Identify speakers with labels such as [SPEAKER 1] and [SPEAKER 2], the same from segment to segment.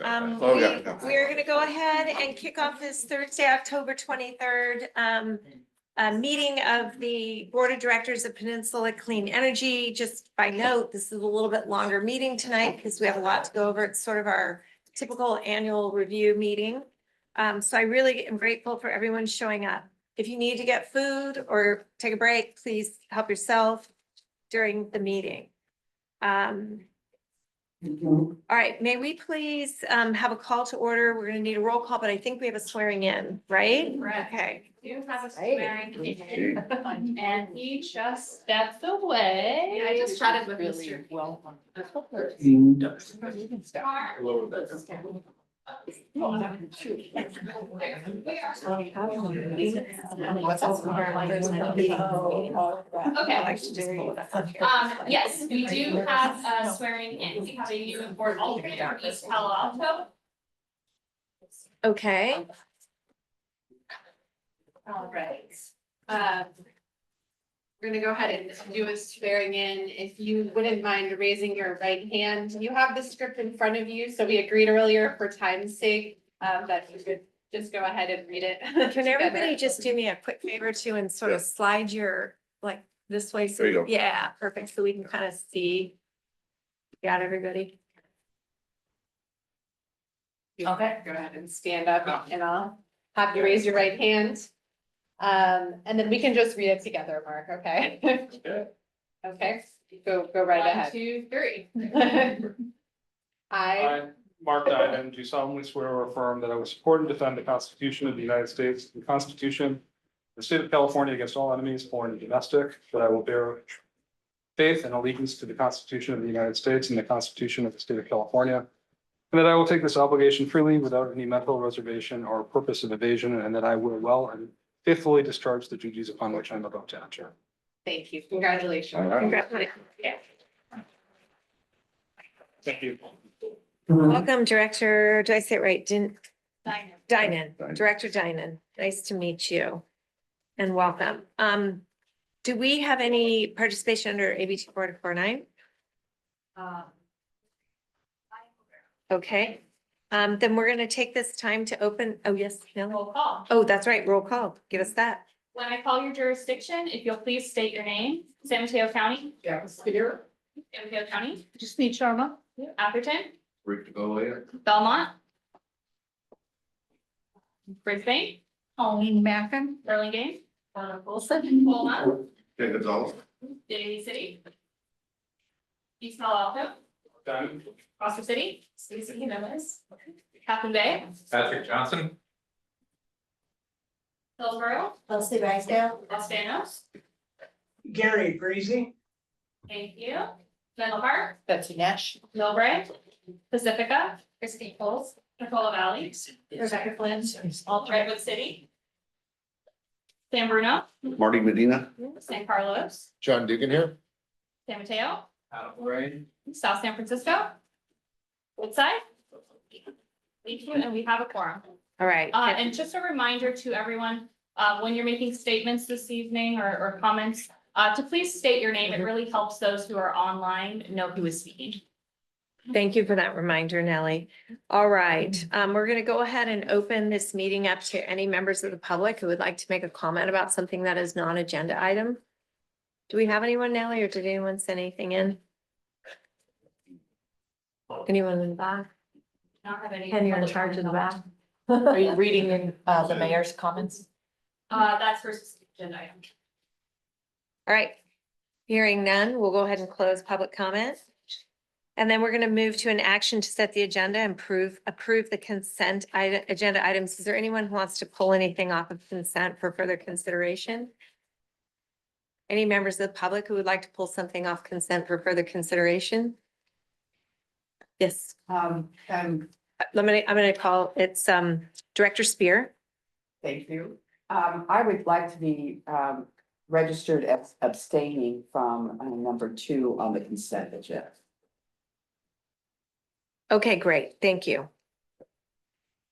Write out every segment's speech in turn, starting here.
[SPEAKER 1] Oh, yeah, yeah.
[SPEAKER 2] We're gonna go ahead and kick off this Thursday, October 23rd, meeting of the Board of Directors of Peninsula Clean Energy. Just by note, this is a little bit longer meeting tonight because we have a lot to go over. It's sort of our typical annual review meeting. So I really am grateful for everyone showing up. If you need to get food or take a break, please help yourself during the meeting. All right, may we please have a call to order? We're gonna need a roll call, but I think we have a swearing in, right?
[SPEAKER 3] Correct.
[SPEAKER 2] Okay.
[SPEAKER 3] We do have a swearing in, and he just stepped away.
[SPEAKER 4] I just chatted with
[SPEAKER 3] Really
[SPEAKER 4] Mr.
[SPEAKER 3] well. Yes, we do have swearing in. We have a new board alternate from East Palo Alto.
[SPEAKER 2] Okay,
[SPEAKER 4] All right. We're gonna go ahead and do a swearing in. If you wouldn't mind raising your right hand. You have the script in front of you, so we agreed earlier for time's sake, that you could just go ahead and read it.
[SPEAKER 2] can everybody just do me a quick favor too and sort of slide your, like, this way? So
[SPEAKER 1] There you go.
[SPEAKER 2] yeah, perfect. So we can kind of see. Got everybody?
[SPEAKER 4] Okay, go ahead and stand up and I'll have you raise your right hand. And then we can just read it together, Mark, okay? Okay, go right
[SPEAKER 3] 1,
[SPEAKER 4] ahead.
[SPEAKER 3] 2, 3.
[SPEAKER 4] I,
[SPEAKER 5] Mark Diamond, do solemnly swear or affirm that I will support and defend the Constitution of the United States, the Constitution of the State of California against all enemies, foreign and domestic, that I will bear faith and allegiance to the Constitution of the United States and the Constitution of the State of California, and that I will take this obligation freely without any mental reservation or purpose of evasion, and that I will well and faithfully discharge the duties upon which I'm about to enter.
[SPEAKER 4] thank you, congratulations.
[SPEAKER 1] All right.
[SPEAKER 2] Congratulations.
[SPEAKER 5] Thank you.
[SPEAKER 2] Welcome, Director, did I say it right?
[SPEAKER 3] Diamond.
[SPEAKER 2] Dinan, Director Dinan, nice to meet you. And welcome. Do we have any participation under ABT 449? Okay, then we're gonna take this time to open, oh, yes, no,
[SPEAKER 3] Roll call.
[SPEAKER 2] oh, that's right, roll call, give us that.
[SPEAKER 3] When I call your jurisdiction, if you'll please state your name, San Mateo County. San Mateo County.
[SPEAKER 4] Just need Sharma.
[SPEAKER 3] Atherton,
[SPEAKER 1] Ready to go ahead?
[SPEAKER 3] Belmont. Brisbane,
[SPEAKER 4] Colleen Mackin.
[SPEAKER 3] Burlingame,
[SPEAKER 4] Wilson.
[SPEAKER 3] Walnut,
[SPEAKER 1] Ken Gonzalez.
[SPEAKER 3] Daly City. East Palo Alto,
[SPEAKER 5] Diamond.
[SPEAKER 3] Foster City, Stacy Jimenez, Captain Bay,
[SPEAKER 6] Patrick Johnson.
[SPEAKER 3] Hillsborough,
[SPEAKER 4] Leslie Ragsdale.
[SPEAKER 3] Los Banos.
[SPEAKER 7] Gary Breezy.
[SPEAKER 3] Thank you. Menlo Park,
[SPEAKER 4] Betsy Nash.
[SPEAKER 3] Millbrae, Pacifica, Christine Coles, Nicola Valley, Rebecca Flynn, Redwood City, San Bruno,
[SPEAKER 1] Marty Medina.
[SPEAKER 3] San Carlos,
[SPEAKER 1] John Dugan here.
[SPEAKER 3] San Mateo,
[SPEAKER 6] Adam Lorraine.
[SPEAKER 3] South San Francisco, Woodside. Thank you, and we have a quorum.
[SPEAKER 2] All right,
[SPEAKER 3] And just a reminder to everyone, when you're making statements this evening or comments, to please state your name. It really helps those who are online know who is speaking.
[SPEAKER 2] thank you for that reminder, Nellie. All right, we're gonna go ahead and open this meeting up to any members of the public who would like to make a comment about something that is non-agenda item. Do we have anyone, Nellie, or did anyone send anything in? Anyone in the back?
[SPEAKER 3] Not have any.
[SPEAKER 2] Ken, you're in charge of the back.
[SPEAKER 8] Are you reading in the mayor's comments?
[SPEAKER 3] That's first agenda item.
[SPEAKER 2] All right, hearing none, we'll go ahead and close public comment. And then we're gonna move to an action to set the agenda and approve the consent agenda items. Is there anyone who wants to pull anything off of consent for further consideration? Any members of the public who would like to pull something off consent for further consideration? Yes,
[SPEAKER 8] And
[SPEAKER 2] I'm gonna call, it's Director Spear.
[SPEAKER 8] thank you. I would like to be registered as abstaining from number 2 on the consent agenda.
[SPEAKER 2] Okay, great, thank you.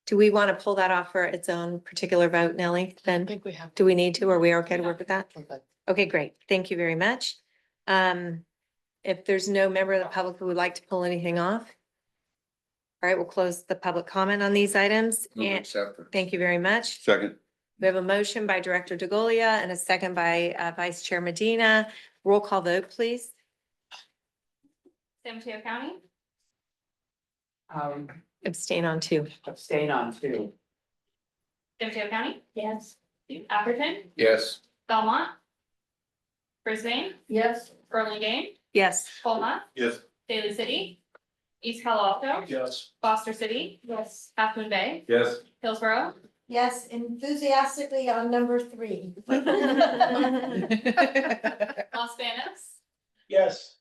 [SPEAKER 2] Do we want to pull that off for its own particular vote, Nellie? Then,
[SPEAKER 8] think we have.
[SPEAKER 2] do we need to, or are we okay to work with that? Okay, great. Thank you very much. If there's no member of the public who would like to pull anything off, All right, we'll close the public comment on these items.
[SPEAKER 1] Move
[SPEAKER 2] And
[SPEAKER 1] acceptance.
[SPEAKER 2] thank you very much.
[SPEAKER 1] Second.
[SPEAKER 2] We have a motion by Director DeGolia and a second by Vice Chair Medina. Roll call vote, please.
[SPEAKER 3] San Mateo County,
[SPEAKER 2] Abstain on two.
[SPEAKER 8] Abstain on two.
[SPEAKER 3] San Mateo County? Yes. Atherton,
[SPEAKER 1] Yes.
[SPEAKER 3] Belmont, Brisbane,
[SPEAKER 4] Yes.
[SPEAKER 3] Burlingame,
[SPEAKER 2] Yes.
[SPEAKER 3] Colma,
[SPEAKER 1] Yes.
[SPEAKER 3] Daly City, East Palo Alto,
[SPEAKER 5] Yes.
[SPEAKER 3] Foster City,
[SPEAKER 4] Yes.
[SPEAKER 3] Half Moon Bay,
[SPEAKER 6] Yes.
[SPEAKER 3] Hillsborough,
[SPEAKER 9] Yes, enthusiastically on number 3.
[SPEAKER 3] Los Banos,
[SPEAKER 7] Yes.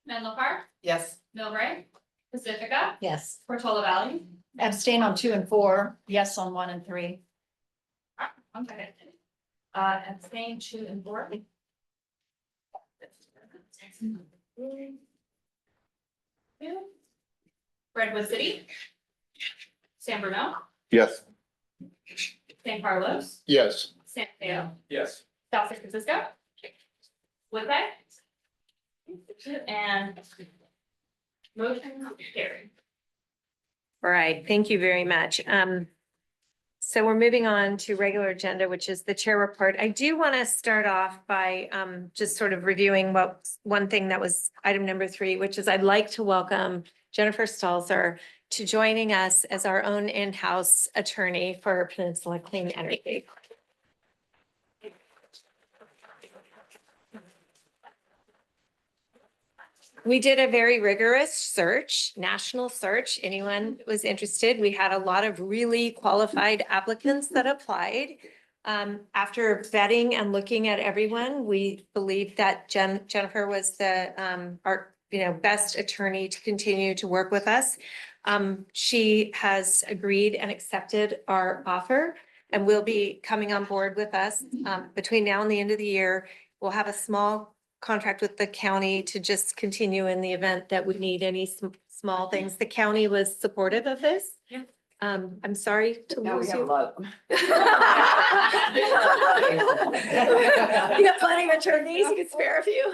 [SPEAKER 3] Menlo Park,
[SPEAKER 8] Yes.
[SPEAKER 3] Millbrae, Pacifica,
[SPEAKER 9] Yes.
[SPEAKER 3] Portola Valley.
[SPEAKER 9] Abstain on 2 and 4, yes on 1 and 3.
[SPEAKER 3] Okay. Abstain 2 and 4. Redwood City. San Bruno,
[SPEAKER 1] Yes.
[SPEAKER 3] San Carlos,
[SPEAKER 1] Yes.
[SPEAKER 3] San Mateo,
[SPEAKER 5] Yes.
[SPEAKER 3] South San Francisco. Woodbay. And motion carried.
[SPEAKER 2] All right, thank you very much. So we're moving on to regular agenda, which is the chair report. I do want to start off by just sort of reviewing one thing that was item number 3, which is I'd like to welcome Jennifer Stalzer to joining us as our own in-house attorney for Peninsula Clean Energy. We did a very rigorous search, national search. Anyone was interested. We had a lot of really qualified applicants that applied. After vetting and looking at everyone, we believed that Jennifer was the our best attorney to continue to work with us. She has agreed and accepted our offer and will be coming on board with us between now and the end of the year. We'll have a small contract with the county to just continue in the event that we need any small things. The county was supportive of this.
[SPEAKER 3] Yeah.
[SPEAKER 2] I'm sorry to
[SPEAKER 8] Now we
[SPEAKER 2] lose
[SPEAKER 8] have a
[SPEAKER 2] you.
[SPEAKER 8] lot of them.
[SPEAKER 2] You have plenty of attorneys, you can spare a few.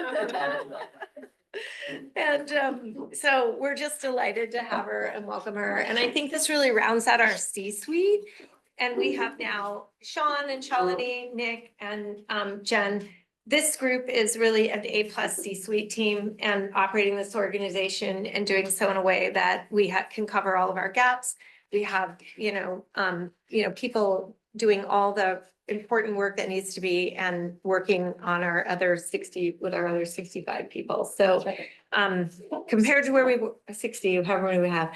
[SPEAKER 2] And so we're just delighted to have her and welcome her. And I think this really rounds out our C-suite. And we have now Sean and Shalini, Nick and Jen. This group is really an A+ C-suite team and operating this organization and doing so in a way that we can cover all of our gaps. We have, people doing all the important work that needs to be and working on our other 65 people. So compared to where we were 60, however many we have,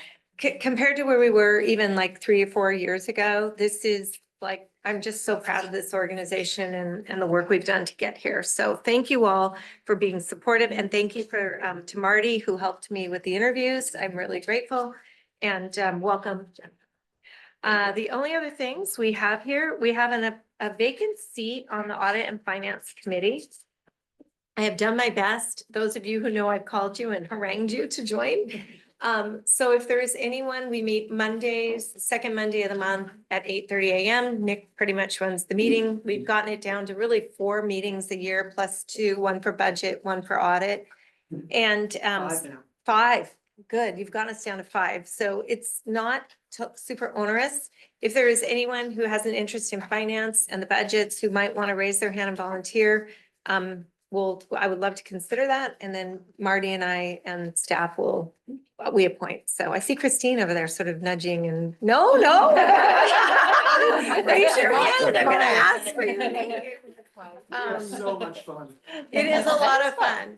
[SPEAKER 2] compared to where we were even like 3 or 4 years ago, this is like, I'm just so proud of this organization and the work we've done to get here. So thank you all for being supportive and thank you to Marty who helped me with the interviews. I'm really grateful and welcome. The only other things we have here, we have a vacant seat on the Audit and Finance Committee. I have done my best. Those of you who know I've called you and harangued you to join. So if there is anyone, we meet Mondays, the second Monday of the month at 8:30 a.m. Nick pretty much runs the meeting. We've gotten it down to really 4 meetings a year plus 2, 1 for budget, 1 for audit. And
[SPEAKER 8] 5 now.
[SPEAKER 2] 5, good. You've gotten us down to 5. So it's not super onerous. If there is anyone who has an interest in finance and the budgets who might want to raise their hand and volunteer, I would love to consider that. And then Marty and I and staff we appoint. So I see Christine over there sort of nudging and no. Raise your hand. I'm gonna ask for your name.
[SPEAKER 5] So much fun.
[SPEAKER 2] It is a lot of fun.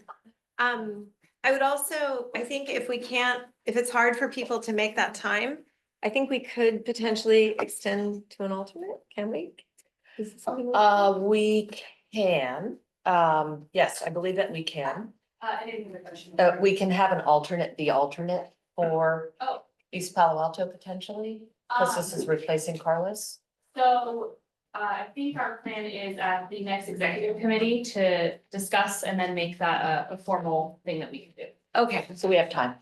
[SPEAKER 2] I would also, I think if it's hard for people to make that time, I think we could potentially extend to an alternate, can we? Is this something we-
[SPEAKER 10] We can, yes, I believe that we can.
[SPEAKER 3] I didn't hear the question.
[SPEAKER 10] We can have the alternate for
[SPEAKER 3] Oh.
[SPEAKER 10] East Palo Alto potentially, because this is replacing Carlos.
[SPEAKER 3] So I think our plan is at the next executive committee to discuss and then make that a formal thing that we can do.
[SPEAKER 2] Okay.
[SPEAKER 10] So we have time.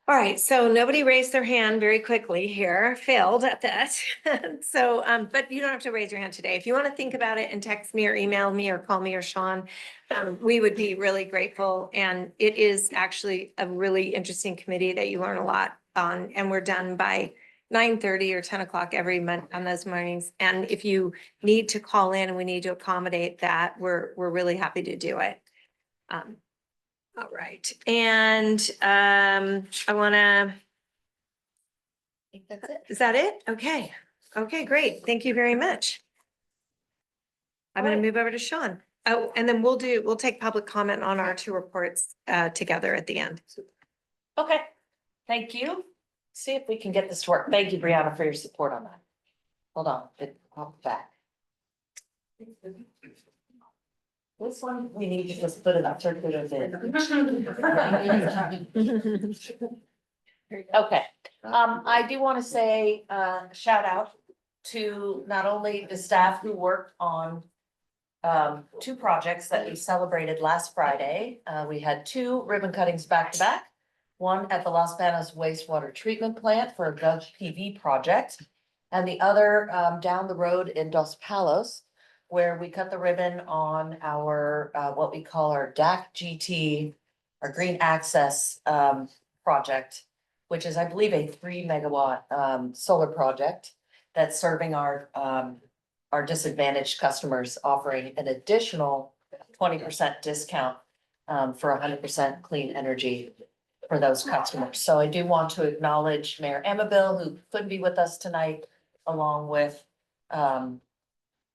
[SPEAKER 2] All right, so nobody raised their hand very quickly here, failed at that. So, but you don't have to raise your hand today. If you want to think about it and text me or email me or call me or Sean, we would be really grateful. And it is actually a really interesting committee that you learn a lot and we're done by 9:30 or 10 o'clock every month on those mornings. And if you need to call in and we need to accommodate that, we're really happy to do it. All right, and I wanna.
[SPEAKER 10] I think that's it.
[SPEAKER 2] Is that it? Okay. Okay, great. Thank you very much. I'm gonna
[SPEAKER 10] Alright.
[SPEAKER 2] move over to Sean. Oh, and then we'll take public comment on our two reports together at the end.
[SPEAKER 10] Okay, thank you. See if we can get this to work. Thank you, Brianna, for your support on that. Hold on, I'll be back. This one, we need to just put it up, circular bid. Okay, I do want to say, shout out to not only the staff who worked on two projects that we celebrated last Friday. We had two ribbon cuttings back to back. One at the Los Banos wastewater treatment plant for a Gov PV project. And the other down the road in Dos Palos, where we cut the ribbon on our what we call our DAC GT, our Green Access project, which is, I believe, a 3 megawatt solar project that's serving our disadvantaged customers, offering an additional 20% discount for 100% clean energy for those customers. So I do want to acknowledge Mayor Amabil, who couldn't be with us tonight, along with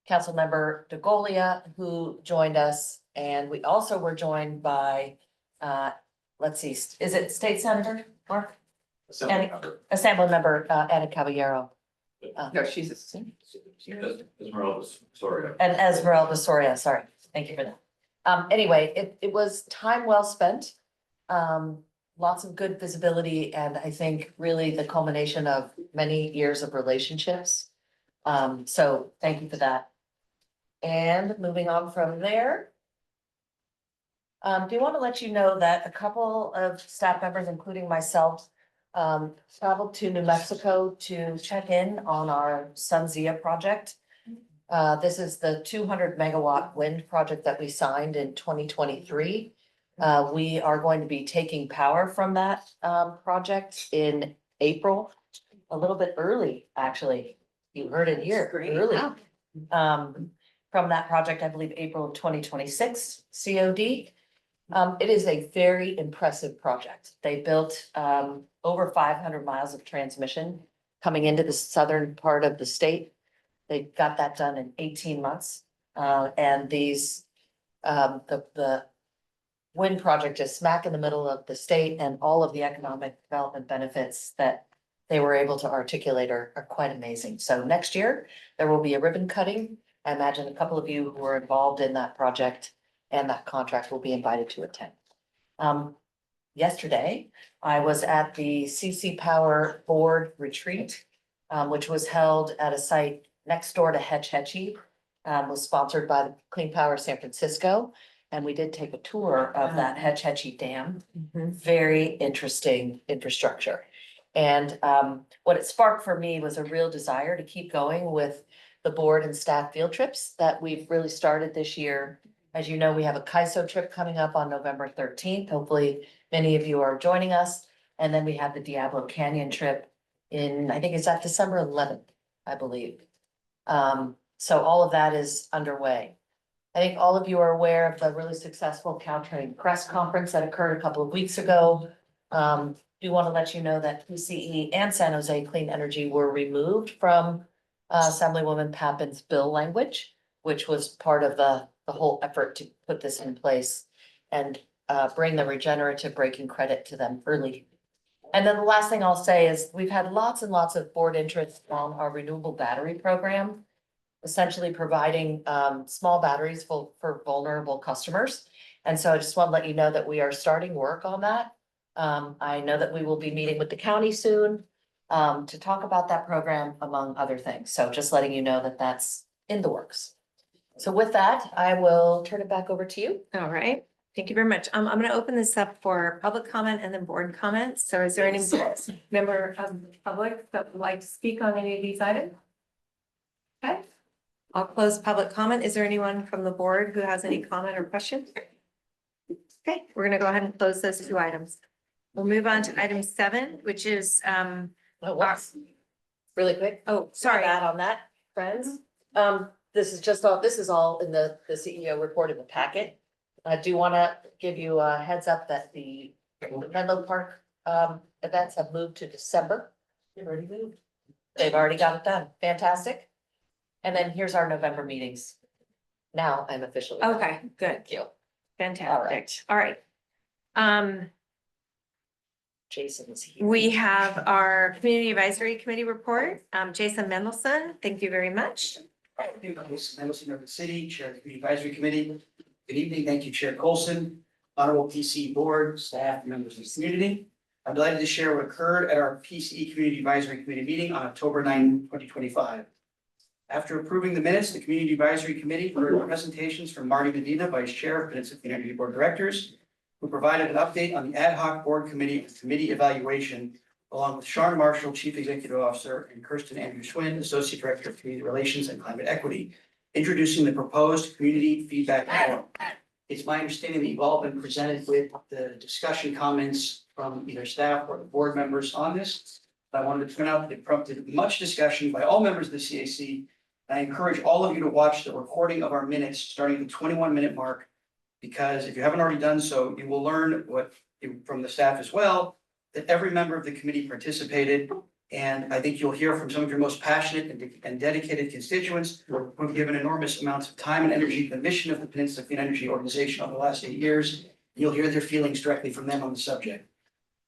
[SPEAKER 10] Councilmember DeGolia, who joined us. And we also were joined by, let's see, is it State Senator, Mark? Assembly member Anna Caballero.
[SPEAKER 8] No, she's a.
[SPEAKER 6] Esmeralda's, sorry.
[SPEAKER 10] And Esmeralda Soria, sorry, thank you for that. Anyway, it was time well spent. Lots of good visibility, and I think really the culmination of many years of relationships. So thank you for that. And moving on from there. Do want to let you know that a couple of staff members, including myself, traveled to New Mexico to check in on our SunZia project. This is the 200 megawatt wind project that we signed in 2023. We are going to be taking power from that project in April, a little bit early, actually. You heard it here, early. From that project, I believe April of 2026 COD. It is a very impressive project. They built over 500 miles of transmission coming into the southern part of the state. They got that done in 18 months. And these, the wind project is smack in the middle of the state, and all of the economic development benefits that they were able to articulate are quite amazing. So next year, there will be a ribbon cutting. I imagine a couple of you who were involved in that project and that contract will be invited to attend. Yesterday, I was at the CC Power Board Retreat, which was held at a site next door to Hetch Hetchy, was sponsored by the Clean Power San Francisco. And we did take a tour of that Hetch Hetchy Dam. Very interesting infrastructure. And what it sparked for me was a real desire to keep going with the board and staff field trips that we've really started this year. As you know, we have a CAISO trip coming up on November 13th. Hopefully, many of you are joining us. And then we have the Diablo Canyon trip in, I think it's at December 11th, I believe. So all of that is underway. I think all of you are aware of the really successful Caltrain press conference that occurred a couple of weeks ago. Do want to let you know that PCE and San Jose Clean Energy were removed from Assemblywoman Pappin's bill language, which was part of the whole effort to put this in place and bring the regenerative braking credit to them early. And then the last thing I'll say is we've had lots and lots of board interest on our renewable battery program, essentially providing small batteries for vulnerable customers. And so I just want to let you know that we are starting work on that. I know that we will be meeting with the county soon to talk about that program, among other things. So just letting you know that that's in the works. So with that, I will turn it back over to you.
[SPEAKER 2] All right, thank you very much. I'm gonna open this up for public comment and then board comments. So is there any member of the public that would like to speak on any of these items? Okay, I'll close public comment. Is there anyone from the board who has any comment or question? Okay, we're gonna go ahead and close those two items. We'll move on to item 7, which is,
[SPEAKER 10] Really quick.
[SPEAKER 2] oh, sorry.
[SPEAKER 10] Add on that, friends. This is all in the CEO report in the packet. I do want to give you a heads up that the Menlo Park events have moved to December. They've already moved. They've already got it done. Fantastic. And then here's our November meetings. Now I'm officially. done.
[SPEAKER 2] Okay, good.
[SPEAKER 10] Thank you.
[SPEAKER 2] Fantastic. All right.
[SPEAKER 10] Jason is here.
[SPEAKER 2] We have our Community Advisory Committee report. Jason Mendelson, thank you very much.
[SPEAKER 7] Mendelson of the City, Chair of the Community Advisory Committee. Good evening. Thank you, Chair Colson, Honorable PC Board, staff, members of the community. I'm delighted to share what occurred at our PCE Community Advisory Committee meeting on October 9, 2025. After approving the minutes, the Community Advisory Committee heard presentations from Marty Medina, Vice Chair of Peninsula Clean Energy Board of Directors, who provided an update on the ad hoc board committee and committee evaluation, along with Sean Marshall, Chief Executive Officer, and Kirsten Andrew Schwinn, Associate Director of Community Relations and Climate Equity, introducing the proposed community feedback forum. It's my understanding that you've all been presented with the discussion comments from either staff or the board members on this. I wanted to point out that it prompted much discussion by all members of the CAC. I encourage all of you to watch the recording of our minutes starting at the 21-minute mark, because if you haven't already done so, you will learn from the staff as well, that every member of the committee participated. And I think you'll hear from some of your most passionate and dedicated constituents who have given enormous amounts of time and energy to the mission of the Peninsula Clean Energy Organization over the last 8 years. You'll hear their feelings directly from them on the subject.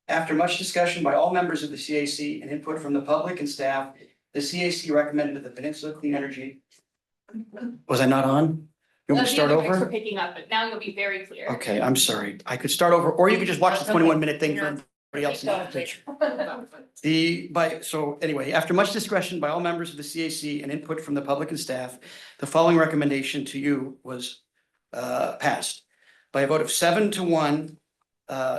[SPEAKER 7] After much discussion by all members of the CAC and input from the public and staff, the CAC recommended that the Peninsula Clean Energy. Was I not on? You want me to start
[SPEAKER 3] The other mics
[SPEAKER 7] over?
[SPEAKER 3] were picking up, but now you'll be very clear.
[SPEAKER 7] Okay, I'm sorry. I could start over, or you could just watch the 21-minute thing for everybody else. In the picture. So anyway, after much discussion by all members of the CAC and input from the public and staff, the following recommendation to you was passed by a vote of 7-1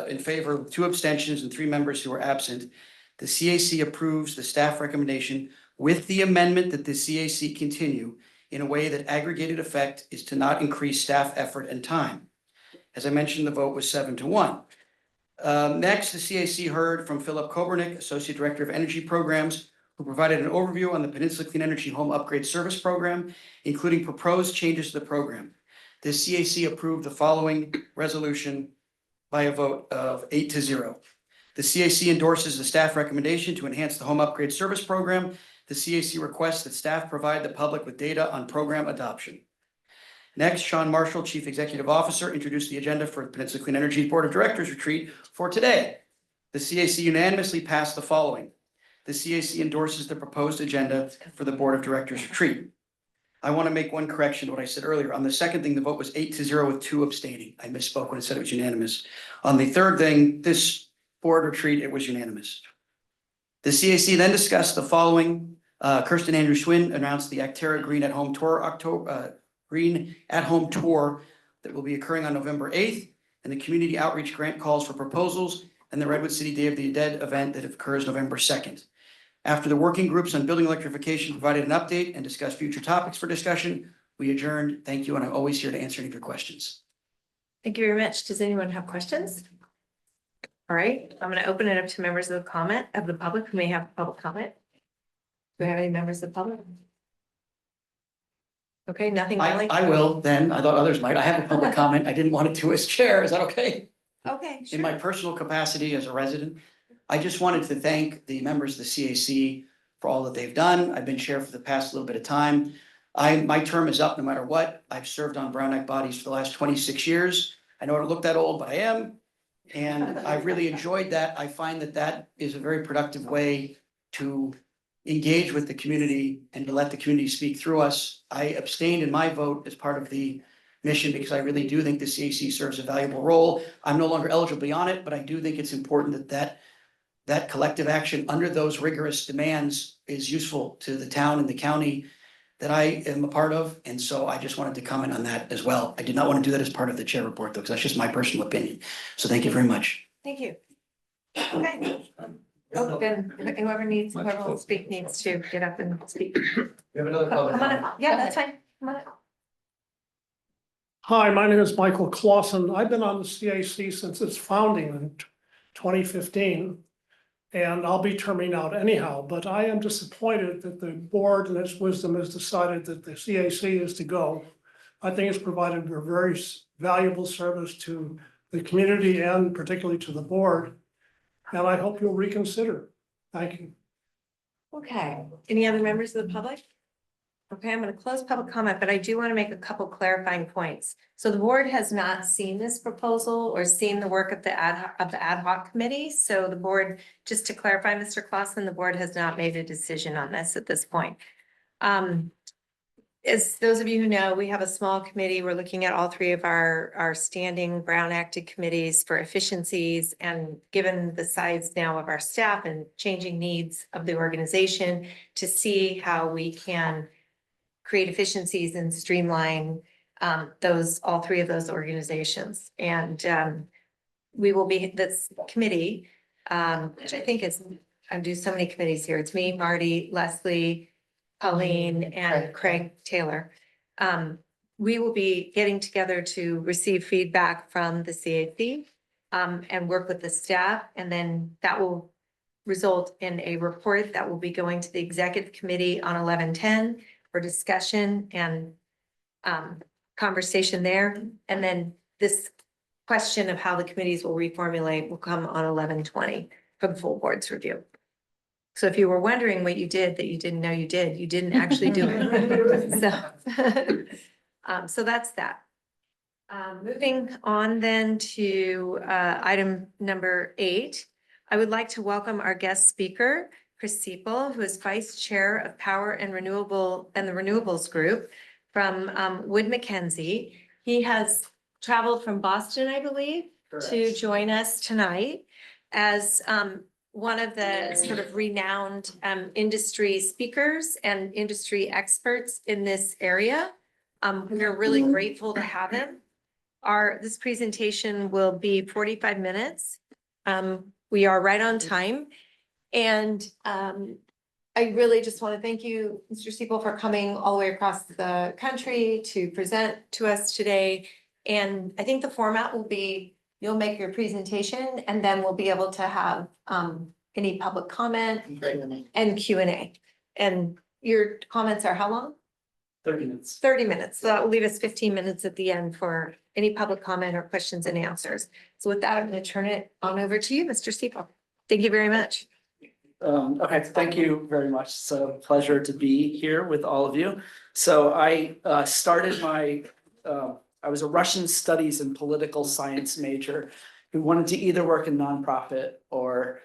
[SPEAKER 7] in favor of 2 abstentions and 3 members who were absent. The CAC approves the staff recommendation with the amendment that the CAC continue in a way that aggregated effect is to not increase staff effort and time. As I mentioned, the vote was 7-1. Next, the CAC heard from Philip Kobernick, Associate Director of Energy Programs, who provided an overview on the Peninsula Clean Energy Home Upgrade Service Program, including proposed changes to the program. The CAC approved the following resolution by a vote of 8-0. The CAC endorses the staff recommendation to enhance the home upgrade service program. The CAC requests that staff provide the public with data on program adoption. Next, Sean Marshall, Chief Executive Officer, introduced the agenda for the Peninsula Clean Energy Board of Directors retreat for today. The CAC unanimously passed the following. The CAC endorses the proposed agenda for the Board of Directors retreat. I want to make one correction to what I said earlier. On the second thing, the vote was 8-0 with 2 abstaining. I misspoke when I said it was unanimous. On the third thing, this board retreat, it was unanimous. The CAC then discussed the following. Kirsten Andrew Schwinn announced the Actera Green at Home Tour, Green at Home Tour that will be occurring on November 8th, and the community outreach grant calls for proposals, and the Redwood City Day of the Dead event that occurs November 2nd. After the working groups on building electrification provided an update and discussed future topics for discussion, we adjourned. Thank you, and I'm always here to answer any of your questions.
[SPEAKER 2] Thank you very much. Does anyone have questions? All right, I'm going to open it up to members of the public who may have public comment. Do we have any members of the public? Okay, nothing.
[SPEAKER 7] I will then. I thought others might. I have a public comment. I didn't want it to as chair. Is that okay?
[SPEAKER 2] Okay,
[SPEAKER 7] In my
[SPEAKER 2] sure.
[SPEAKER 7] personal capacity as a resident, I just wanted to thank the members of the CAC for all that they've done. I've been chair for the past little bit of time. My term is up no matter what. I've served on Brown Act bodies for the last 26 years. I know I don't look that old, but I am. And I really enjoyed that. I find that that is a very productive way to engage with the community and to let the community speak through us. I abstained in my vote as part of the mission because I really do think the CAC serves a valuable role. I'm no longer eligible beyond it, but I do think it's important that collective action under those rigorous demands is useful to the town and the county that I am a part of. And so I just wanted to comment on that as well. I did not want to do that as part of the chair report though, because that's just my personal opinion. So thank you very much.
[SPEAKER 2] Thank you. Okay. Oh, then whoever will speak needs to get up and speak.
[SPEAKER 6] We have another public
[SPEAKER 2] Come on
[SPEAKER 6] comment.
[SPEAKER 2] up. Yeah, that's fine. Come on up.
[SPEAKER 11] Hi, my name is Michael Clausen. I've been on the CAC since its founding in 2015. And I'll be terming out anyhow, but I am disappointed that the board in its wisdom has decided that the CAC is to go. I think it's provided a very valuable service to the community and particularly to the board. And I hope you'll reconsider. Thank you.
[SPEAKER 2] Okay, any other members of the public? Okay, I'm gonna close public comment, but I do want to make a couple clarifying points. So the board has not seen this proposal or seen the work of the ad hoc committee. So the board, just to clarify, Mr. Clausen, the board has not made a decision on this at this point. As those of you who know, we have a small committee. We're looking at all three of our standing Brown acted committees for efficiencies, and given the size now of our staff and changing needs of the organization, to see how we can create efficiencies and streamline all three of those organizations. And we will be, this committee, which I think is, I do so many committees here. It's me, Marty, Leslie, Colleen, and Craig Taylor. We will be getting together to receive feedback from the CAC and work with the staff, and then that will result in a report that will be going to the executive committee on 11/10 for discussion and conversation there. And then this question of how the committees will reformulate will come on 11/20 for the full board's review. So if you were wondering what you did that you didn't know you didn't actually do it. So that's that. Moving on then to item number 8, I would like to welcome our guest speaker, Chris Seiple, who is Vice Chair of Power and Renewable and the Renewables Group from Wood Mackenzie. He has traveled from Boston, I believe, to join us tonight as one of the sort of renowned industry speakers and industry experts in this area. We're really grateful to have him. This presentation will be 45 minutes. We are right on time. And I really just want to thank you, Mr. Seiple, for coming all the way across the country to present to us today. And I think the format will be, you'll make your presentation and then we'll be able to have any public comment and Q&A. And your comments are how long?
[SPEAKER 7] 30 minutes.
[SPEAKER 2] 30 minutes. So that will leave us 15 minutes at the end for any public comment or questions and answers. So with that, I'm going to turn it on over to you, Mr. Seiple. Thank you very much.
[SPEAKER 7] Okay, thank you very much. It's a pleasure to be here with all of you. So I started my, I was a Russian studies and political science major who wanted to either work in nonprofit or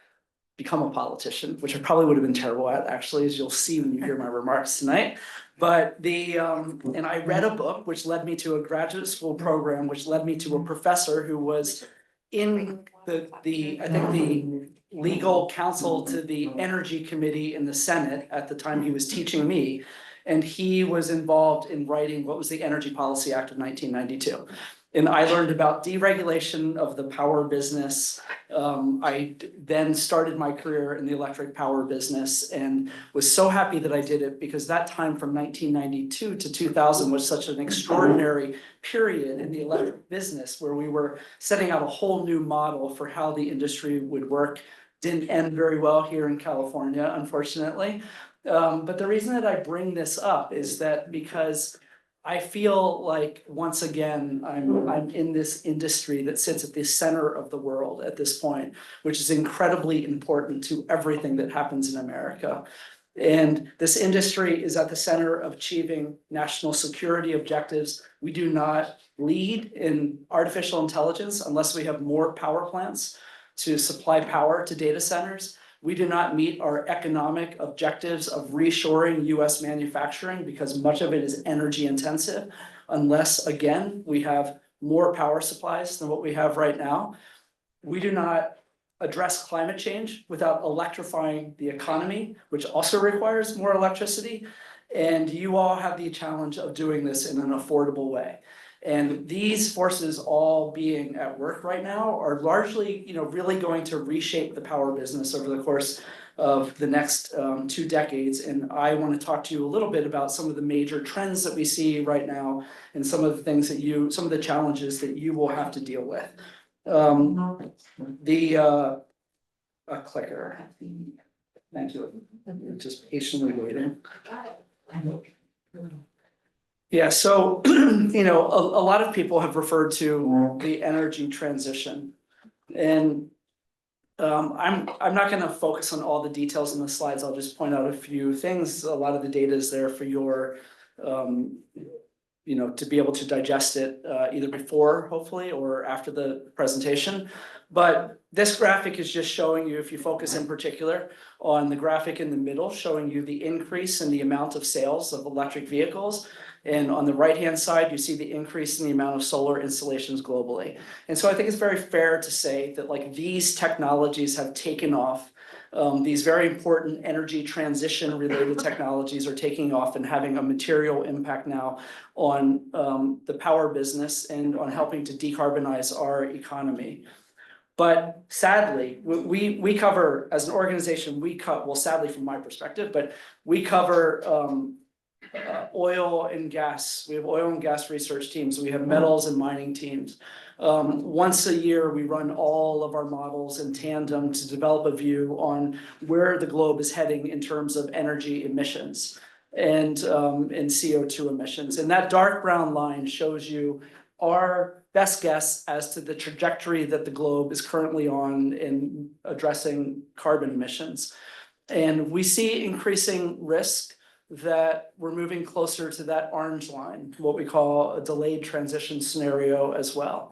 [SPEAKER 7] become a politician, which I probably would have been terrible at, actually, as you'll see when you hear my remarks tonight. But and I read a book which led me to a graduate school program, which led me to a professor who was in I think the legal counsel to the Energy Committee in the Senate at the time he was teaching me. And he was involved in writing what was the Energy Policy Act of 1992. And I learned about deregulation of the power business. I then started my career in the electric power business and was so happy that I did it because that time from 1992 to 2000 was such an extraordinary period in the electric business where we were setting out a whole new model for how the industry would work. Didn't end very well here in California, unfortunately. But the reason that I bring this up is that because I feel like, once again, I'm in this industry that sits at the center of the world at this point, which is incredibly important to everything that happens in America. And this industry is at the center of achieving national security objectives. We do not lead in artificial intelligence unless we have more power plants to supply power to data centers. We do not meet our economic objectives of reshoring US manufacturing because much of it is energy intensive, unless, again, we have more power supplies than what we have right now. We do not address climate change without electrifying the economy, which also requires more electricity. And you all have the challenge of doing this in an affordable way. And these forces all being at work right now are largely, really going to reshape the power business over the course of the next 2 decades. And I want to talk to you a little bit about some of the major trends that we see right now and some of the things that some of the challenges that you will have to deal with. A clicker. Thank you. Just patiently waiting. Yeah, so, a lot of people have referred to the energy transition. And I'm not gonna focus on all the details in the slides. I'll just point out a few things. A lot of the data is there for your, to be able to digest it, either before, hopefully, or after the presentation. But this graphic is just showing you, if you focus in particular on the graphic in the middle, showing you the increase in the amount of sales of electric vehicles. And on the right-hand side, you see the increase in the amount of solar installations globally. And so I think it's very fair to say that like these technologies have taken off. These very important energy transition related technologies are taking off and having a material impact now on the power business and on helping to decarbonize our economy. But sadly, we cover, as an organization, well, sadly from my perspective, but we cover oil and gas. We have oil and gas research teams. We have metals and mining teams. Once a year, we run all of our models in tandem to develop a view on where the globe is heading in terms of energy emissions and CO2 emissions. And that dark brown line shows you our best guess as to the trajectory that the globe is currently on in addressing carbon emissions. And we see increasing risk that we're moving closer to that orange line, what we call a delayed transition scenario as well.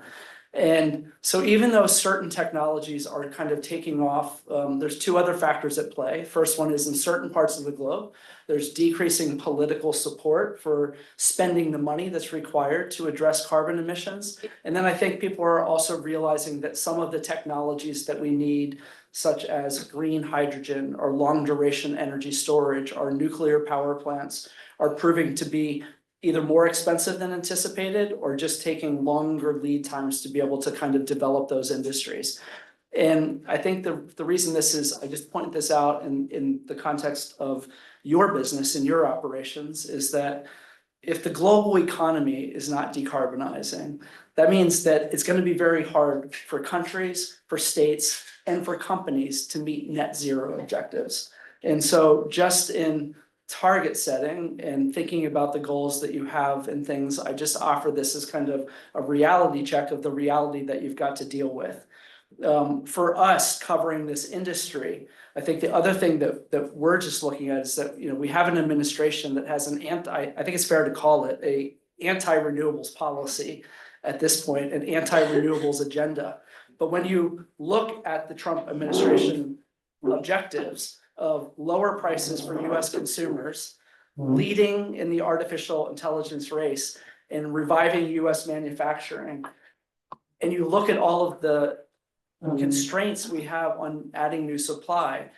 [SPEAKER 7] And so even though certain technologies are kind of taking off, there's two other factors at play. First one is in certain parts of the globe, there's decreasing political support for spending the money that's required to address carbon emissions. And then I think people are also realizing that some of the technologies that we need, such as green hydrogen or long duration energy storage or nuclear power plants, are proving to be either more expensive than anticipated or just taking longer lead times to be able to kind of develop those industries. And I think the reason this is, I just point this out in the context of your business and your operations, is that if the global economy is not decarbonizing, that means that it's going to be very hard for countries, for states, and for companies to meet net zero objectives. And so just in target setting and thinking about the goals that you have and things, I just offer this as kind of a reality check of the reality that you've got to deal with. For us covering this industry, I think the other thing that we're just looking at is that, we have an administration that has I think it's fair to call it a anti-renewables policy at this point, an anti-renewables agenda. But when you look at the Trump administration objectives of lower prices for US consumers, leading in the artificial intelligence race and reviving US manufacturing, and you look at all of the constraints we have on adding new supply,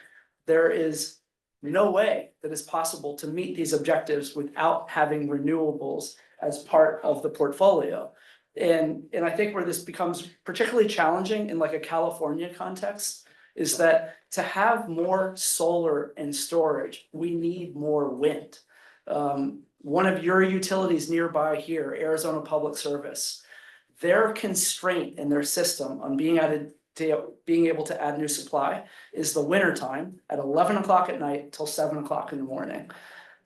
[SPEAKER 7] there is no way that it's possible to meet these objectives without having renewables as part of the portfolio. And I think where this becomes particularly challenging in like a California context is that to have more solar and storage, we need more wind. One of your utilities nearby here, Arizona Public Service, their constraint in their system on being able to add new supply is the wintertime at 11 o'clock at night till 7 o'clock in the morning.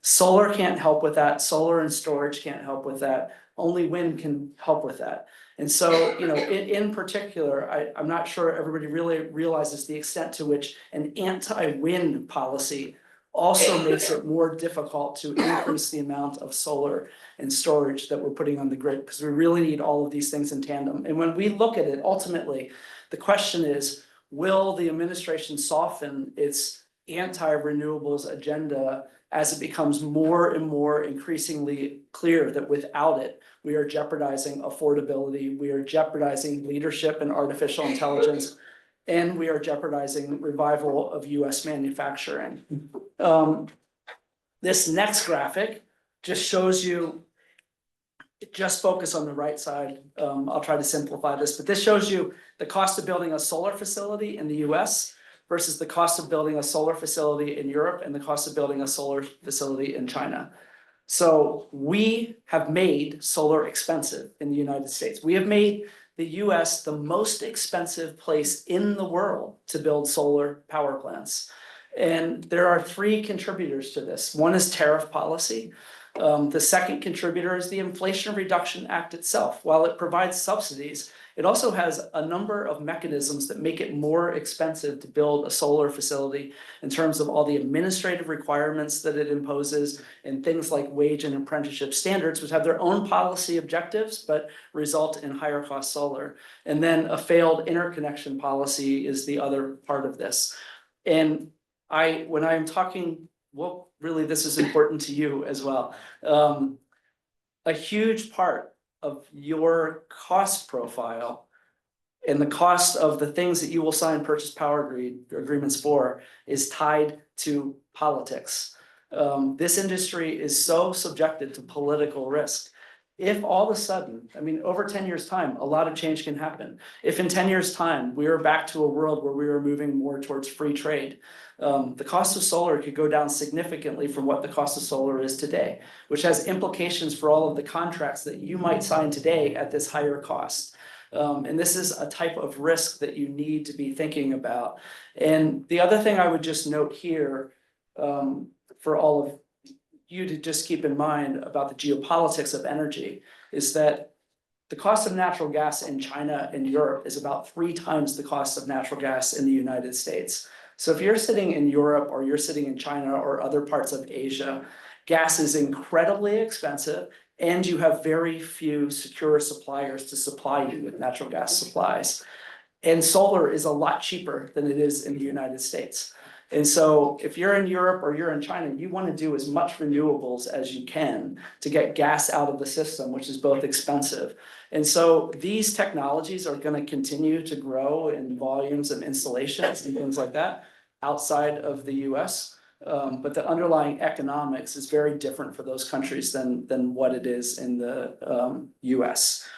[SPEAKER 7] Solar can't help with that. Solar and storage can't help with that. Only wind can help with that. And so, in particular, I'm not sure everybody really realizes the extent to which an anti-wind policy also makes it more difficult to increase the amount of solar and storage that we're putting on the grid, because we really need all of these things in tandem. And when we look at it, ultimately, the question is, will the administration soften its anti-renewables agenda as it becomes more and more increasingly clear that without it, we are jeopardizing affordability, we are jeopardizing leadership in artificial intelligence, and we are jeopardizing revival of US manufacturing. This next graphic just shows you, just focus on the right side. I'll try to simplify this, but this shows you the cost of building a solar facility in the US versus the cost of building a solar facility in Europe and the cost of building a solar facility in China. So we have made solar expensive in the United States. We have made the US the most expensive place in the world to build solar power plants. And there are three contributors to this. One is tariff policy. The second contributor is the Inflation Reduction Act itself. While it provides subsidies, it also has a number of mechanisms that make it more expensive to build a solar facility in terms of all the administrative requirements that it imposes and things like wage and apprenticeship standards, which have their own policy objectives, but result in higher cost solar. And then a failed interconnection policy is the other part of this. And when I'm talking, well, really, this is important to you as well. A huge part of your cost profile and the cost of the things that you will sign purchase power agreements for is tied to politics. This industry is so subjected to political risk. If all of a sudden, I mean, over 10 years' time, a lot of change can happen. If in 10 years' time, we are back to a world where we are moving more towards free trade, the cost of solar could go down significantly from what the cost of solar is today, which has implications for all of the contracts that you might sign today at this higher cost. And this is a type of risk that you need to be thinking about. And the other thing I would just note here, for all of you to just keep in mind about the geopolitics of energy, is that the cost of natural gas in China and Europe is about 3 times the cost of natural gas in the United States. So if you're sitting in Europe or you're sitting in China or other parts of Asia, gas is incredibly expensive and you have very few secure suppliers to supply you with natural gas supplies. And solar is a lot cheaper than it is in the United States. And so if you're in Europe or you're in China, you want to do as much renewables as you can to get gas out of the system, which is both expensive. And so these technologies are going to continue to grow in volumes and installations and things like that outside of the US. But the underlying economics is very different for those countries than what it is in the US.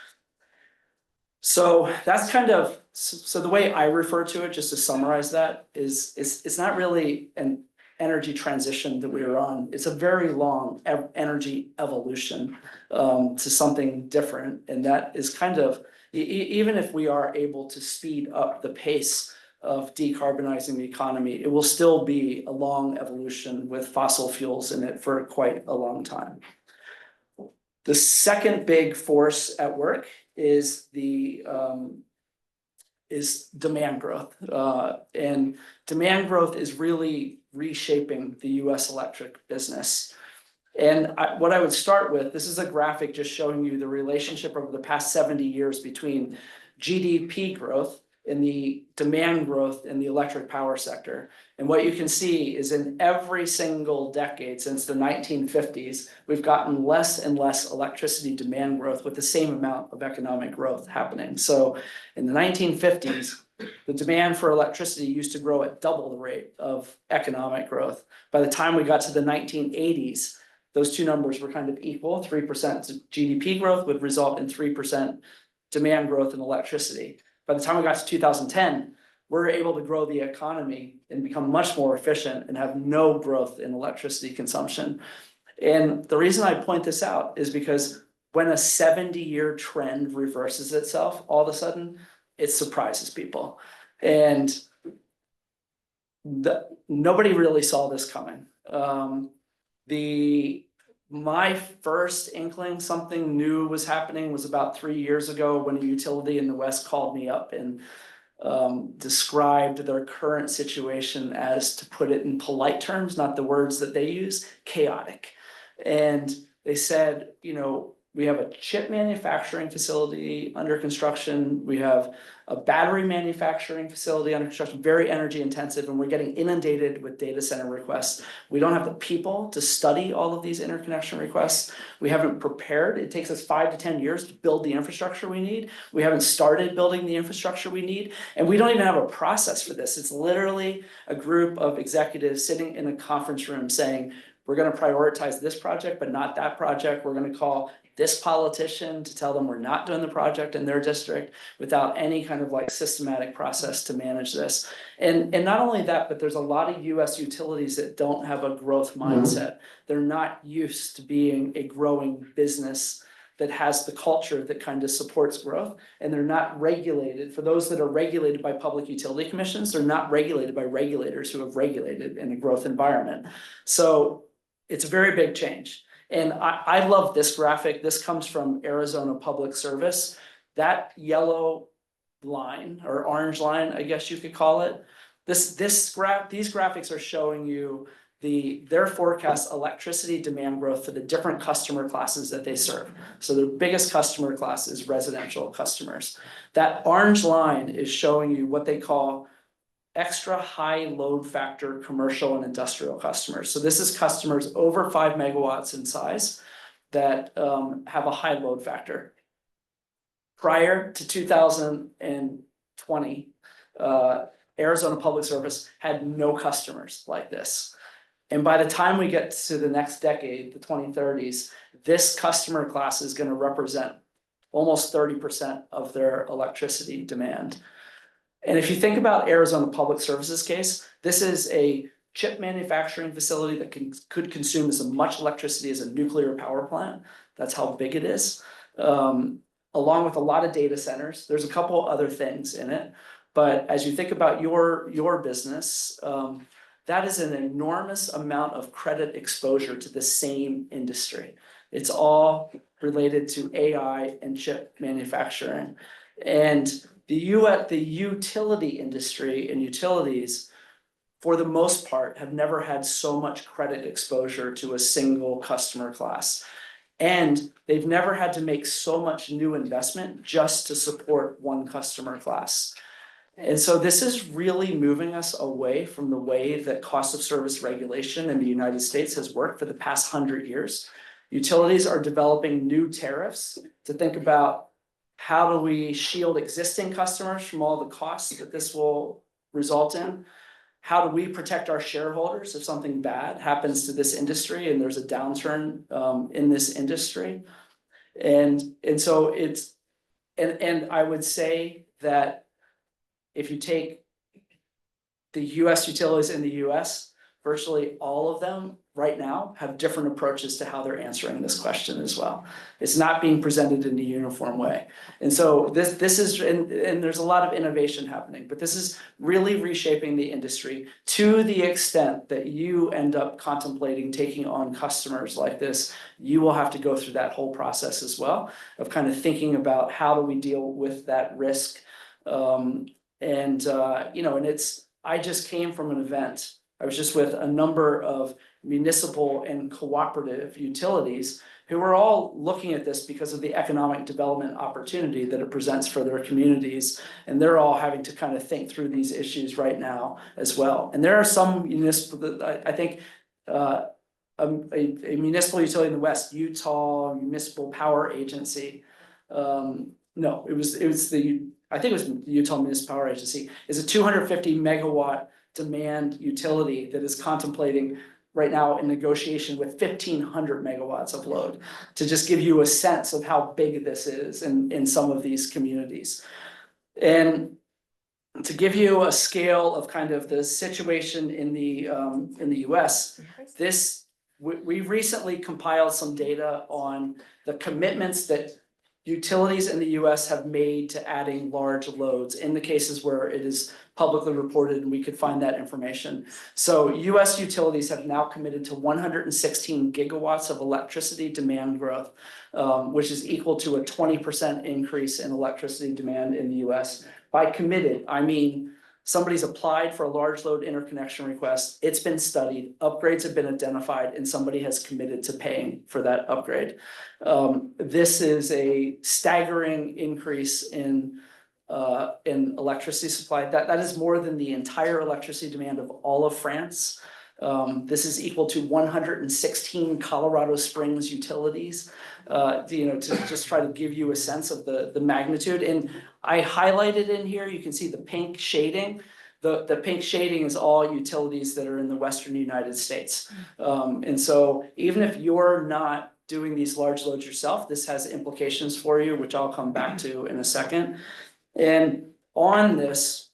[SPEAKER 7] So that's kind of, so the way I refer to it, just to summarize that, is it's not really an energy transition that we are on. It's a very long energy evolution to something different. And that is kind of, even if we are able to speed up the pace of decarbonizing the economy, it will still be a long evolution with fossil fuels in it for quite a long time. The second big force at work is demand growth, and demand growth is really reshaping the U.S. electric business. And what I would start with, this is a graphic just showing you the relationship over the past 70 years between GDP growth and the demand growth in the electric power sector. And what you can see is in every single decade since the 1950s, we've gotten less and less electricity demand growth with the same amount of economic growth happening. So in the 1950s, the demand for electricity used to grow at double the rate of economic growth. By the time we got to the 1980s, those two numbers were kind of equal. 3% GDP growth would result in 3% demand growth in electricity. By the time we got to 2010, we're able to grow the economy and become much more efficient and have no growth in electricity consumption. And the reason I point this out is because when a 70-year trend reverses itself, all of a sudden, it surprises people. And nobody really saw this coming. My first inkling something new was happening was about 3 years ago when a utility in the West called me up and described their current situation as, to put it in polite terms, not the words that they use, chaotic. And they said, you know, we have a chip manufacturing facility under construction. We have a battery manufacturing facility under construction, very energy intensive, and we're getting inundated with data center requests. We don't have the people to study all of these interconnection requests. We haven't prepared. It takes us 5 to 10 years to build the infrastructure we need. We haven't started building the infrastructure we need, and we don't even have a process for this. It's literally a group of executives sitting in a conference room saying, we're going to prioritize this project, but not that project. We're going to call this politician to tell them we're not doing the project in their district without any kind of like systematic process to manage this. And not only that, but there's a lot of US utilities that don't have a growth mindset. They're not used to being a growing business that has the culture that kind of supports growth, and they're not regulated. For those that are regulated by public utility commissions, they're not regulated by regulators who have regulated in a growth environment. So it's a very big change. And I love this graphic. This comes from Arizona Public Service. That yellow line or orange line, I guess you could call it. These graphics are showing you their forecast electricity demand growth for the different customer classes that they serve. So the biggest customer class is residential customers. That orange line is showing you what they call extra high load factor commercial and industrial customers. So this is customers over 5 megawatts in size that have a high load factor. Prior to 2020, Arizona Public Service had no customers like this. And by the time we get to the next decade, the 2030s, this customer class is going to represent almost 30% of their electricity demand. And if you think about Arizona Public Service's case, this is a chip manufacturing facility that could consume as much electricity as a nuclear power plant. That's how big it is. Along with a lot of data centers. There's a couple other things in it. But as you think about your business, that is an enormous amount of credit exposure to the same industry. It's all related to AI and chip manufacturing. And the utility industry and utilities, for the most part, have never had so much credit exposure to a single customer class. And they've never had to make so much new investment just to support one customer class. And so this is really moving us away from the way that cost of service regulation in the United States has worked for the past 100 years. Utilities are developing new tariffs to think about how do we shield existing customers from all the costs that this will result in? How do we protect our shareholders if something bad happens to this industry and there's a downturn in this industry? And so it's, and I would say that if you take the US utilities in the US, virtually all of them right now have different approaches to how they're answering this question as well. It's not being presented in a uniform way. And so this is, and there's a lot of innovation happening, but this is really reshaping the industry to the extent that you end up contemplating taking on customers like this. You will have to go through that whole process as well of kind of thinking about how do we deal with that risk. I just came from an event. I was just with a number of municipal and cooperative utilities who are all looking at this because of the economic development opportunity that it presents for their communities. And they're all having to kind of think through these issues right now as well. And there are some municipal, I think, a municipal utility in the West, Utah Municipal Power Agency. No, it was the, I think it was the Utah Municipal Power Agency, is a 250 megawatt demand utility that is contemplating right now in negotiation with 1,500 megawatts of load, to just give you a sense of how big this is in some of these communities. And to give you a scale of kind of the situation in the US, we recently compiled some data on the commitments that utilities in the US have made to adding large loads in the cases where it is publicly reported and we could find that information. So US utilities have now committed to 116 gigawatts of electricity demand growth, which is equal to a 20% increase in electricity demand in the US. By committed, I mean somebody's applied for a large load interconnection request, it's been studied, upgrades have been identified, and somebody has committed to paying for that upgrade. This is a staggering increase in electricity supply. That is more than the entire electricity demand of all of France. This is equal to 116 Colorado Springs utilities, to just try to give you a sense of the magnitude. And I highlighted in here, you can see the pink shading. The pink shading is all utilities that are in the Western United States. And so even if you're not doing these large loads yourself, this has implications for you, which I'll come back to in a second. And on this,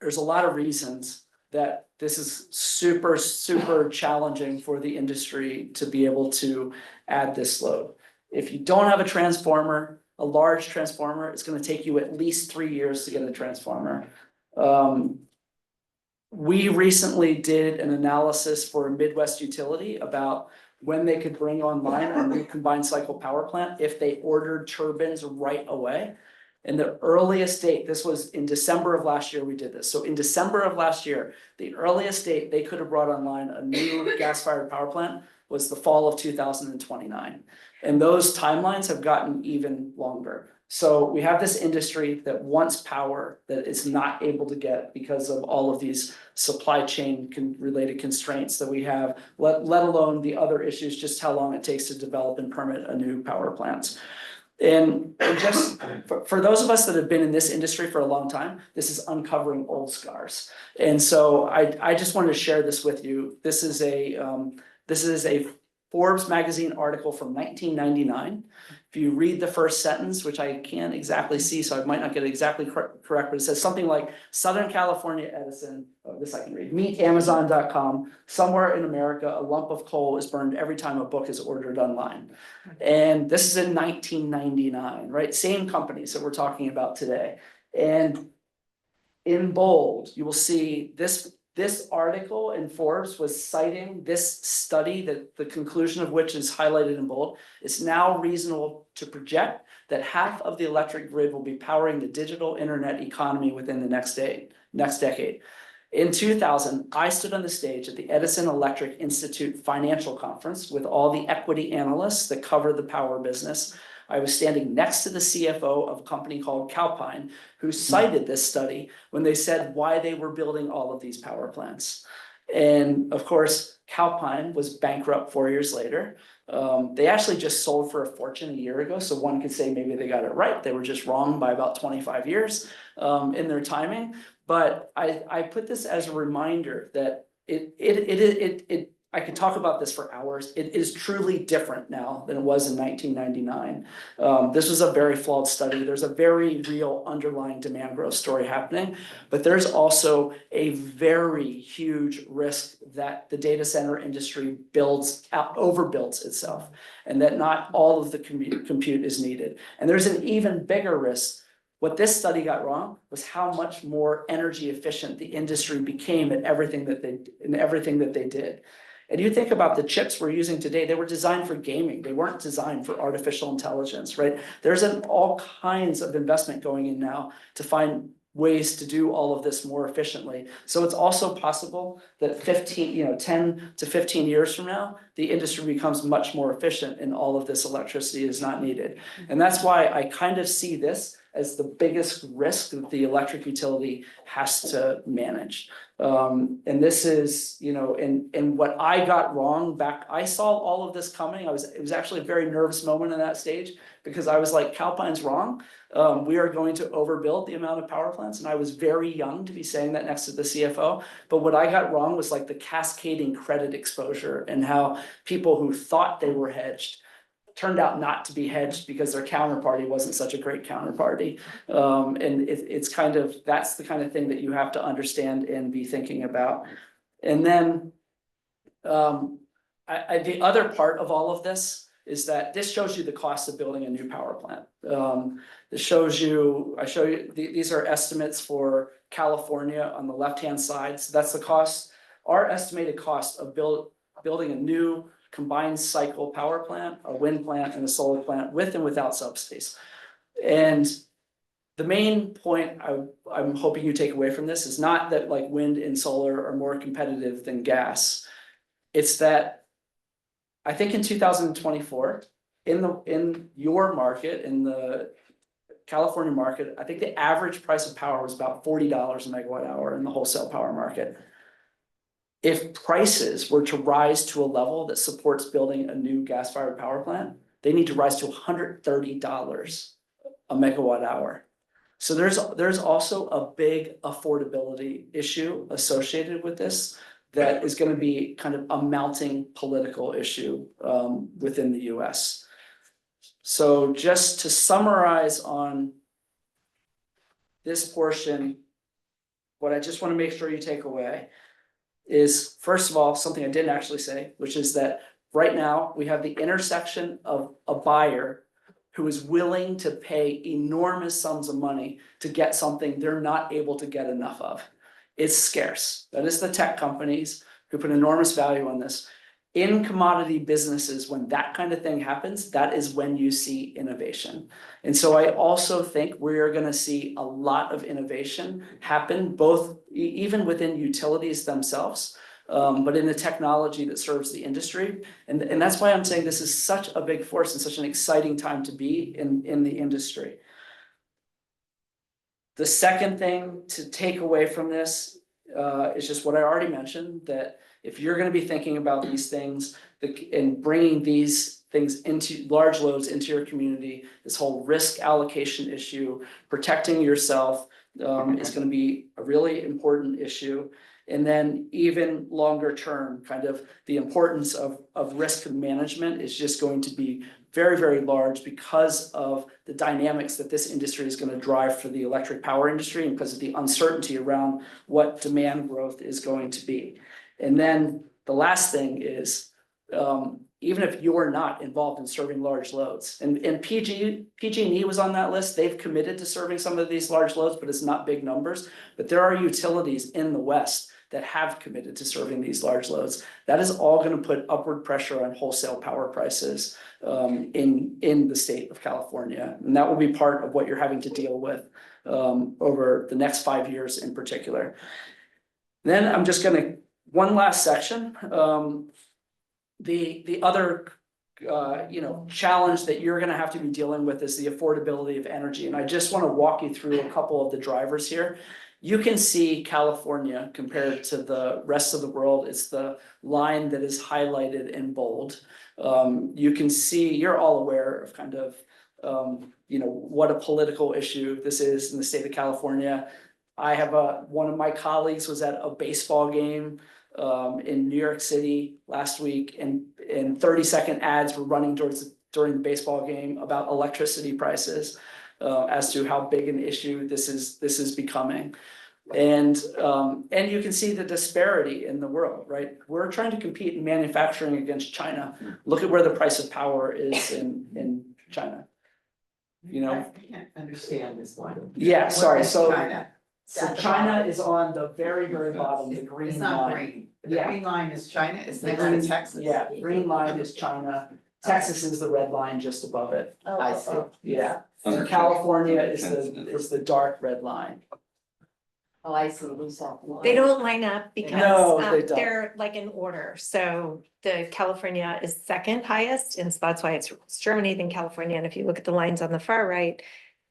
[SPEAKER 7] there's a lot of reasons that this is super, super challenging for the industry to be able to add this load. If you don't have a transformer, a large transformer, it's gonna take you at least 3 years to get a transformer. We recently did an analysis for a Midwest utility about when they could bring online a new combined cycle power plant if they ordered turbines right away. And the earliest date, this was in December of last year, we did this. So in December of last year, the earliest date they could have brought online a new gas-fired power plant was the fall of 2029. And those timelines have gotten even longer. So we have this industry that wants power that it's not able to get because of all of these supply chain related constraints that we have, let alone the other issues, just how long it takes to develop and permit a new power plant. And just for those of us that have been in this industry for a long time, this is uncovering old scars. And so I just wanted to share this with you. This is a Forbes magazine article from 1999. If you read the first sentence, which I can't exactly see, so I might not get it exactly correct, but it says something like Southern California Edison, this I can read, meet Amazon.com, somewhere in America, a lump of coal is burned every time a book is ordered online. And this is in 1999, right? Same companies that we're talking about today. And in bold, you will see this article in Forbes was citing this study that the conclusion of which is highlighted in bold. It's now reasonable to project that half of the electric grid will be powering the digital internet economy within the next decade. In 2000, I stood on the stage at the Edison Electric Institute Financial Conference with all the equity analysts that cover the power business. I was standing next to the CFO of a company called Calpine, who cited this study when they said why they were building all of these power plants. And of course, Calpine was bankrupt 4 years later. They actually just sold for a fortune a year ago. So one could say maybe they got it right. They were just wrong by about 25 years in their timing. But I put this as a reminder that I could talk about this for hours. It is truly different now than it was in 1999. This was a very flawed study. There's a very real underlying demand growth story happening, but there's also a very huge risk that the data center industry overbuilds itself, and that not all of the compute is needed. And there's an even bigger risk. What this study got wrong was how much more energy efficient the industry became at everything that they did. And you think about the chips we're using today, they were designed for gaming. They weren't designed for artificial intelligence, right? There's all kinds of investment going in now to find ways to do all of this more efficiently. So it's also possible that 10 to 15 years from now, the industry becomes much more efficient and all of this electricity is not needed. And that's why I kind of see this as the biggest risk that the electric utility has to manage. And this is, and what I got wrong I saw all of this coming. It was actually a very nervous moment in that stage because I was like, Calpine's wrong. We are going to overbuild the amount of power plants. And I was very young to be saying that next to the CFO. But what I got wrong was like the cascading credit exposure and how people who thought they were hedged turned out not to be hedged because their counterparty wasn't such a great counterparty. And it's that's the kind of thing that you have to understand and be thinking about. And then the other part of all of this is that this shows you the cost of building a new power plant. This shows you, these are estimates for California on the left-hand side. So that's the cost, our estimated cost of building a new combined cycle power plant, a wind plant and a solar plant with and without subsidies. And the main point I'm hoping you take away from this is not that like wind and solar are more competitive than gas. It's that I think in 2024, in your market, in the California market, I think the average price of power was about $40 a megawatt hour in the wholesale power market. If prices were to rise to a level that supports building a new gas-fired power plant, they need to rise to $130 a megawatt hour. So there's also a big affordability issue associated with this that is going to be kind of a mounting political issue within the US. So just to summarize on this portion, what I just want to make sure you take away is, first of all, something I didn't actually say, which is that right now, we have the intersection of a buyer who is willing to pay enormous sums of money to get something they're not able to get enough of. It's scarce. That is the tech companies who put enormous value on this. In commodity businesses, when that kind of thing happens, that is when you see innovation. And so I also think we're gonna see a lot of innovation happen, both even within utilities themselves, but in the technology that serves the industry. And that's why I'm saying this is such a big force and such an exciting time to be in the industry. The second thing to take away from this is just what I already mentioned, that if you're gonna be thinking about these things and bringing these things into large loads into your community, this whole risk allocation issue, protecting yourself is gonna be a really important issue. And then even longer term, kind of the importance of risk management is just going to be very, very large because of the dynamics that this industry is going to drive for the electric power industry and because of the uncertainty around what demand growth is going to be. And then the last thing is, even if you're not involved in serving large loads, and PG&E was on that list, they've committed to serving some of these large loads, but it's not big numbers. But there are utilities in the West that have committed to serving these large loads. That is all going to put upward pressure on wholesale power prices in the state of California. And that will be part of what you're having to deal with over the next 5 years in particular. Then I'm just gonna, one last section. The other challenge that you're gonna have to be dealing with is the affordability of energy. And I just want to walk you through a couple of the drivers here. You can see California compared to the rest of the world. It's the line that is highlighted in bold. You can see, you're all aware of kind of, what a political issue this is in the state of California. I have one of my colleagues was at a baseball game in New York City last week, and 30-second ads were running during the baseball game about electricity prices. As to how big an issue this is becoming. And you can see the disparity in the world, right? We're trying to compete in manufacturing against China. Look at where the price of power is in China.
[SPEAKER 8] I can't understand this one.
[SPEAKER 7] Yeah, sorry,
[SPEAKER 8] What is
[SPEAKER 7] so
[SPEAKER 8] China?
[SPEAKER 7] so China is on the very, very bottom, the green
[SPEAKER 8] It's not
[SPEAKER 7] line.
[SPEAKER 8] green. The
[SPEAKER 7] Yeah.
[SPEAKER 8] green line is China, it's
[SPEAKER 7] The
[SPEAKER 8] next
[SPEAKER 7] green-
[SPEAKER 8] to Texas.
[SPEAKER 7] Yeah, green line is China. Texas is the red line just above it.
[SPEAKER 8] I see.
[SPEAKER 7] Yeah, and California is the dark red line.
[SPEAKER 8] Oh, I see.
[SPEAKER 2] They don't line up because
[SPEAKER 7] No, they don't.
[SPEAKER 2] they're like in order. So the California is second highest, and so that's why it's Germany, then California. And if you look at the lines on the far right,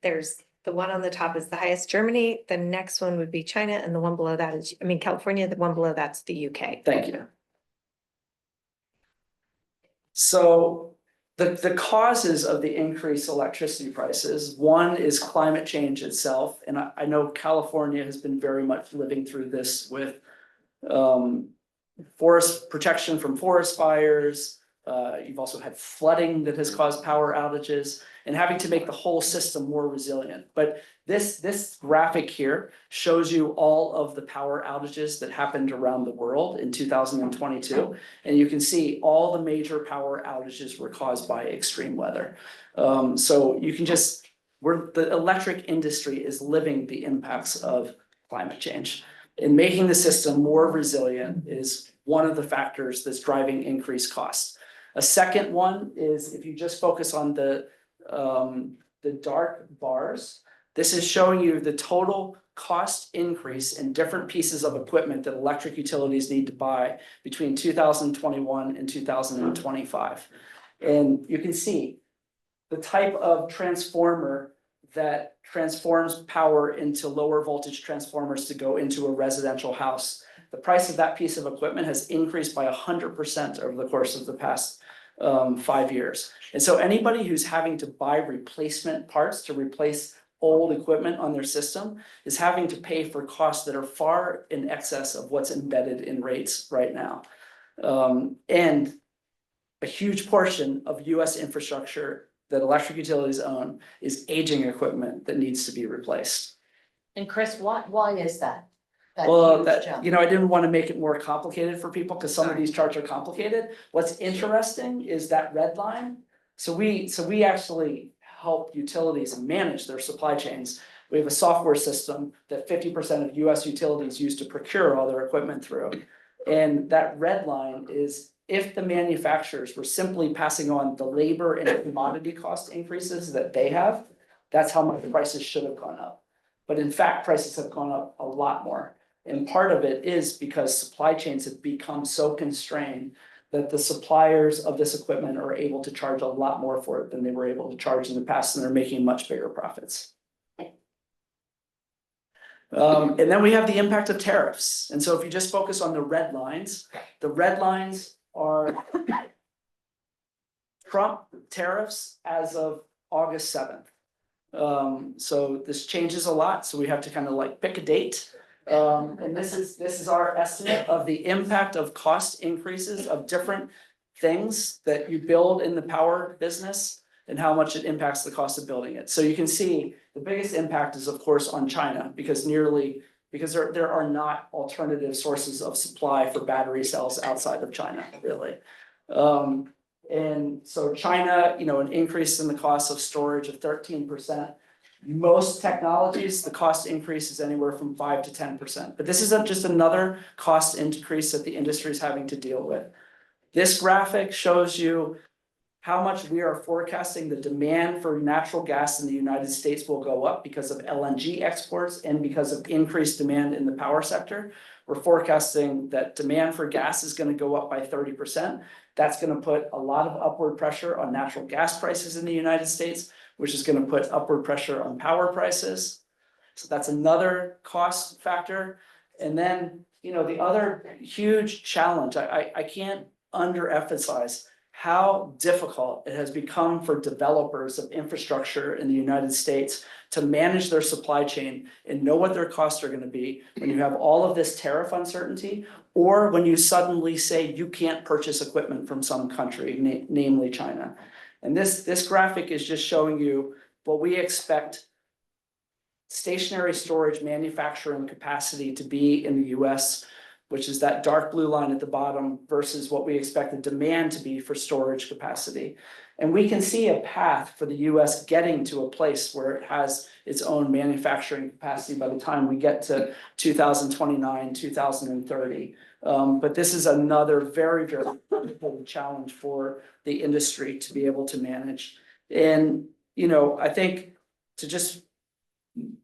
[SPEAKER 2] there's the one on the top is the highest Germany, the next one would be China, and the one below that is, California, the one below that's the UK.
[SPEAKER 7] Thank you. So the causes of the increased electricity prices, one is climate change itself. And I know California has been very much living through this with forest protection from forest fires. You've also had flooding that has caused power outages and having to make the whole system more resilient. But this graphic here shows you all of the power outages that happened around the world in 2022. And you can see all the major power outages were caused by extreme weather. So you can the electric industry is living the impacts of climate change. And making the system more resilient is one of the factors that's driving increased costs. A second one is if you just focus on the dark bars, this is showing you the total cost increase in different pieces of equipment that electric utilities need to buy between 2021 and 2025. And you can see the type of transformer that transforms power into lower voltage transformers to go into a residential house. The price of that piece of equipment has increased by 100% over the course of the past 5 years. And so anybody who's having to buy replacement parts to replace old equipment on their system is having to pay for costs that are far in excess of what's embedded in rates right now. And a huge portion of US infrastructure that electric utilities own is aging equipment that needs to be replaced.
[SPEAKER 10] And Chris, why is that? That
[SPEAKER 7] Well,
[SPEAKER 10] huge
[SPEAKER 7] that,
[SPEAKER 10] jump.
[SPEAKER 7] you know, I didn't want to make it more complicated for people, because some of
[SPEAKER 10] Sorry.
[SPEAKER 7] these charts are complicated. What's interesting is that red line. So we actually help utilities manage their supply chains. We have a software system that 50% of US utilities use to procure all their equipment through. And that red line is if the manufacturers were simply passing on the labor and commodity cost increases that they have, that's how much the prices should have gone up. But in fact, prices have gone up a lot more. And part of it is because supply chains have become so constrained that the suppliers of this equipment are able to charge a lot more for it than they were able to charge in the past, and they're making much bigger profits. And then we have the impact of tariffs. And so if you just focus on the red lines are Trump tariffs as of August 7th. So this changes a lot, so we have to kind of like pick a date. And this is our estimate of the impact of cost increases of different things that you build in the power business and how much it impacts the cost of building it. So you can see the biggest impact is of course on China, because there are not alternative sources of supply for battery cells outside of China, really. And so China, you know, an increase in the cost of storage of 13%. Most technologies, the cost increase is anywhere from 5 to 10%. But this is just another cost increase that the industry is having to deal with. This graphic shows you how much we are forecasting the demand for natural gas in the United States will go up because of LNG exports and because of increased demand in the power sector. We're forecasting that demand for gas is going to go up by 30%. That's going to put a lot of upward pressure on natural gas prices in the United States, which is going to put upward pressure on power prices. So that's another cost factor. And then, you know, the other huge challenge, I can't underemphasize how difficult it has become for developers of infrastructure in the United States to manage their supply chain and know what their costs are going to be when you have all of this tariff uncertainty, or when you suddenly say you can't purchase equipment from some country, namely China. And this graphic is just showing you what we expect stationary storage manufacturing capacity to be in the US, which is that dark blue line at the bottom, versus what we expect the demand to be for storage capacity. And we can see a path for the US getting to a place where it has its own manufacturing capacity by the time we get to 2029, 2030. But this is another very, very important challenge for the industry to be able to manage. And, you know, I think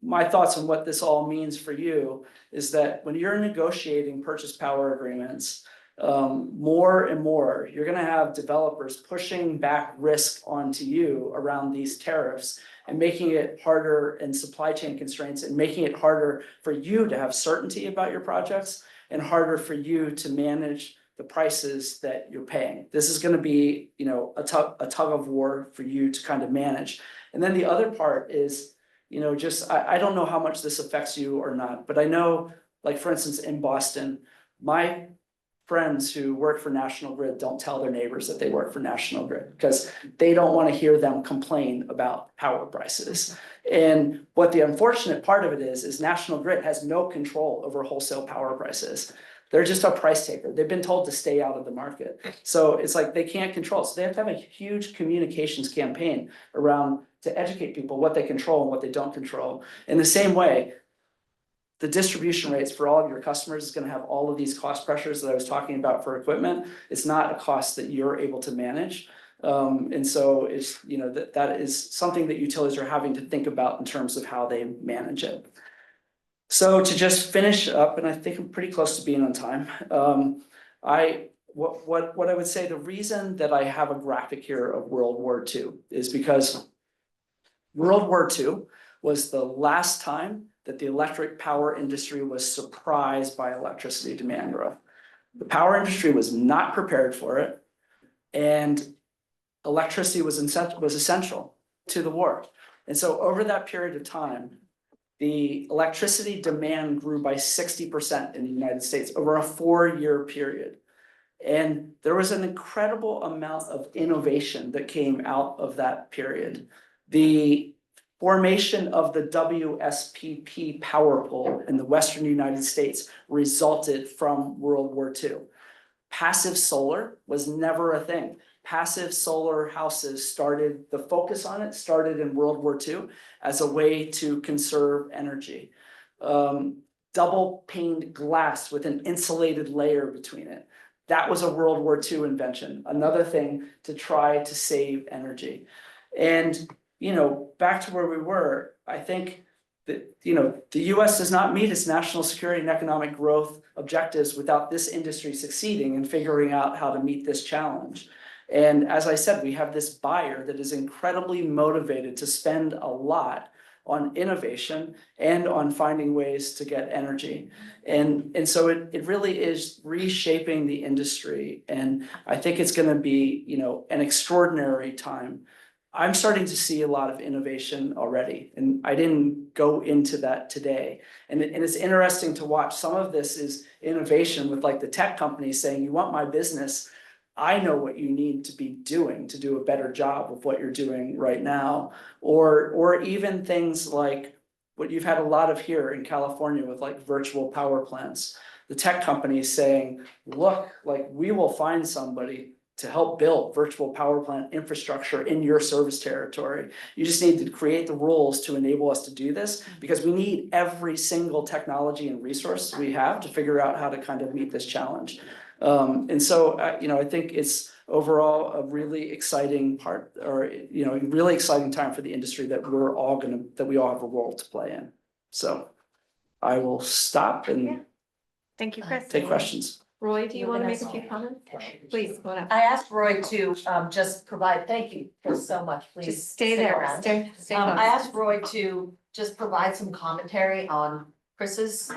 [SPEAKER 7] my thoughts on what this all means for you is that when you're negotiating purchase power agreements, more and more, you're going to have developers pushing back risk onto you around these tariffs and making it harder, and supply chain constraints, and making it harder for you to have certainty about your projects and harder for you to manage the prices that you're paying. This is going to be, you know, a tug of war for you to kind of manage. And then the other part is, you know, just, I don't know how much this affects you or not, but I know, like, for instance, in Boston, my friends who work for National Grid don't tell their neighbors that they work for National Grid because they don't want to hear them complain about power prices. And what the unfortunate part of it is National Grid has no control over wholesale power prices. They're just a price taker. They've been told to stay out of the market. So it's like they can't control. So they have to have a huge communications campaign around to educate people what they control and what they don't control. In the same way, the distribution rates for all of your customers is going to have all of these cost pressures that I was talking about for equipment. It's not a cost that you're able to manage. And so it's, you know, that is something that utilities are having to think about in terms of how they manage it. So to just finish up, and I think I'm pretty close to being on time. What I would say, the reason that I have a graphic here of World War II is because World War II was the last time that the electric power industry was surprised by electricity demand growth. The power industry was not prepared for it, and electricity was essential to the war. And so over that period of time, the electricity demand grew by 60% in the United States over a 4-year period. And there was an incredible amount of innovation that came out of that period. The formation of the WSPP power pole in the Western United States resulted from World War II. Passive solar was never a thing. Passive solar houses started, the focus on it started in World War II as a way to conserve energy. Double paned glass with an insulated layer between it. That was a World War II invention, another thing to try to save energy. And, you know, back to where we were, I think that, you know, the US does not meet its national security and economic growth objectives without this industry succeeding and figuring out how to meet this challenge. And as I said, we have this buyer that is incredibly motivated to spend a lot on innovation and on finding ways to get energy. And so it really is reshaping the industry. And I think it's going to be, you know, an extraordinary time. I'm starting to see a lot of innovation already, and I didn't go into that today. And it's interesting to watch. Some of this is innovation with like the tech companies saying, you want my business? I know what you need to be doing to do a better job of what you're doing right now. Or even things like what you've had a lot of here in California with like virtual power plants. The tech companies saying, look, like we will find somebody to help build virtual power plant infrastructure in your service territory. You just need to create the rules to enable us to do this, because we need every single technology and resource we have to figure out how to kind of meet this challenge. And so, you know, I think it's overall a really exciting part, or, you know, a really exciting time for the industry that we all have a role to play in. So I will stop and
[SPEAKER 2] Thank you, Chris.
[SPEAKER 7] take questions.
[SPEAKER 2] Roy, do you want to make a few comments? Please, go ahead.
[SPEAKER 10] I asked Roy to just provide, thank you Chris, so much, please.
[SPEAKER 2] Just stay
[SPEAKER 10] stick
[SPEAKER 2] there,
[SPEAKER 10] around.
[SPEAKER 2] stay
[SPEAKER 10] I
[SPEAKER 2] close.
[SPEAKER 10] asked Roy to just provide some commentary on Chris's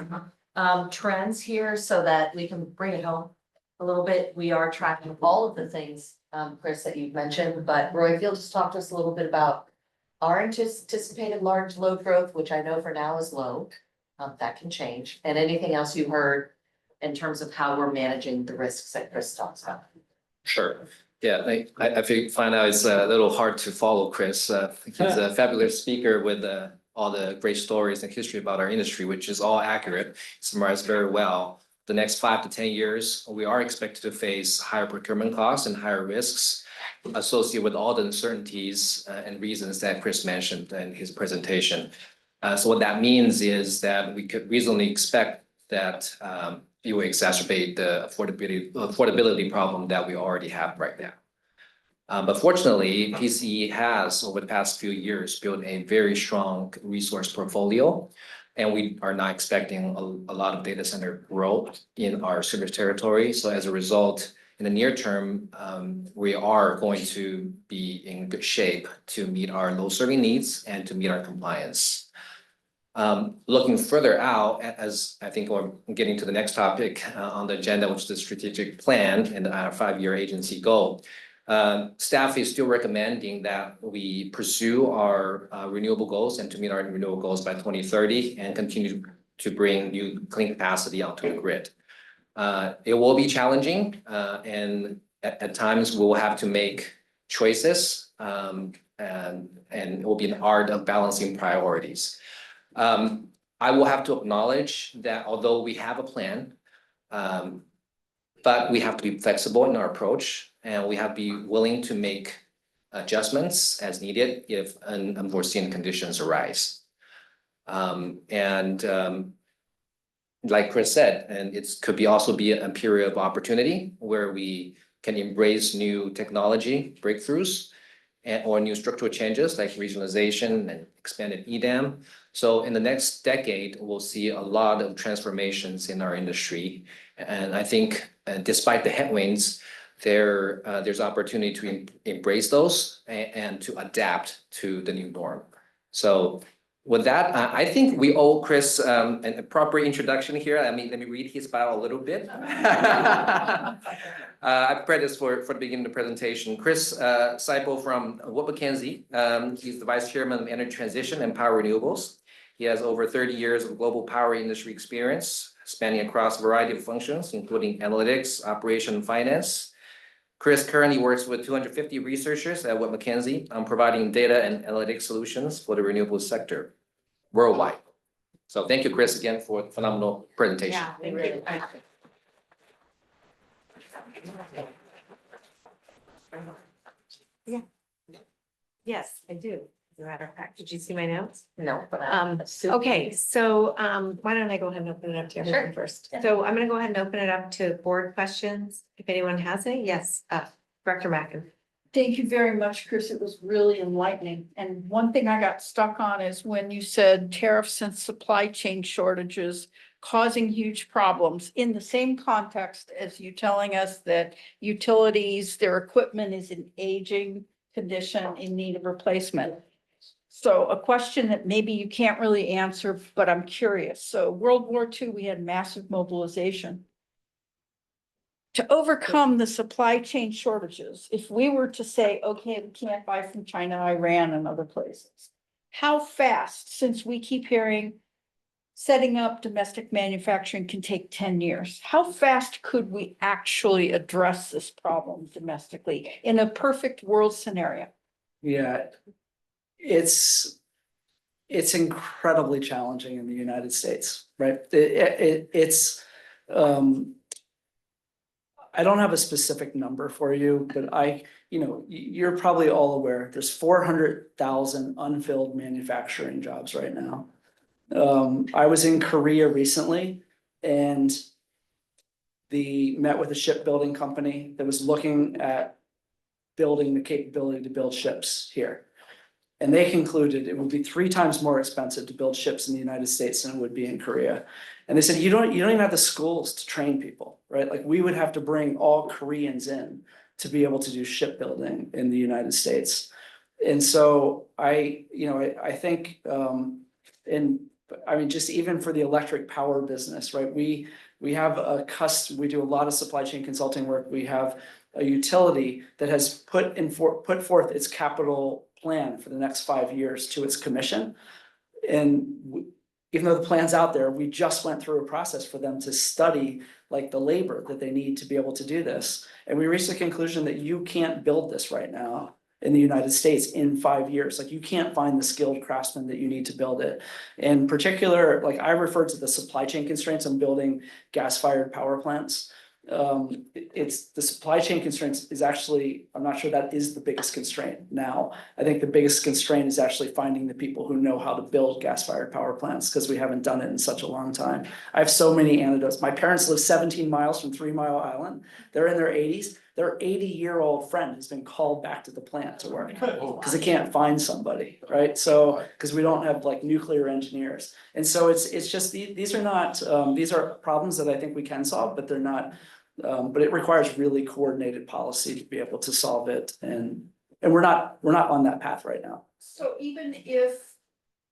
[SPEAKER 10] trends here so that we can bring it home a little bit. We are tracking all of the things, Chris, that you've mentioned, but Roy, if you'll just talk to us a little bit about our anticipated large load growth, which I know for now is low, that can change, and anything else you heard in terms of how we're managing the risks that Chris talks about.
[SPEAKER 6] Sure. Yeah, find out it's a little hard to follow Chris. He's a fabulous speaker with all the great stories and history about our industry, which is all accurate, summarized very well. The next 5 to 10 years, we are expected to face higher procurement costs and higher risks associated with all the uncertainties and reasons that Chris mentioned in his presentation. So what that means is that we could reasonably expect that it will exacerbate the affordability problem that we already have right now. But fortunately, PCE has, over the past few years, built a very strong resource portfolio, and we are not expecting a lot of data center growth in our service territory. So as a result, in the near term, we are going to be in good shape to meet our load serving needs and to meet our compliance. Looking further out, as I think we're getting to the next topic on the agenda, which is the strategic plan and our 5-year agency goal. Staff is still recommending that we pursue our renewable goals and to meet our renewable goals by 2030 and continue to bring new clean capacity onto the grid. It will be challenging, and at times we'll have to make choices, and it will be an art of balancing priorities. I will have to acknowledge that although we have a plan, but we have to be flexible in our approach, and we have to be willing to make adjustments as needed if unforeseen conditions arise. Like Chris said, and it could be also be a period of opportunity where we can embrace new technology breakthroughs or new structural changes like regionalization and expanded EDAM. So in the next decade, we'll see a lot of transformations in our industry. And I think despite the headwinds, there's opportunity to embrace those and to adapt to the new norm. So with that, I think we owe Chris a proper introduction here. Let me read his bio a little bit. I prepared this for the beginning of the presentation. Chris Seiple from Mackenzie. He's the Vice Chairman of Energy Transition and Power Renewables. He has over 30 years of global power industry experience, spanning across a variety of functions, including analytics, operation, and finance. Chris currently works with 250 researchers at Mackenzie on providing data and analytic solutions for the renewables sector worldwide. So thank you, Chris, again for a phenomenal presentation.
[SPEAKER 2] Yeah, thank you. Yeah. Yes, I do. As a matter of fact, did you see my notes?
[SPEAKER 10] No, but.
[SPEAKER 2] Okay, so, why don't I go ahead and open it up to everyone first? So I'm gonna go ahead and open it up to board questions, if anyone has any. Yes, Director Mackenzie.
[SPEAKER 12] Thank you very much, Chris. It was really enlightening. And one thing I got stuck on is when you said tariffs and supply chain shortages causing huge problems in the same context as you telling us that utilities, their equipment is in aging condition in need of replacement. So a question that maybe you can't really answer, but I'm curious. So World War II, we had massive mobilization. To overcome the supply chain shortages, if we were to say, okay, we can't buy from China, Iran, and other places, how fast, since we keep hearing setting up domestic manufacturing can take 10 years, how fast could we actually address this problem domestically in a perfect world scenario?
[SPEAKER 7] Yeah, it's incredibly challenging in the United States, right? It's I don't have a specific number for you, but you're probably all aware, there's 400,000 unfilled manufacturing jobs right now. I was in Korea recently and met with a shipbuilding company that was looking at building the capability to build ships here. And they concluded it would be 3 times more expensive to build ships in the United States than it would be in Korea. And they said, you don't even have the schools to train people, right? Like we would have to bring all Koreans in to be able to do shipbuilding in the United States. And so I think, just even for the electric power business, right? We have we do a lot of supply chain consulting work. We have a utility that has put forth its capital plan for the next 5 years to its commission. And even though the plan's out there, we just went through a process for them to study like the labor that they need to be able to do this. And we reached the conclusion that you can't build this right now in the United States in 5 years. Like you can't find the skilled craftsmen that you need to build it. In particular, like I referred to the supply chain constraints on building gas-fired power plants. It's the supply chain constraints is actually, I'm not sure that is the biggest constraint now. I think the biggest constraint is actually finding the people who know how to build gas-fired power plants because we haven't done it in such a long time. I have so many anecdotes. My parents live 17 miles from 3 Mile Island. They're in their 80s. Their 80-year-old friend has been called back to the plant to work because they can't find somebody, right? So because we don't have like nuclear engineers. And so it's just these are not these are problems that I think we can solve, but they're not. But it requires really coordinated policy to be able to solve it, and we're not on that path right now.
[SPEAKER 12] So even if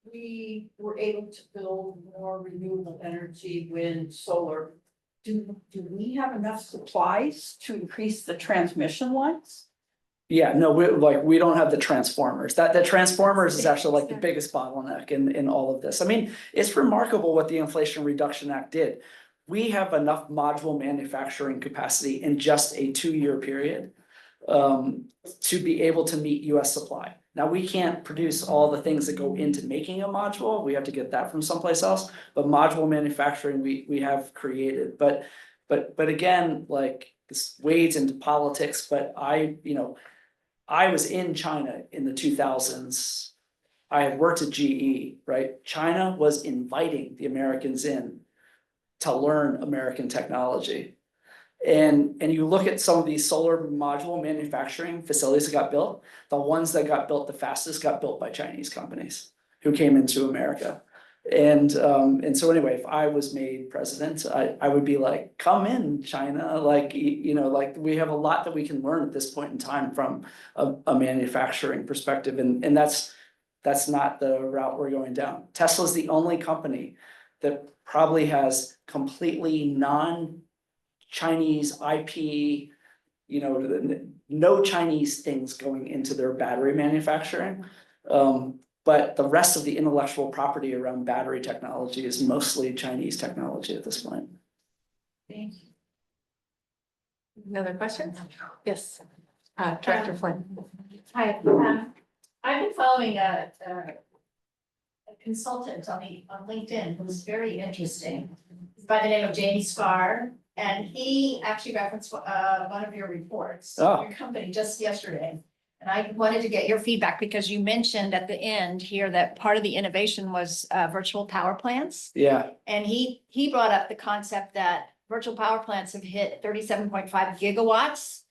[SPEAKER 12] we were able to build more renewable energy, wind, solar, do we have enough supplies to increase the transmission lines?
[SPEAKER 7] Yeah, no, we don't have the transformers. The transformers is actually like the biggest bottleneck in all of this. I mean, it's remarkable what the Inflation Reduction Act did. We have enough module manufacturing capacity in just a 2-year period to be able to meet US supply. Now, we can't produce all the things that go into making a module. We have to get that from someplace else, but module manufacturing we have created. But again, like this wades into politics, but I was in China in the 2000s. I had worked at GE, right? China was inviting the Americans in to learn American technology. And you look at some of these solar module manufacturing facilities that got built, the ones that got built the fastest got built by Chinese companies who came into America. And so anyway, if I was made president, I would be like, come in, China, like we have a lot that we can learn at this point in time from a manufacturing perspective. And that's not the route we're going down. Tesla's the only company that probably has completely non-Chinese IP, no Chinese things going into their battery manufacturing. But the rest of the intellectual property around battery technology is mostly Chinese technology at this point.
[SPEAKER 12] Thank you.
[SPEAKER 2] Another question? Yes. Director Flynn.
[SPEAKER 13] Hi, I've been following a consultant on LinkedIn who's very interesting. He's by the name of Jamie Spar, and he actually referenced one of your reports, your company just yesterday. And I wanted to get your feedback because you mentioned at the end here that part of the innovation was virtual power plants.
[SPEAKER 7] Yeah,
[SPEAKER 13] And he brought up the concept that virtual power plants have hit 37.5 gigawatts.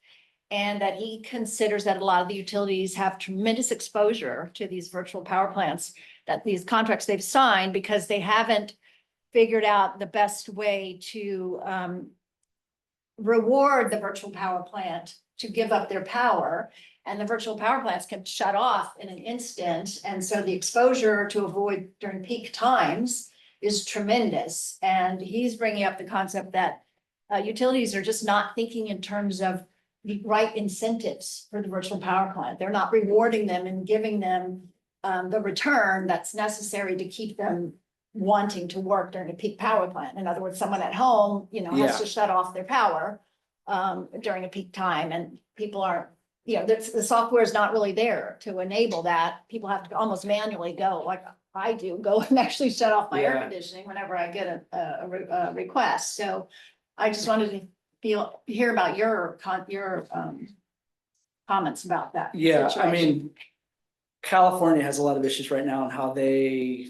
[SPEAKER 13] And that he considers that a lot of the utilities have tremendous exposure to these virtual power plants, that these contracts they've signed because they haven't figured out the best way to reward the virtual power plant to give up their power. And the virtual power plants can shut off in an instant. And so the exposure to avoid during peak times is tremendous. And he's bringing up the concept that utilities are just not thinking in terms of the right incentives for the virtual power plant. They're not rewarding them and giving them the return that's necessary to keep them wanting to work during a peak power plant. In other words, someone at home, has to shut off their power during a peak time, and people aren't, the software is not really there to enable that. People have to almost manually go, like I do, go and actually shut off my air conditioning whenever I get a request. So I just wanted to hear about your comments about that.
[SPEAKER 7] yeah, I
[SPEAKER 13] situation.
[SPEAKER 7] mean, California has a lot of issues right now on how they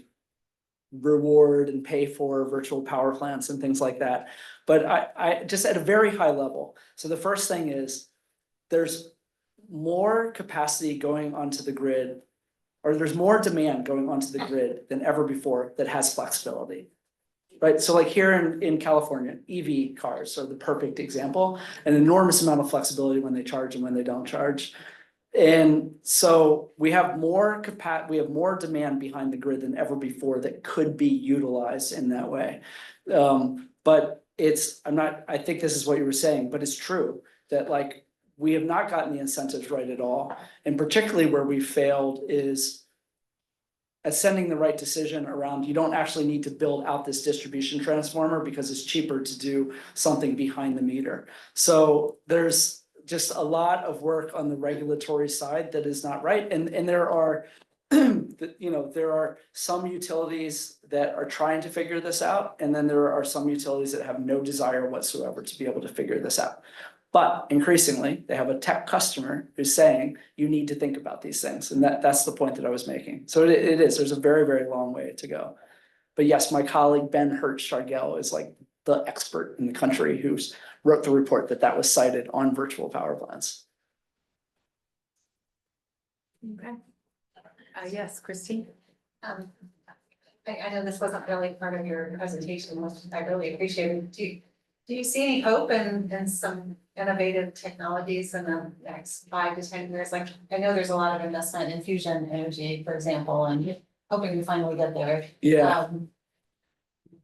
[SPEAKER 7] reward and pay for virtual power plants and things like that. But I just at a very high level. So the first thing is there's more capacity going onto the grid, or there's more demand going onto the grid than ever before that has flexibility. Right, so like here in California, EV cars are the perfect example, an enormous amount of flexibility when they charge and when they don't charge. And so we have more demand behind the grid than ever before that could be utilized in that way. But I think this is what you were saying, but it's true that like we have not gotten the incentives right at all. And particularly where we failed is at sending the right decision around, you don't actually need to build out this distribution transformer because it's cheaper to do something behind the meter. So there's just a lot of work on the regulatory side that is not right. And there are, there are some utilities that are trying to figure this out. And then there are some utilities that have no desire whatsoever to be able to figure this out. But increasingly, they have a tech customer who's saying, you need to think about these things. And that's the point that I was making. So there's a very, very long way to go. But yes, my colleague, Ben Hertz-Shargel, is like the expert in the country who's wrote the report that was cited on virtual power plants.
[SPEAKER 2] Okay. Yes, Christine.
[SPEAKER 14] I know this wasn't really part of your presentation, which I really appreciate. Do you see any hope in some innovative technologies in the next 5 to 10 years? Like, I know there's a lot of investment in fusion energy, for example, and hoping to finally get there.
[SPEAKER 7] Yeah.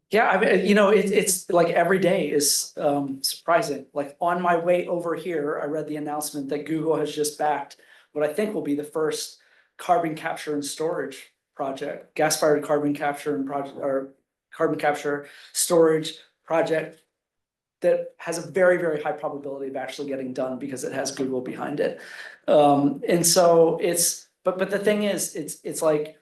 [SPEAKER 7] Yeah, I mean, it's like every day is surprising. Like on my way over here, I read the announcement that Google has just backed what I think will be the first carbon capture and storage project, gas-fired carbon capture or carbon capture storage project that has a very, very high probability of actually getting done because it has Google behind it. And so but the thing is, it's like,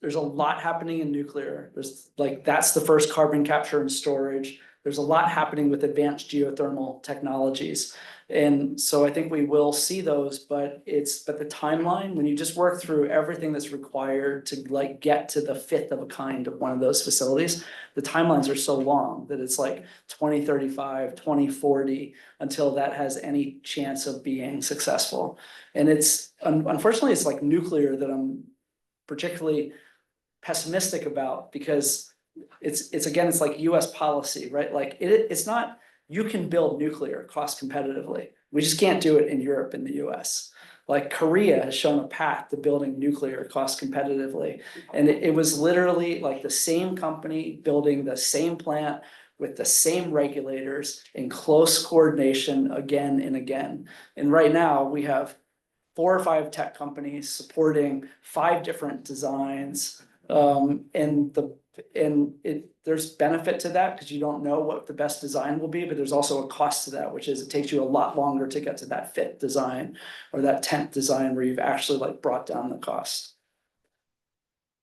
[SPEAKER 7] there's a lot happening in nuclear. There's like, that's the first carbon capture and storage. There's a lot happening with advanced geothermal technologies. And so I think we will see those, but the timeline, when you just work through everything that's required to like get to the fifth of a kind of one of those facilities, the timelines are so long that it's like 2035, 2040 until that has any chance of being successful. And unfortunately, it's like nuclear that I'm particularly pessimistic about because it's like US policy, right? Like it's not, you can build nuclear cost competitively. We just can't do it in Europe and the US. Like Korea has shown a path to building nuclear cost competitively. And it was literally like the same company building the same plant with the same regulators in close coordination again and again. And right now we have 4 or 5 tech companies supporting 5 different designs. And And there's benefit to that because you don't know what the best design will be, but there's also a cost to that, which is it takes you a lot longer to get to that fit design or that tent design where you've actually like brought down the cost.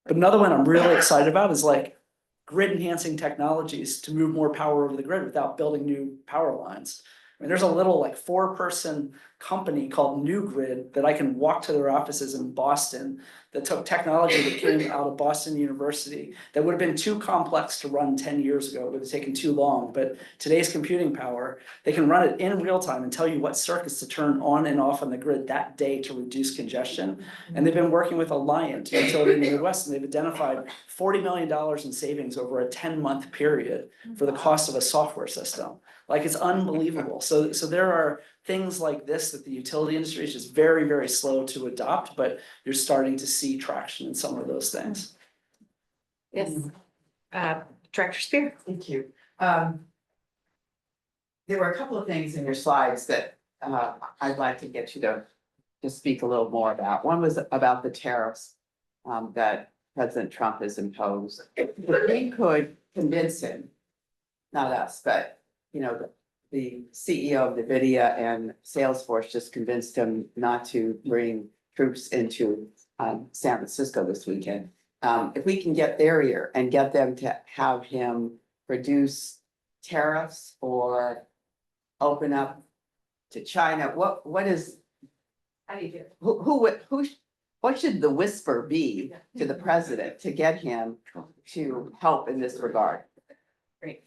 [SPEAKER 7] But another one I'm really excited about is like grid enhancing technologies to move more power over the grid without building new power lines. I mean, there's a little like 4-person company called New Grid that I can walk to their offices in Boston that took technology that came out of Boston University that would have been too complex to run 10 years ago. It would have taken too long. But today's computing power, they can run it in real time and tell you what circuits to turn on and off on the grid that day to reduce congestion. And they've been working with Alliant, a utility in the Midwest, and they've identified $40 million in savings over a 10-month period for the cost of a software system. Like, it's unbelievable. So there are things like this that the utility industry is just very, very slow to adopt, but you're starting to see traction in some of those things.
[SPEAKER 2] Yes. Director Spear.
[SPEAKER 8] Thank you. There were a couple of things in your slides that I'd like to get you to speak a little more about. One was about the tariffs that President Trump has imposed. If we could convince him, not us, but you know, the CEO of NVIDIA and Salesforce just convinced him not to bring troops into San Francisco this weekend. If we can get their ear and get them to have him reduce tariffs or open up to China, what is,
[SPEAKER 13] How do you do?
[SPEAKER 8] what should the whisper be to the president to get him to help in this regard?
[SPEAKER 13] Great.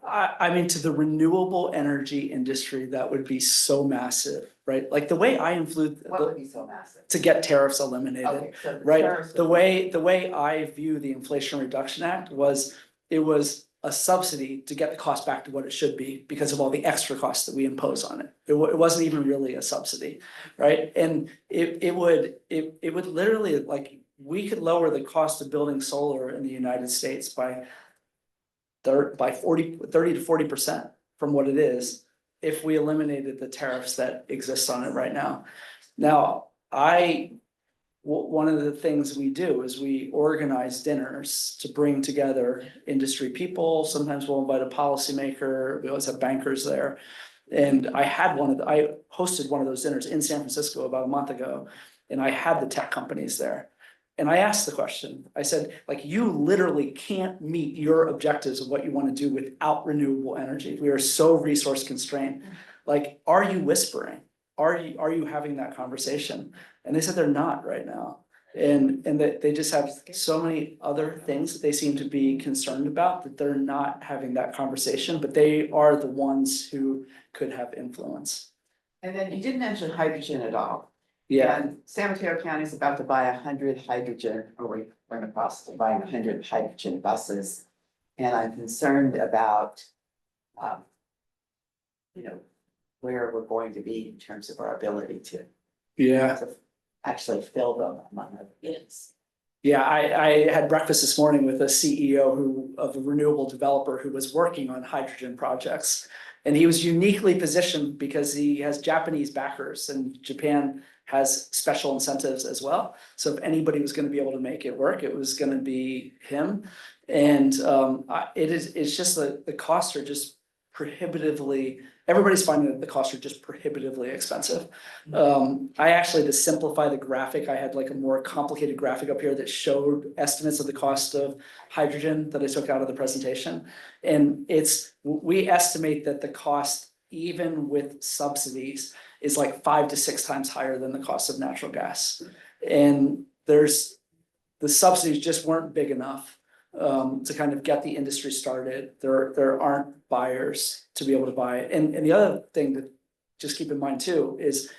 [SPEAKER 7] I mean, to the renewable energy industry, that would be so massive, right? Like the way I influenced
[SPEAKER 8] What would be so massive?
[SPEAKER 7] to get tariffs eliminated,
[SPEAKER 8] Okay, so the
[SPEAKER 7] right?
[SPEAKER 8] tariffs
[SPEAKER 7] The
[SPEAKER 8] would be-
[SPEAKER 7] way I view the Inflation Reduction Act was, it was a subsidy to get the cost back to what it should be because of all the extra costs that we impose on it. It wasn't even really a subsidy, right? And it would literally, like, we could lower the cost of building solar in the United States by 30 to 40% from what it is if we eliminated the tariffs that exist on it right now. Now, one of the things we do is we organize dinners to bring together industry people. Sometimes we'll invite a policymaker. We always have bankers there. And I hosted one of those dinners in San Francisco about a month ago, and I had the tech companies there. And I asked the question, I said, like, you literally can't meet your objectives of what you want to do without renewable energy. We are so resource constrained. Like, are you whispering? Are you having that conversation? And they said they're not right now. And that they just have so many other things that they seem to be concerned about that they're not having that conversation, but they are the ones who could have influence.
[SPEAKER 8] And then you didn't mention hydrogen at all.
[SPEAKER 7] Yeah.
[SPEAKER 8] And San Mateo County is about to buy 100 hydrogen, or we're in the process of buying 100 hydrogen buses. And I'm concerned about, where we're going to be in terms of our ability to actually fill them among other things.
[SPEAKER 7] Yeah, I had breakfast this morning with a CEO of a renewable developer who was working on hydrogen projects. And he was uniquely positioned because he has Japanese backers, and Japan has special incentives as well. So if anybody was going to be able to make it work, it was going to be him. And it's just that the costs are just prohibitively, everybody's finding that the costs are just prohibitively expensive. I actually, to simplify the graphic, I had like a more complicated graphic up here that showed estimates of the cost of hydrogen that I took out of the presentation. And we estimate that the cost, even with subsidies, is like 5 to 6 times higher than the cost of natural gas. And the subsidies just weren't big enough to kind of get the industry started. There aren't buyers to be able to buy it. And the other thing to just keep in mind too is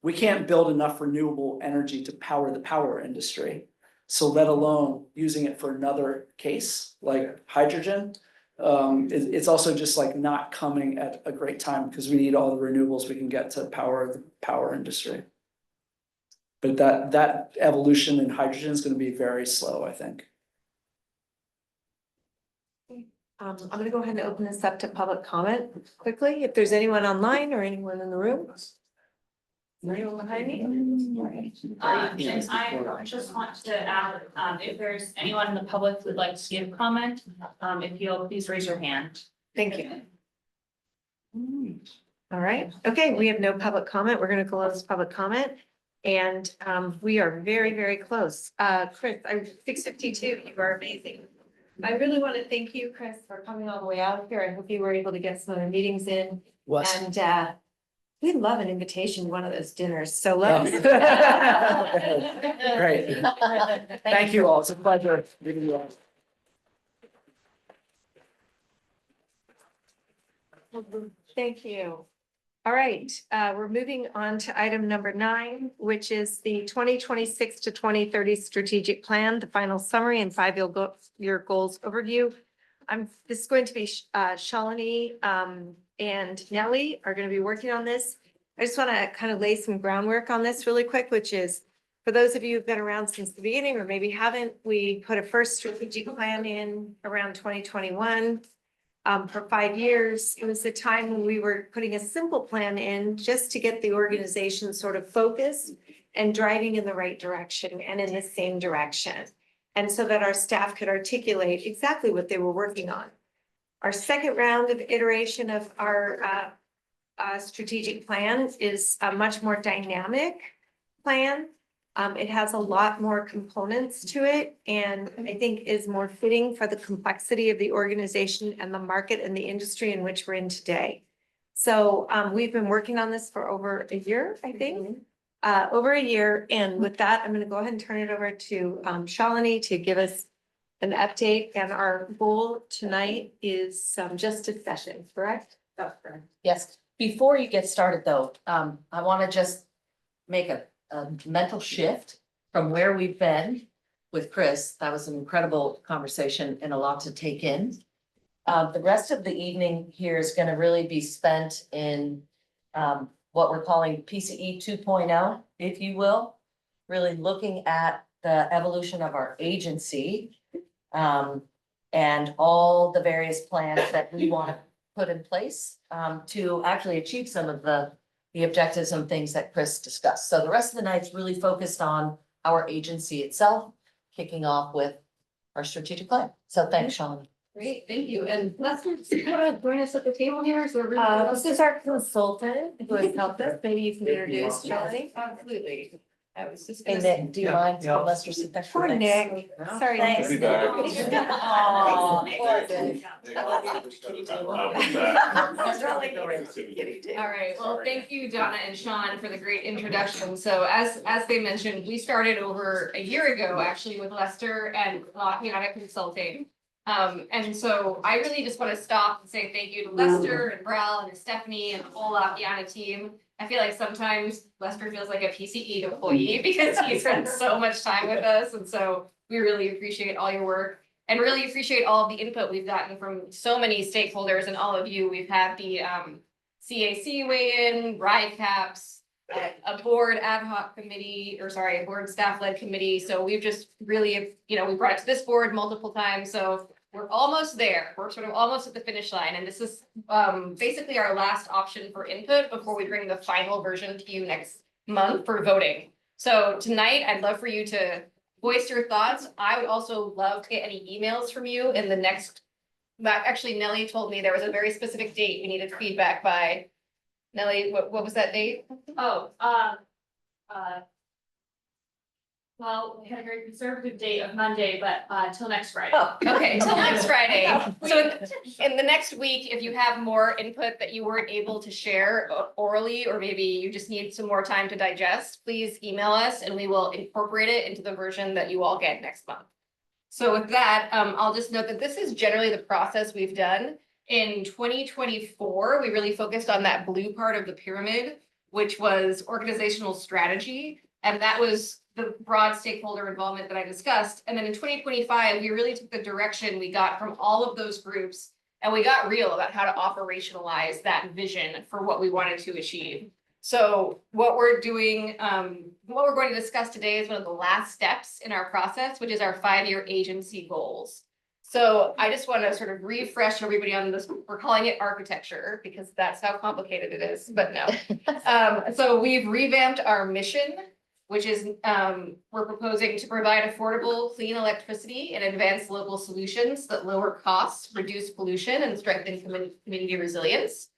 [SPEAKER 7] we can't build enough renewable energy to power the power industry. So let alone using it for another case like hydrogen. It's also just like not coming at a great time because we need all the renewables we can get to power the power industry. But that evolution in hydrogen is going to be very slow, I think.
[SPEAKER 2] I'm going to go ahead and open this up to public comment quickly. If there's anyone online or anyone in the room. Anyone behind me?
[SPEAKER 3] And I just want to add, if there's anyone in the public who would like to give comment, if you'll please raise your hand.
[SPEAKER 2] Thank you. All right, okay, we have no public comment. We're gonna close public comment. And we are very, very close. Chris, I'm 6:52. You are amazing. I really want to thank you, Chris, for coming all the way out here. I hope you were able to get some of the meetings in. And we'd love an invitation to one of those dinners, so let's.
[SPEAKER 7] Great. Thank you all. It's a pleasure meeting you all.
[SPEAKER 2] Thank you. All right, we're moving on to item number 9, which is the 2026 to 2030 strategic plan, the final summary and 5-year goals overview. This is going to be Shalini and Nellie are going to be working on this. I just want to kind of lay some groundwork on this really quick, which is for those of you who've been around since the beginning or maybe haven't, we put a first strategic plan in around 2021. For 5 years, it was the time when we were putting a simple plan in just to get the organization sort of focused and driving in the right direction and in the same direction. And so that our staff could articulate exactly what they were working on. Our second round of iteration of our strategic plan is a much more dynamic plan. It has a lot more components to it and I think is more fitting for the complexity of the organization and the market and the industry in which we're in today. So we've been working on this for over a year, I think, over a year. And with that, I'm going to go ahead and turn it over to Shalini to give us an update. And our goal tonight is just a session, correct? That's correct.
[SPEAKER 10] Yes, before you get started though, I want to just make a mental shift from where we've been with Chris. That was an incredible conversation and a lot to take in. The rest of the evening here is going to really be spent in what we're calling PCE 2.0, if you will, really looking at the evolution of our agency and all the various plans that we want to put in place to actually achieve some of the objectives and things that Chris discussed. So the rest of the night's really focused on our agency itself, kicking off with our strategic plan. So thanks, Sean.
[SPEAKER 4] Great, thank you. And Lester, do you want to join us at the table here? So
[SPEAKER 2] This is our consultant who has helped us. Maybe you can introduce Shalini.
[SPEAKER 4] Absolutely. I was just
[SPEAKER 10] Hey,
[SPEAKER 4] gonna say.
[SPEAKER 10] Nick, do you mind? Lester, sit there.
[SPEAKER 2] Poor Nick. Sorry.
[SPEAKER 10] Thanks.
[SPEAKER 2] Nick.
[SPEAKER 10] Aw, poor Nick.
[SPEAKER 4] All right, well, thank you, Donna and Sean, for the great introduction. So as they mentioned, we started over a year ago, actually, with Lester and Piana Consulting. And so I really just want to stop and say thank you to Lester and Brel and Stephanie and the whole Piana team. I feel like sometimes Lester feels like a PCE employee because he spends so much time with us. And so we really appreciate all your work and really appreciate all of the input we've gotten from so many stakeholders and all of you. We've had the CAC weigh in, ride caps, a board ad hoc committee, or sorry, a board staff led committee. So we've just really, we brought it to this board multiple times. So we're almost there. We're sort of almost at the finish line. And this is basically our last option for input before we bring the final version to you next month for voting. So tonight, I'd love for you to voice your thoughts. I would also love to get any emails from you in the next, actually Nellie told me there was a very specific date we needed feedback by. Nellie, what was that date?
[SPEAKER 3] Well, we had a very conservative date of Monday, but till next Friday.
[SPEAKER 2] Oh,
[SPEAKER 4] Okay, till next Friday. So in the next week, if you have more input that you weren't able to share orally, or maybe you just need some more time to digest, please email us and we will incorporate it into the version that you all get next month. So with that, I'll just note that this is generally the process we've done. In 2024, we really focused on that blue part of the pyramid, which was organizational strategy. And that was the broad stakeholder involvement that I discussed. And then in 2025, we really took the direction we got from all of those groups and we got real about how to operationalize that vision for what we wanted to achieve. So what we're doing, what we're going to discuss today is one of the last steps in our process, which is our 5-year agency goals.
[SPEAKER 15] So I just want to sort of refresh everybody on this. We're calling it architecture because that's how complicated it is, but no. So we've revamped our mission, which is, we're proposing to provide affordable, clean electricity and advance local solutions that lower costs, reduce pollution, and strengthen community resilience.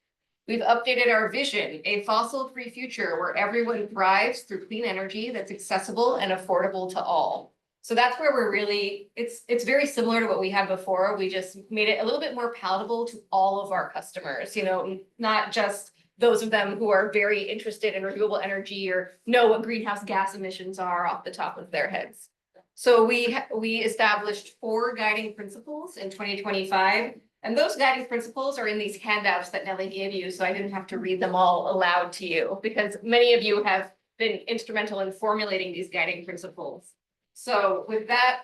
[SPEAKER 15] We've updated our vision, a fossil-free future where everyone thrives through clean energy that's accessible and affordable to all. So that's where we're really, it's very similar to what we had before. We just made it a little bit more palatable to all of our customers, you know, not just those of them who are very interested in renewable energy or know what greenhouse gas emissions are off the top of their heads. So we established 4 guiding principles in 2025. And those guiding principles are in these handouts that Nellie gave you, so I didn't have to read them all aloud to you, because many of you have been instrumental in formulating these guiding principles. So with that,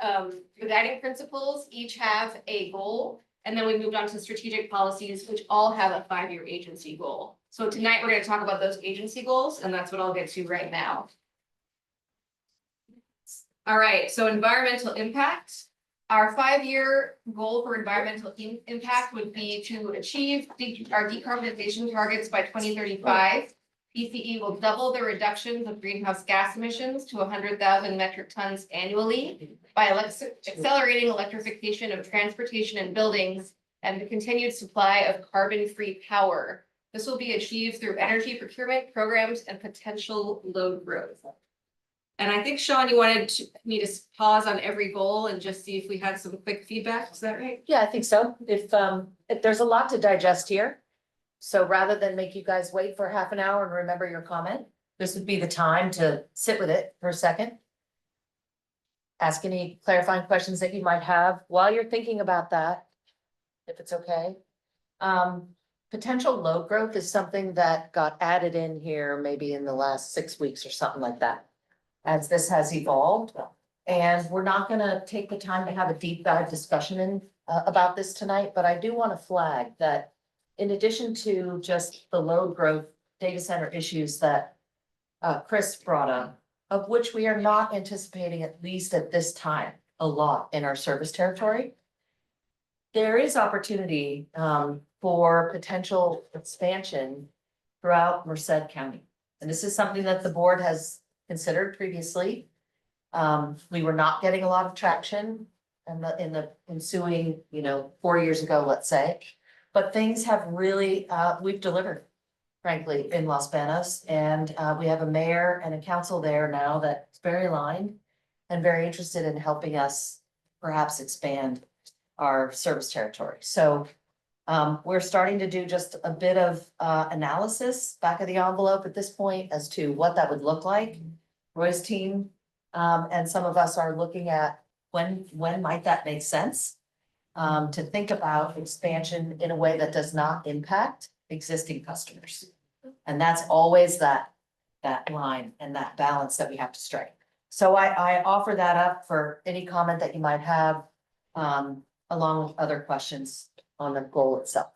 [SPEAKER 15] the guiding principles each have a goal, and then we moved on to strategic policies, which all have a 5-year agency goal. So tonight we're going to talk about those agency goals, and that's what I'll get to right now. All right, so environmental impact. Our 5-year goal for environmental impact would be to achieve our decarbonization targets by 2035. PCE will double the reductions of greenhouse gas emissions to 100,000 metric tons annually by accelerating electrification of transportation and buildings and the continued supply of carbon-free power. This will be achieved through energy procurement programs and potential load growth. And I think, Sean, you wanted me to pause on every goal and just see if we had some quick feedback. Is that right?
[SPEAKER 10] Yeah, I think so. If there's a lot to digest here. So rather than make you guys wait for half an hour and remember your comment, this would be the time to sit with it for a second. Ask any clarifying questions that you might have while you're thinking about that, if it's okay. Potential load growth is something that got added in here maybe in the last 6 weeks or something like that, as this has evolved. And we're not gonna take the time to have a deep dive discussion about this tonight, but I do want to flag that in addition to just the load growth data center issues that Chris brought up, of which we are not anticipating, at least at this time, a lot in our service territory, there is opportunity for potential expansion throughout Merced County. And this is something that the board has considered previously. We were not getting a lot of traction in the ensuing, 4 years ago, let's say. But things have really, we've delivered, frankly, in Los Banos. And we have a mayor and a council there now that's very aligned and very interested in helping us perhaps expand our service territory. So we're starting to do just a bit of analysis back of the envelope at this point as to what that would look like. Roy's team and some of us are looking at when might that make sense to think about expansion in a way that does not impact existing customers. And that's always that line and that balance that we have to strike. So I offer that up for any comment that you might have, along with other questions on the goal itself.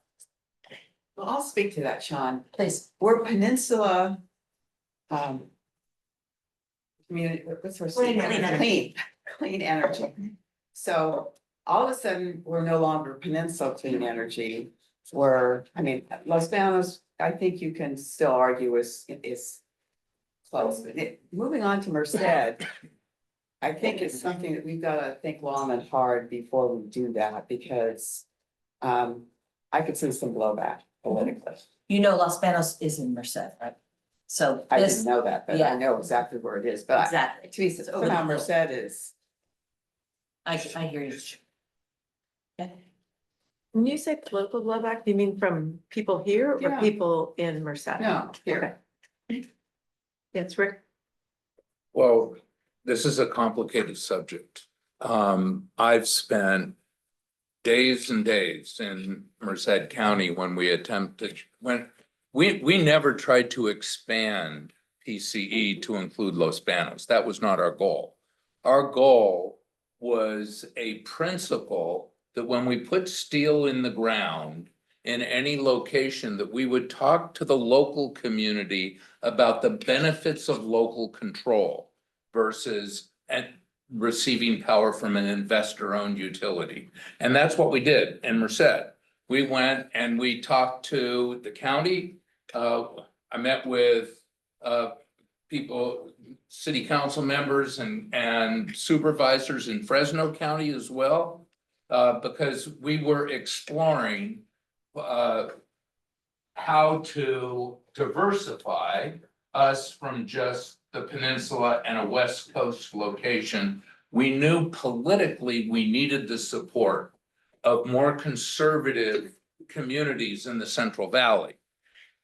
[SPEAKER 8] Well, I'll speak to that, Sean.
[SPEAKER 10] Please.
[SPEAKER 8] We're peninsula. Community, what's our clean energy. So all of a sudden, we're no longer peninsula clean energy. Los Banos, I think you can still argue is close. But moving on to Merced, I think it's something that we've got to think long and hard before we do that, because I could see some blowback politically.
[SPEAKER 10] Los Banos is in Merced, right? So
[SPEAKER 8] I didn't know that, but I know exactly where it is, but
[SPEAKER 10] Exactly.
[SPEAKER 8] Teresa, somehow Merced is.
[SPEAKER 10] I hear you.
[SPEAKER 16] When you say political blowback, do you mean from people here or
[SPEAKER 8] Yeah.
[SPEAKER 16] people in Merced?
[SPEAKER 8] No, here.
[SPEAKER 16] Yes, Rick.
[SPEAKER 17] Well, this is a complicated subject. I've spent days and days in Merced County when we attempted, we never tried to expand PCE to include Los Banos. That was not our goal. Our goal was a principle that when we put steel in the ground in any location, that we would talk to the local community about the benefits of local control versus, and receiving power from an investor-owned utility. And that's what we did in Merced. We went and we talked to the county. I met with people, city council members and supervisors in Fresno County as well. Because we were exploring how to diversify us from just the peninsula and a West Coast location. We knew politically we needed the support of more conservative communities in the Central Valley.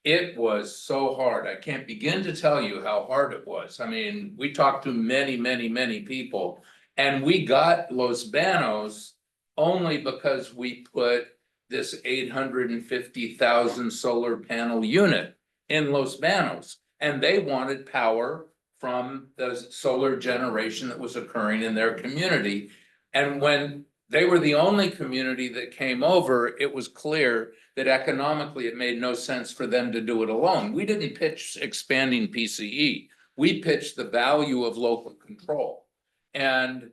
[SPEAKER 17] It was so hard. I can't begin to tell you how hard it was. I mean, we talked to many people, and we got Los Banos only because we put this 850,000 solar panel unit in Los Banos, and they wanted power from the solar generation that was occurring in their community. And when they were the only community that came over, it was clear that economically it made no sense for them to do it alone. We didn't pitch expanding PCE. We pitched the value of local control. And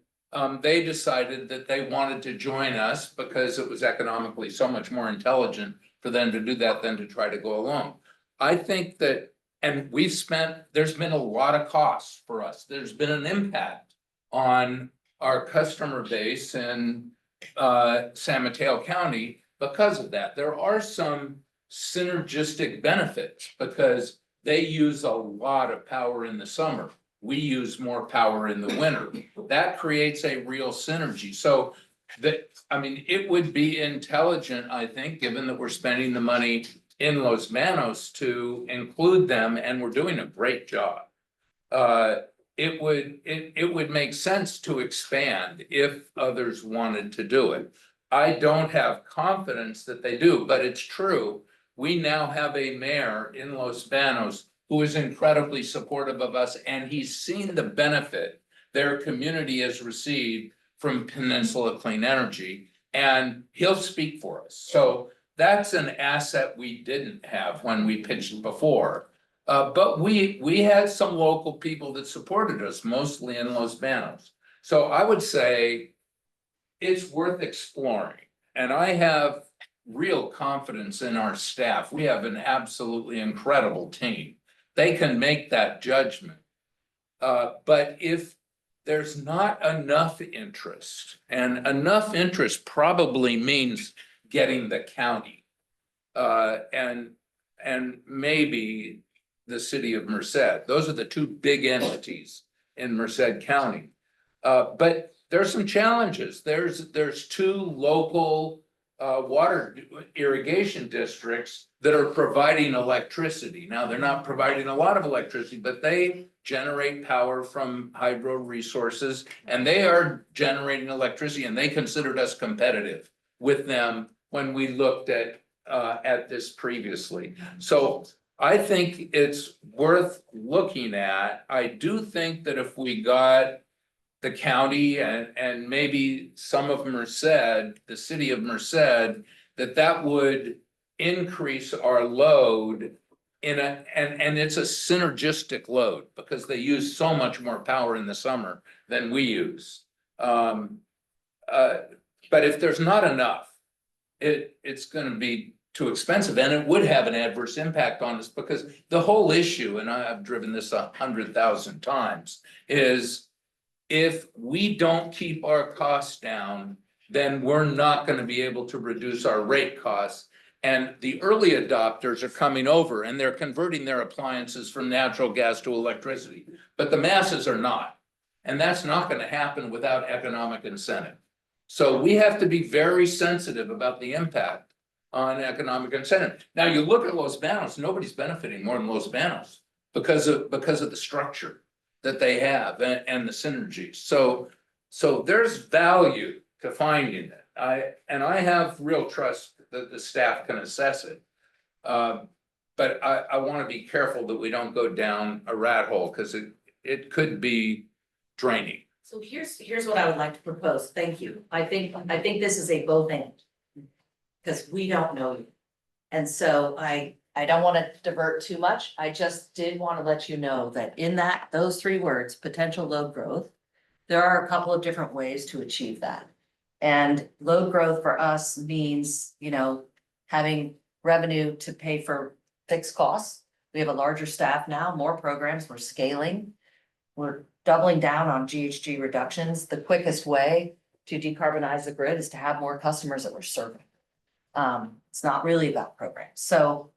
[SPEAKER 17] they decided that they wanted to join us because it was economically so much more intelligent for them to do that than to try to go alone. I think that, and there's been a lot of costs for us. There's been an impact on our customer base in San Mateo County because of that. There are some synergistic benefits because they use a lot of power in the summer. We use more power in the winter. That creates a real synergy. So it would be intelligent, I think, given that we're spending the money in Los Banos to include them, and we're doing a great job. It would make sense to expand if others wanted to do it. I don't have confidence that they do, but it's true. We now have a mayor in Los Banos who is incredibly supportive of us, and he's seen the benefit their community has received from Peninsula Clean Energy, and he'll speak for us. So that's an asset we didn't have when we pitched before. But we had some local people that supported us, mostly in Los Banos. So I would say it's worth exploring. And I have real confidence in our staff. We have an absolutely incredible team. They can make that judgment. But if there's not enough interest, and enough interest probably means getting the county and maybe the city of Merced. Those are the two big entities in Merced County. But there's some challenges. There's two local water irrigation districts that are providing electricity. Now, they're not providing a lot of electricity, but they generate power from hydro resources, and they are generating electricity, and they considered us competitive with them when we looked at this previously. So I think it's worth looking at. I do think that if we got the county and maybe some of Merced, the city of Merced, that would increase our load and it's a synergistic load because they use so much more power in the summer than we use. But if there's not enough, it's going to be too expensive, and it would have an adverse impact on us because the whole issue, and I've driven this 100,000 times, is if we don't keep our costs down, then we're not going to be able to reduce our rate costs. And the early adopters are coming over and they're converting their appliances from natural gas to electricity, but the masses are not. And that's not going to happen without economic incentive. So we have to be very sensitive about the impact on economic incentive. Now you look at Los Banos, nobody's benefiting more than Los Banos because of the structure that they have and the synergies. So there's value to finding it. I have real trust that the staff can assess it. But I want to be careful that we don't go down a rat hole because it could be draining.
[SPEAKER 10] So here's what I would like to propose. Thank you. I think this is a both and. Because we don't know you. And so I don't want to divert too much. I just did want to let you know that in those three words, potential load growth, there are a couple of different ways to achieve that. And load growth for us means, having revenue to pay for fixed costs. We have a larger staff now, more programs, we're scaling. We're doubling down on GHG reductions. The quickest way to decarbonize the grid is to have more customers that we're serving. It's not really about programs. So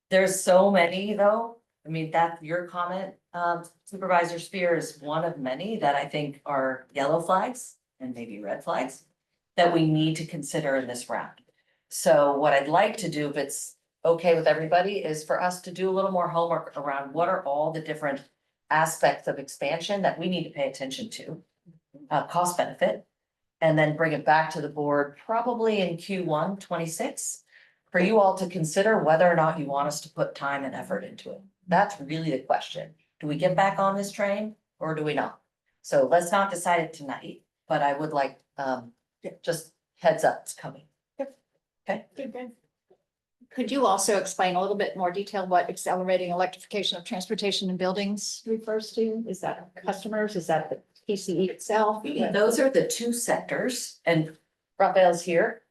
[SPEAKER 10] there's so many though. I mean, that your comment, Supervisor Spear, is one of many that I think are yellow flags and maybe red flags that we need to consider in this round. So what I'd like to do, if it's okay with everybody, is for us to do a little more homework around what are all the different aspects of expansion that we need to pay attention to, cost benefit, and then bring it back to the board probably in Q1 '26 for you all to consider whether or not you want us to put time and effort into it. That's really the question. Do we get back on this train or do we not? So let's not decide it tonight, but I would like, just heads up, it's coming. Okay.
[SPEAKER 13] Could you also explain a little bit more detail what accelerating electrification of transportation and buildings refers to? Is that customers? Is that the PCE itself?
[SPEAKER 10] Those are the two sectors, and Raphael's here,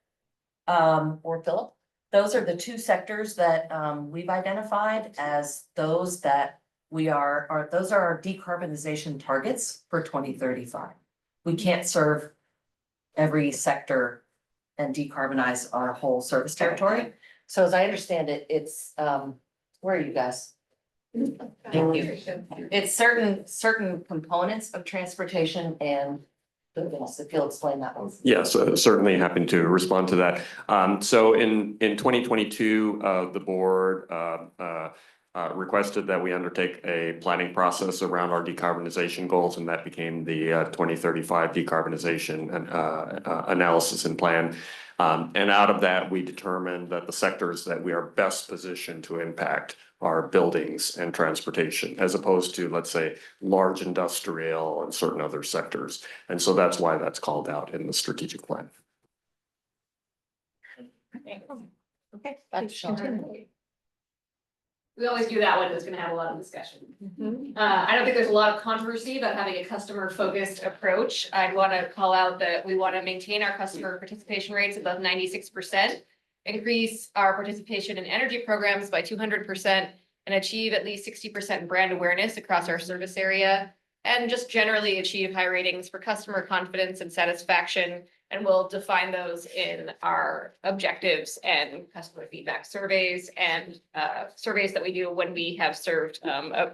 [SPEAKER 10] or Philip. Those are the two sectors that we've identified as those that those are our decarbonization targets for 2035. We can't serve every sector and decarbonize our whole service territory. So as I understand it, it's, where are you guys? Thank you. It's certain components of transportation and if you'll explain that one.
[SPEAKER 18] Yes, certainly happy to respond to that. So in 2022, the board requested that we undertake a planning process around our decarbonization goals, and that became the 2035 decarbonization analysis and plan. And out of that, we determined that the sectors that we are best positioned to impact are buildings and transportation, as opposed to, let's say, large industrial and certain other sectors. And so that's why that's called out in the strategic plan.
[SPEAKER 10] Okay, that's Sean.
[SPEAKER 15] We always do that one, it's gonna have a lot of discussion. I don't think there's a lot of controversy about having a customer-focused approach. I'd wanna call out that we wanna maintain our customer participation rates above 96%, increase our participation in energy programs by 200%, and achieve at least 60% brand awareness across our service area, and just generally achieve high ratings for customer confidence and satisfaction. And we'll define those in our objectives and customer feedback surveys and surveys that we do when we have served a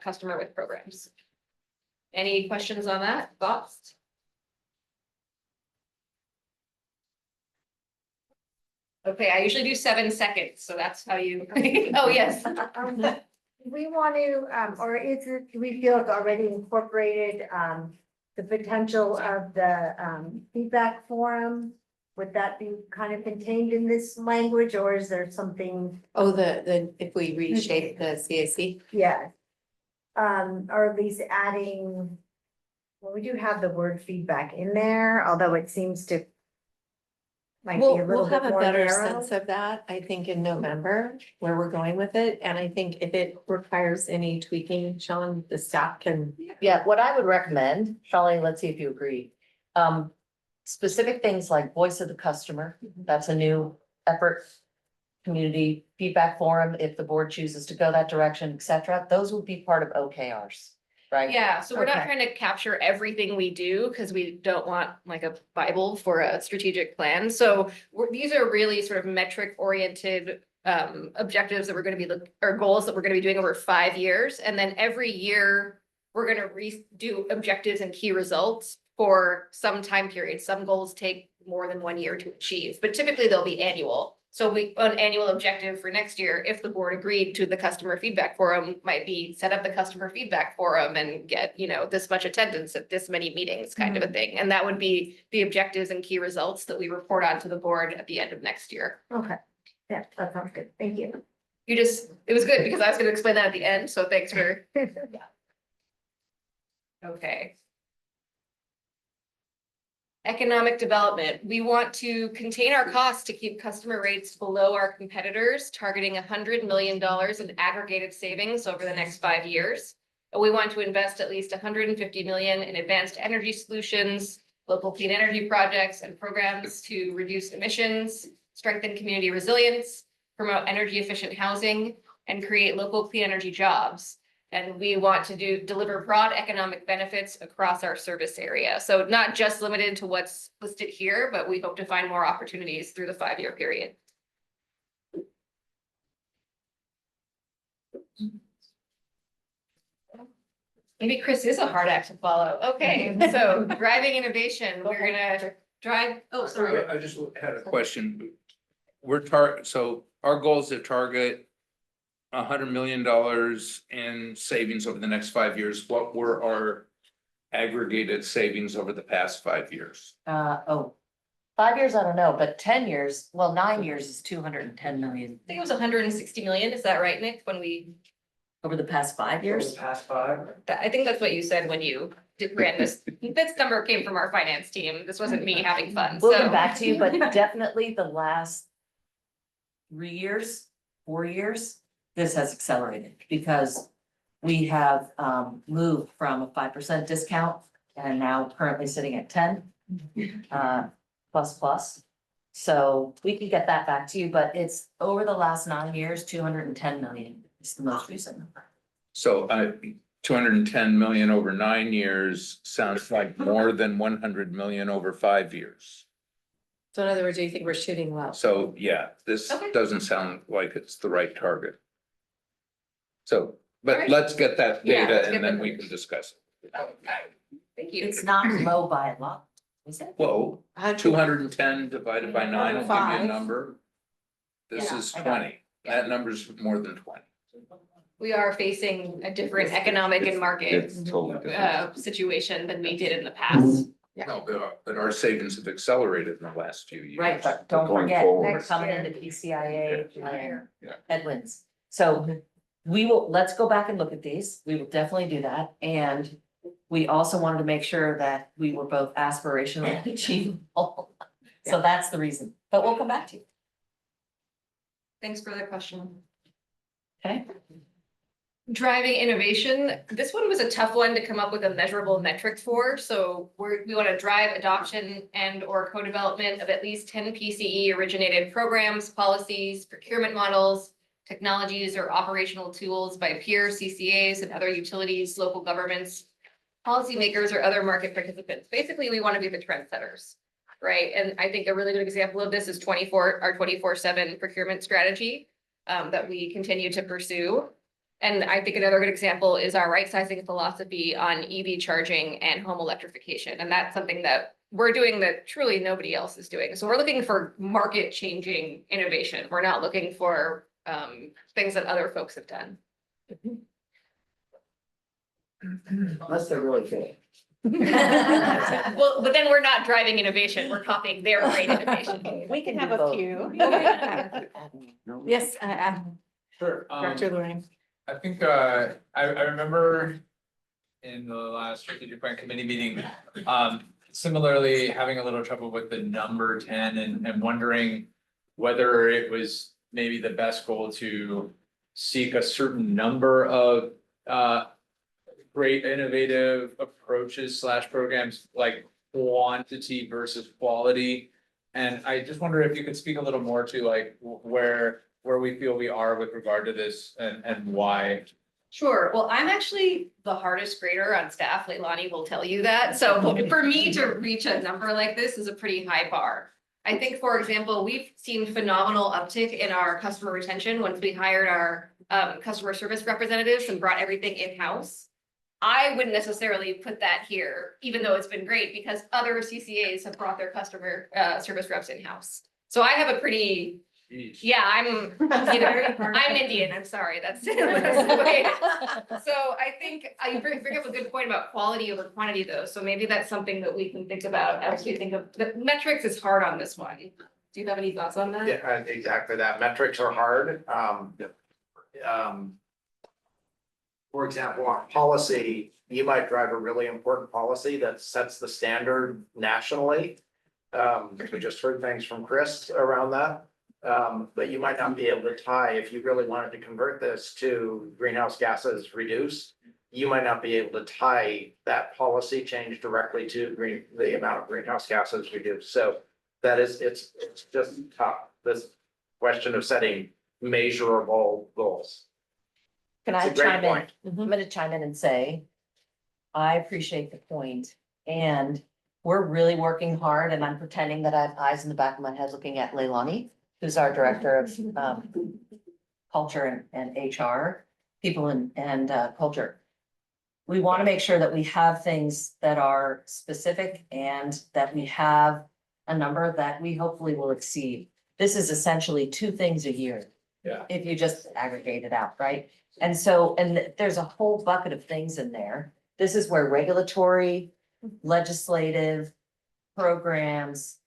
[SPEAKER 15] customer with programs. Any questions on that? Thoughts? Okay, I usually do 7 seconds, so that's how you, oh, yes.
[SPEAKER 9] We want to, or is it, do we feel it's already incorporated, the potential of the feedback forum? Would that be kind of contained in this language, or is there something?
[SPEAKER 2] Oh, if we reshape the CAC?
[SPEAKER 9] Yeah. Or at least adding, well, we do have the word feedback in there, although it seems to might be a little
[SPEAKER 2] We'll
[SPEAKER 9] bit
[SPEAKER 2] have a
[SPEAKER 9] more
[SPEAKER 2] better
[SPEAKER 9] narrow.
[SPEAKER 2] sense of that, I think, in November, where we're going with it. And I think if it requires any tweaking, Sean, the staff can.
[SPEAKER 10] Yeah, what I would recommend, Charlene, let's see if you agree. Specific things like voice of the customer, that's a new effort. Community feedback forum, if the board chooses to go that direction, et cetera, those would be part of OKRs, right?
[SPEAKER 15] Yeah, so we're not
[SPEAKER 9] Okay.
[SPEAKER 15] trying to capture everything we do because we don't want like a Bible for a strategic plan. So these are really sort of metric oriented objectives that we're going to be or goals that we're going to be doing over 5 years. And then every year we're going to do objectives and key results for some time period. Some goals take more than 1 year to achieve, but typically they'll be annual. So an annual objective for next year, if the board agreed to the customer feedback forum, might be set up the customer feedback forum and get, this much attendance at this many meetings kind of a thing. And that would be the objectives and key results that we report on to the board at the end of next year.
[SPEAKER 9] Okay, yeah, that sounds good, thank you.
[SPEAKER 15] It was good because I was going to explain that at the end. So thanks for, okay. Economic development. We want to contain our costs to keep customer rates below our competitors, targeting $100 million in aggregated savings over the next 5 years. We want to invest at least 150 million in advanced energy solutions, local clean energy projects and programs to reduce emissions, strengthen community resilience, promote energy efficient housing, and create local clean energy jobs. And we want to deliver broad economic benefits across our service area. So not just limited to what's listed here, but we hope to find more opportunities through the 5-year period. Maybe Chris is a hard act to follow. Okay, so driving innovation, we're gonna drive, oh, sorry.
[SPEAKER 17] I just had a question. So our goal is to target $100 million in savings over the next 5 years. What were our aggregated savings over the past 5 years?
[SPEAKER 10] 5 years, I don't know, but 10 years, well, 9 years is 210 million
[SPEAKER 15] I think it was 160 million. Is that right, Nick? When we,
[SPEAKER 10] over the past 5 years.
[SPEAKER 7] Past 5.
[SPEAKER 15] I think that's what you said when you ran this. This number came from our finance team. This wasn't me having fun.
[SPEAKER 10] We'll
[SPEAKER 15] So
[SPEAKER 10] get back to you, but definitely the last 3 years, 4 years, this has accelerated because we have moved from a 5% discount and now currently sitting at 10 plus. So we can get that back to you, but it's over the last 9 years, 210 million is the most recent number.
[SPEAKER 17] So 210 million over 9 years sounds like more than 100 million over 5 years.
[SPEAKER 16] So in other words, do you think we're shooting low?
[SPEAKER 17] So yeah, this
[SPEAKER 15] Okay.
[SPEAKER 17] doesn't sound like it's the right target. So, but
[SPEAKER 15] Alright.
[SPEAKER 17] let's get that
[SPEAKER 15] Yeah,
[SPEAKER 17] data
[SPEAKER 15] let's get
[SPEAKER 17] and then
[SPEAKER 15] that.
[SPEAKER 17] we can discuss it.
[SPEAKER 15] thank you.
[SPEAKER 10] It's not low by a lot, is it?
[SPEAKER 17] Whoa, 210 divided by 9 will give you a
[SPEAKER 16] 5.
[SPEAKER 17] number. This
[SPEAKER 10] Yeah,
[SPEAKER 17] is
[SPEAKER 10] I got
[SPEAKER 17] 20. That number's more than 20.
[SPEAKER 15] We are facing a different economic and market
[SPEAKER 18] It's totally different.
[SPEAKER 15] situation than we did in the past.
[SPEAKER 17] No, but our savings have accelerated in the last few years.
[SPEAKER 10] Right, but don't
[SPEAKER 18] Going
[SPEAKER 10] forget,
[SPEAKER 18] forward.
[SPEAKER 10] we're coming into PCIA
[SPEAKER 17] Yeah.
[SPEAKER 10] headwinds. So let's go back and look at these. We will definitely do that. And we also wanted to make sure that we were both aspirational and achievable. So that's the reason, but we'll come back to you.
[SPEAKER 15] Thanks for the question.
[SPEAKER 10] Okay.
[SPEAKER 15] Driving innovation, this one was a tough one to come up with a measurable metric for, so we want to drive adoption and or co-development of at least 10 PCE originated programs, policies, procurement models, technologies or operational tools by peers, CCAs and other utilities, local governments, policymakers or other market participants. Basically, we want to be the trendsetters, right? And I think a really good example of this is our 24/7 procurement strategy that we continue to pursue. And I think another good example is our right sizing philosophy on EV charging and home electrification. And that's something that we're doing that truly nobody else is doing. So we're looking for market changing innovation. We're not looking for things that other folks have done.
[SPEAKER 8] Unless they're really good.
[SPEAKER 15] Well, but then we're not driving innovation. We're copying their great innovation.
[SPEAKER 10] We can
[SPEAKER 12] have
[SPEAKER 10] do
[SPEAKER 12] a
[SPEAKER 10] both.
[SPEAKER 12] few.
[SPEAKER 16] Yes,
[SPEAKER 19] Sure.
[SPEAKER 16] Dr. Lorraine.
[SPEAKER 19] I think, I remember in the last strategic plan committee meeting, similarly having a little trouble with the number 10 and wondering whether it was maybe the best goal to seek a certain number of, great innovative approaches / programs like quantity versus quality. And I just wonder if you could speak a little more to like where we feel we are with regard to this and why.
[SPEAKER 15] Sure. Well, I'm actually the hardest grader on staff. Leilani will tell you that. So for me to reach a number like this is a pretty high bar. I think, for example, we've seen phenomenal uptick in our customer retention once we hired our customer service representatives and brought everything in-house. I wouldn't necessarily put that here, even though it's been great because other CCAs have brought their customer service reps in-house. So I have a pretty, yeah, I'm Indian. I'm sorry. That's the way. So I think you bring up a good point about quality over quantity though. So maybe that's something that we can think about as we think of the metrics is hard on this one. Do you have any thoughts on that?
[SPEAKER 20] Yeah, exactly that. Metrics are hard. For example, on policy, you might drive a really important policy that sets the standard nationally. We just heard things from Chris around that. But you might not be able to tie, if you really wanted to convert this to greenhouse gases reduced, you might not be able to tie that policy change directly to the amount of greenhouse gases we do. So that is, it's just tough, this question of setting measurable goals.
[SPEAKER 10] Can
[SPEAKER 20] It's
[SPEAKER 10] I
[SPEAKER 20] a great
[SPEAKER 10] chime in?
[SPEAKER 20] point.
[SPEAKER 10] I'm gonna chime in and say, I appreciate the point, and we're really working hard, and I'm pretending that I have eyes in the back of my head looking at Leilani, who's our director of culture and HR, people and culture. We want to make sure that we have things that are specific and that we have a number that we hopefully will exceed. This is essentially 2 things a year.
[SPEAKER 19] Yeah.
[SPEAKER 10] If you just aggregate it out, right? And so, and there's a whole bucket of things in there. This is where regulatory, legislative, programs,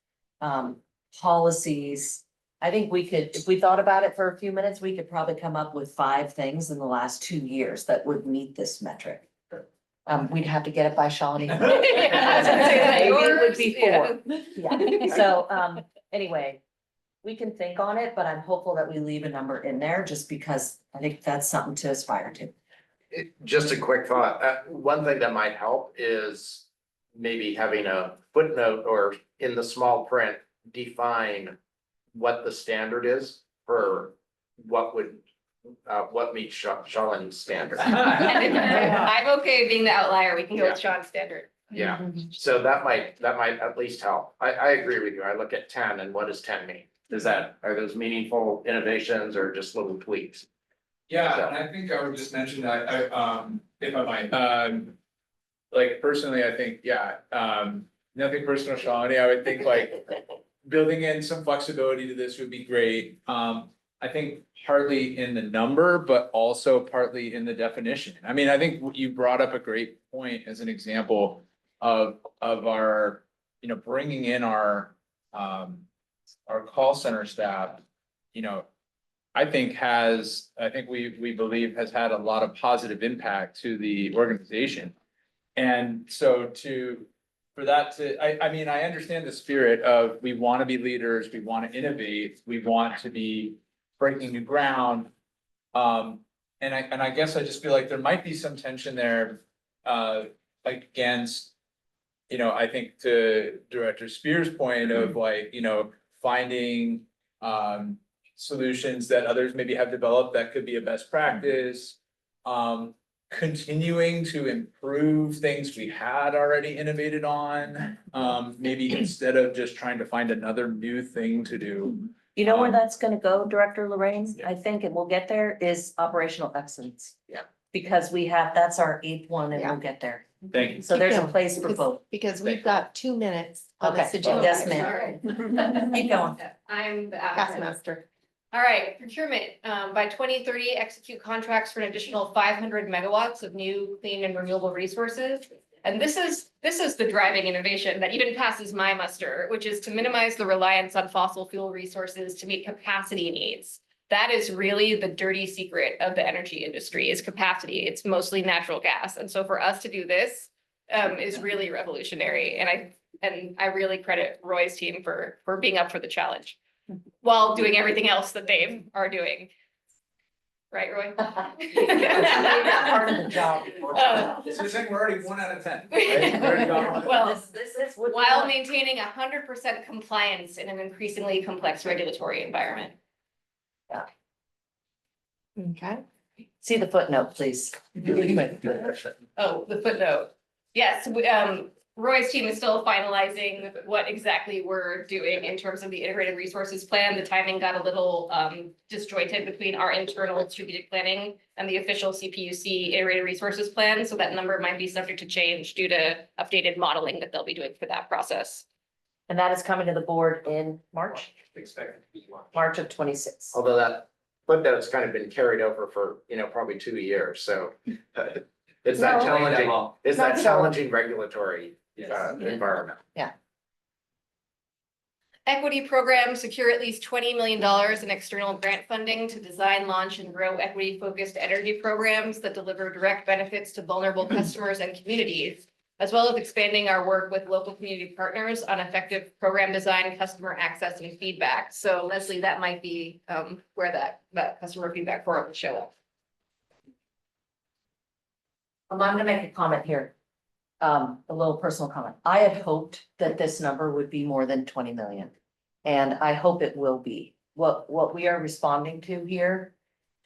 [SPEAKER 10] policies. I think we could, if we thought about it for a few minutes, we could probably come up with 5 things in the last 2 years that would meet this metric. We'd have to get it by Shawnee. Maybe it would be 4. Yeah, so, anyway, we can think on it, but I'm hopeful that we leave a number in there just because I think that's something to aspire to.
[SPEAKER 20] Just a quick thought, one thing that might help is maybe having a footnote or in the small print, define what the standard is for what would, what meets Charlene's standard.
[SPEAKER 15] I'm okay being the outlier. We can go with Sean's standard.
[SPEAKER 20] Yeah, so that might at least help. I agree with you. I look at 10 and what does 10 mean? Are those meaningful innovations or just little tweaks?
[SPEAKER 19] Yeah, and I think I would just mention that, if I might, like personally, I think, nothing personal, Shawnee, I would think like building in some flexibility to this would be great. I think partly in the number, but also partly in the definition. I mean, I think you brought up a great point as an example of our, bringing in our call center staff, I think we believe has had a lot of positive impact to the organization. And so for that to, I mean, I understand the spirit of, we want to be leaders, we want to innovate, we want to be breaking new ground. And I guess I just feel like there might be some tension there, against, I think to Director Spear's point of like, finding, solutions that others maybe have developed that could be a best practice. Continuing to improve things we had already innovated on, maybe instead of just trying to find another new thing to do.
[SPEAKER 10] You know where that's gonna go, Director Lorraine? I think, and we'll get there, is operational excellence.
[SPEAKER 20] Yeah.
[SPEAKER 10] Because that's our 8th one and we'll get there.
[SPEAKER 19] Thank you.
[SPEAKER 10] So there's a place for both.
[SPEAKER 14] Because we've got 2 minutes on this
[SPEAKER 10] Okay,
[SPEAKER 14] agenda.
[SPEAKER 10] yes, ma'am. Keep going.
[SPEAKER 15] I'm the
[SPEAKER 14] Taskmaster.
[SPEAKER 15] All right, procurement, by 2030, execute contracts for an additional 500 megawatts of new clean and renewable resources. And this is the driving innovation that even passes my muster, which is to minimize the reliance on fossil fuel resources to meet capacity needs. That is really the dirty secret of the energy industry, is capacity. It's mostly natural gas. And so for us to do this is really revolutionary. And I really credit Roy's team for being up for the challenge while doing everything else that they are doing. Right, Roy?
[SPEAKER 10] Part of the job.
[SPEAKER 19] So saying we're already 1 out of 10.
[SPEAKER 15] Well,
[SPEAKER 10] This is what.
[SPEAKER 15] while maintaining 100% compliance in an increasingly complex regulatory environment.
[SPEAKER 14] Okay.
[SPEAKER 10] See the footnote, please.
[SPEAKER 15] Oh, the footnote. Yes, Roy's team is still finalizing what exactly we're doing in terms of the integrated resources plan. The timing got a little disjointed between our internal strategic planning and the official CPUC integrated resources plan. So that number might be subject to change due to updated modeling that they'll be doing for that process.
[SPEAKER 10] And that is coming to the board in March, March of 26.
[SPEAKER 20] Although that footnote's kind of been carried over for, probably 2 years, so it's that
[SPEAKER 10] No.
[SPEAKER 20] challenging, it's that
[SPEAKER 10] Not so.
[SPEAKER 20] challenging regulatory environment.
[SPEAKER 15] Equity program, secure at least $20 million in external grant funding to design, launch, and grow equity-focused energy programs that deliver direct benefits to vulnerable customers and communities, as well as expanding our work with local community partners on effective program design, customer access, and feedback. So Leslie, that might be where that customer feedback forum would show up.
[SPEAKER 10] I'm gonna make a comment here. A little personal comment. I had hoped that this number would be more than 20 million. And I hope it will be. What we are responding to here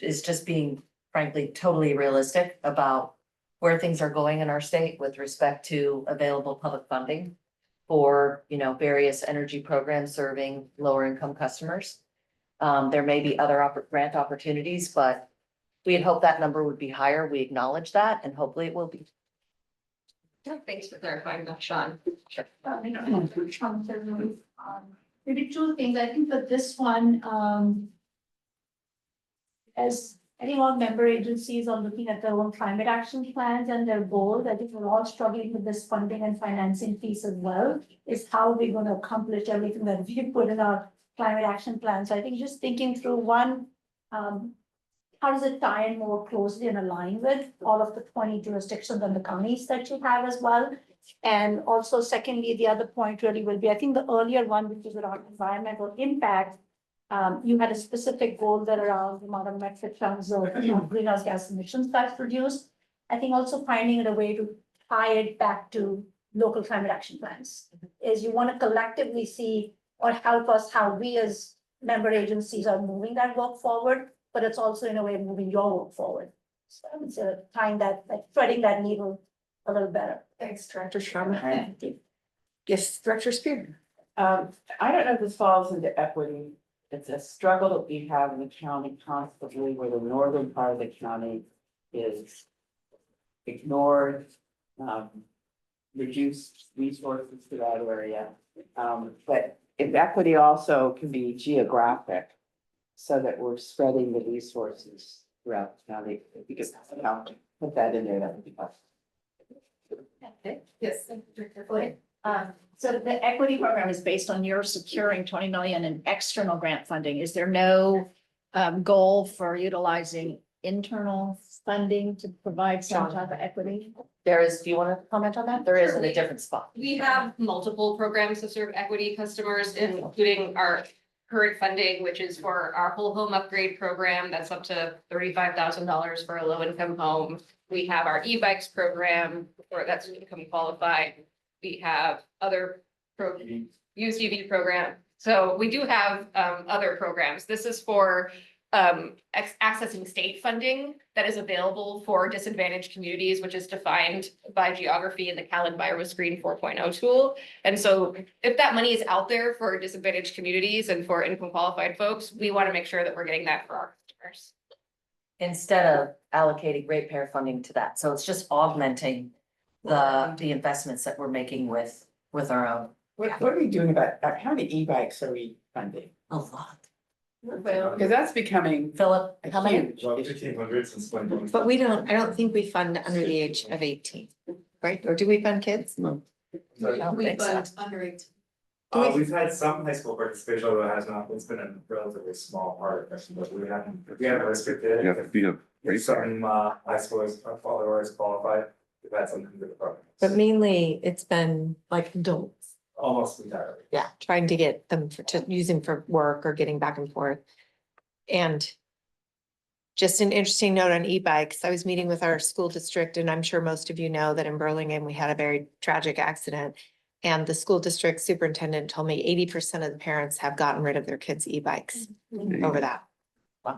[SPEAKER 10] is just being frankly totally realistic about where things are going in our state with respect to available public funding for, various energy programs serving lower income customers. There may be other grant opportunities, but we had hoped that number would be higher. We acknowledge that and hopefully it will be.
[SPEAKER 15] Thanks for clarifying that, Sean.
[SPEAKER 10] Sure.
[SPEAKER 13] Maybe two things. I think for this one, as any more member agencies are looking at their own climate action plans and their goals, I think we're all struggling with this funding and financing piece as well, is how we're going to accomplish everything that we put in our climate action plan. So I think just thinking through one, how does it tie in more closely and align with all of the 20 jurisdictions and the counties that you have as well? And also secondly, the other point really will be, I think the earlier one, which is around environmental impact, you had a specific goal that around the amount of metric tons of greenhouse gas emissions that's produced. I think also finding a way to tie it back to local climate action plans is you want to collectively see or help us how we as member agencies are moving that work forward, but it's also in a way moving your work forward. So I would say tying that, like threading that needle a little better.
[SPEAKER 16] Thanks, Director Sharma. Yes, Director Spear.
[SPEAKER 8] I don't know if this falls into equity. It's a struggle that we have in the county constantly, where the northern part of the county is ignored, reduced resources to that area. But if equity also can be geographic, so that we're spreading the resources throughout the county, because put that in there, that would be helpful.
[SPEAKER 13] Okay. Yes, Director Floyd. So the equity program is based on your securing 20 million in external grant funding. Is there no goal for utilizing internal funding to provide some type of equity?
[SPEAKER 10] There is, do you want to comment on that? There is in a different spot.
[SPEAKER 15] We have multiple programs to serve equity customers, including our current funding, which is for our whole home upgrade program. That's up to $35,000 for a low income home. We have our e-bikes program, or that's income qualified. We have other used EV program. So we do have other programs. This is for accessing state funding that is available for disadvantaged communities, which is defined by geography in the Cal EnviroScreen 4.0 tool. And so if that money is out there for disadvantaged communities and for income qualified folks, we want to make sure that we're getting that for our customers.
[SPEAKER 10] Instead of allocating ratepayer funding to that. So it's just augmenting the investments that we're making with our own.
[SPEAKER 8] What are we doing about, how many e-bikes are we funding?
[SPEAKER 10] A lot.
[SPEAKER 8] Because that's becoming.
[SPEAKER 10] Philip, how many?
[SPEAKER 8] Huge.
[SPEAKER 1] 1,500 since 2020.
[SPEAKER 16] But I don't think we fund under the age of 18, right? Or do we fund kids? No. I don't think so.
[SPEAKER 13] Under 18.
[SPEAKER 21] We've had some high school participation, although it has not, it's been a relatively small part, but we haven't restricted it.
[SPEAKER 18] You have to be a
[SPEAKER 21] If some high schoolers, followers qualified, we've had something to the program.
[SPEAKER 16] But mainly it's been like adults.
[SPEAKER 21] Almost entirely.
[SPEAKER 16] Yeah, trying to get them to use them for work or getting back and forth. And just an interesting note on e-bikes. I was meeting with our school district, and I'm sure most of you know that in Burlingame, we had a very tragic accident. And the school district superintendent told me 80% of the parents have gotten rid of their kids' e-bikes over that.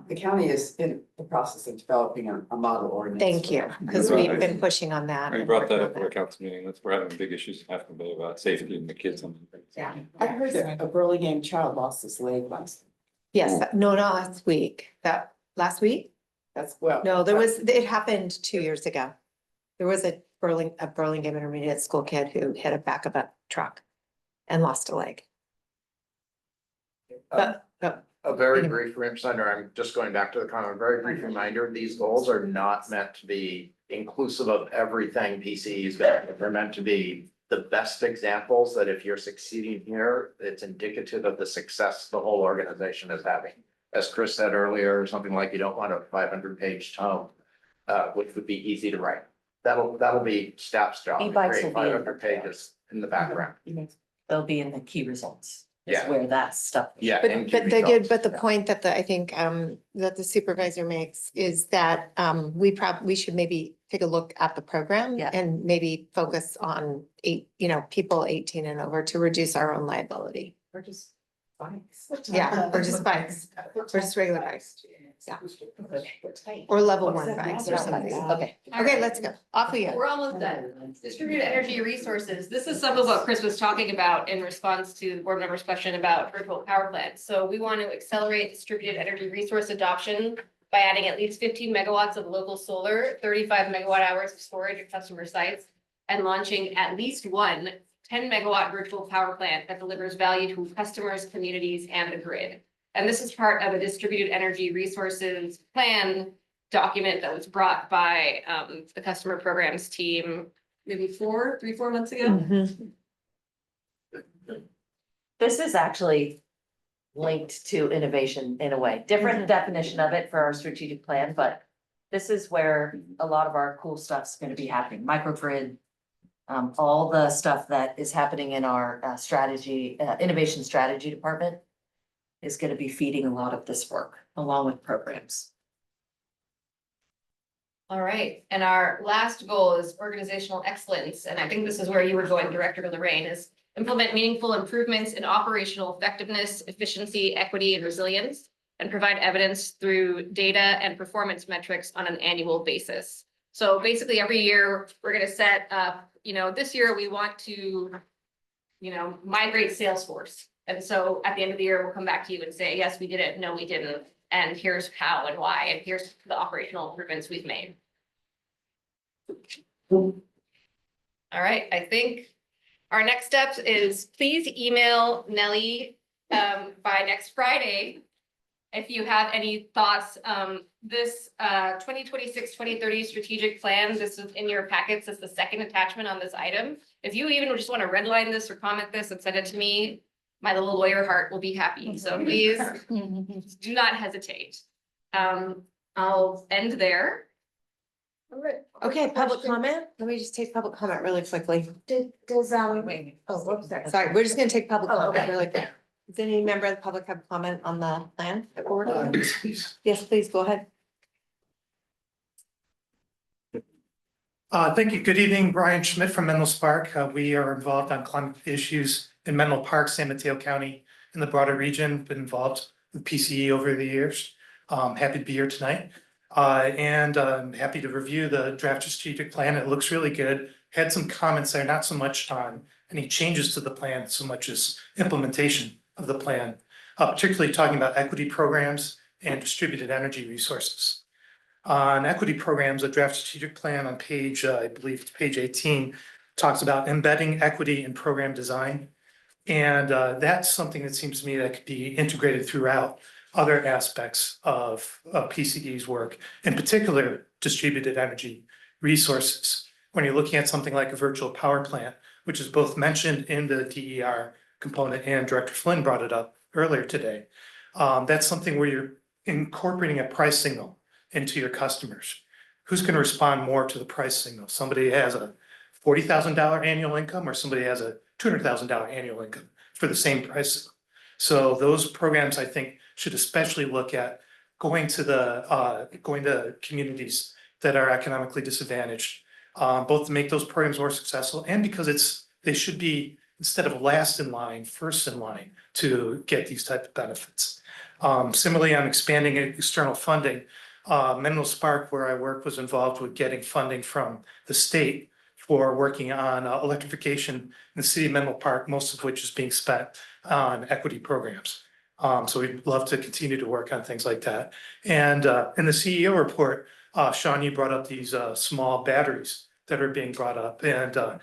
[SPEAKER 8] The county is in the process of developing a model ordinance.
[SPEAKER 16] Thank you, because we've been pushing on that.
[SPEAKER 22] We brought that up at our council meeting. We're having big issues happening about safety and the kids on the.
[SPEAKER 16] Yeah.
[SPEAKER 8] I heard that a Burlingame child lost his leg last.
[SPEAKER 16] Yes, no, not last week. Last week?
[SPEAKER 8] That's well.
[SPEAKER 16] No, it happened 2 years ago. There was a Burlingame Intermediate School kid who hit a back of a truck and lost a leg.
[SPEAKER 20] A very brief reminder, I'm just going back to the comment, a very brief reminder, these goals are not meant to be inclusive of everything PCE's been. They're meant to be the best examples that if you're succeeding here, it's indicative of the success the whole organization is having. As Chris said earlier, something like you don't want a 500-page tome, which would be easy to write. That'll be staff's job, to
[SPEAKER 10] E-bikes
[SPEAKER 20] create
[SPEAKER 10] will be in
[SPEAKER 20] 500 pages in the background.
[SPEAKER 10] They'll be in the key results. is
[SPEAKER 6] Yeah.
[SPEAKER 10] where that stuff.
[SPEAKER 6] Yeah.
[SPEAKER 16] But,
[SPEAKER 6] energy
[SPEAKER 16] but the good,
[SPEAKER 6] results.
[SPEAKER 16] but the point that I think, that the supervisor makes is that, we should maybe take a look at the program.
[SPEAKER 10] Yeah.
[SPEAKER 16] And maybe focus on people 18 and over to reduce our own liability.
[SPEAKER 10] We're just bikes.
[SPEAKER 16] Yeah, or just bikes, or just regular bikes. Yeah. Or level 1 bikes or something.
[SPEAKER 10] Okay.
[SPEAKER 16] Okay, let's go. Off we go.
[SPEAKER 15] We're almost done. Distributed energy resources. This is some of what Chris was talking about in response to the board member's question about virtual power plants. So we want to accelerate distributed energy resource adoption by adding at least 15 megawatts of local solar, 35 megawatt hours of storage at customer sites, and launching at least one 10 megawatt virtual power plant that delivers value to customers, communities, and the grid. And this is part of a distributed energy resources plan document that was brought by the customer programs team maybe 4 months ago.
[SPEAKER 16] Mhm.
[SPEAKER 10] This is actually linked to innovation in a way, different definition of it for our strategic plan, but this is where a lot of our cool stuff's gonna be happening, microgrid. All the stuff that is happening in our innovation strategy department is gonna be feeding a lot of this work along with programs.
[SPEAKER 15] All right, and our last goal is organizational excellence, and I think this is where you were going, Director Lorraine, is implement meaningful improvements in operational effectiveness, efficiency, equity, and resilience, and provide evidence through data and performance metrics on an annual basis. So basically, every year, we're gonna set up, this year we want to, migrate Salesforce. And so at the end of the year, we'll come back to you and say, yes, we did it, no, we didn't, and here's how and why, and here's the operational improvements we've made. All right, I think our next steps is please email Nellie by next Friday if you have any thoughts. This 2026-2030 strategic plan, this is in your packets as the second attachment on this item. If you even just want to redline this or comment this and send it to me, my little lawyer heart will be happy. So please do not hesitate. I'll end there.
[SPEAKER 16] Okay, public comment. Let me just take public comment really quickly.
[SPEAKER 9] Does,
[SPEAKER 16] Wait.
[SPEAKER 9] oh, whoops,
[SPEAKER 16] Sorry, we're just gonna take public
[SPEAKER 9] Oh,
[SPEAKER 16] comment
[SPEAKER 9] okay.
[SPEAKER 16] really quick. Does any member of the public have a comment on the plan that we're working on?
[SPEAKER 7] Please.
[SPEAKER 16] Yes, please, go ahead.
[SPEAKER 5] Thank you. Good evening, Brian Schmidt from Menlo Park. We are involved on climate issues in Menlo Park, San Mateo County, and the broader region, been involved with PCE over the years. Happy to be here tonight. And I'm happy to review the draft strategic plan. It looks really good. Had some comments there, not so much on any changes to the plan, so much as implementation of the plan, particularly talking about equity programs and distributed energy resources. On equity programs, the draft strategic plan on page, I believe, page 18, talks about embedding equity in program design. And that's something that seems to me that could be integrated throughout other aspects of PCE's work, in particular, distributed energy resources. When you're looking at something like a virtual power plant, which is both mentioned in the DER component, and Director Flynn brought it up earlier today. That's something where you're incorporating a price signal into your customers. Who's going to respond more to the price signal? Somebody has a $40,000 annual income, or somebody has a $200,000 annual income for the same price. So those programs, I think, should especially look at going to communities that are economically disadvantaged, both to make those programs more successful and because they should be, instead of last in line, first in line to get these type of benefits. Similarly, I'm expanding external funding. Menlo Park, where I work, was involved with getting funding from the state for working on electrification in the city of Menlo Park, most of which is being spent on equity programs. So we'd love to continue to work on things like that. And in the CEO report, Sean, you brought up these small batteries that are being brought up. And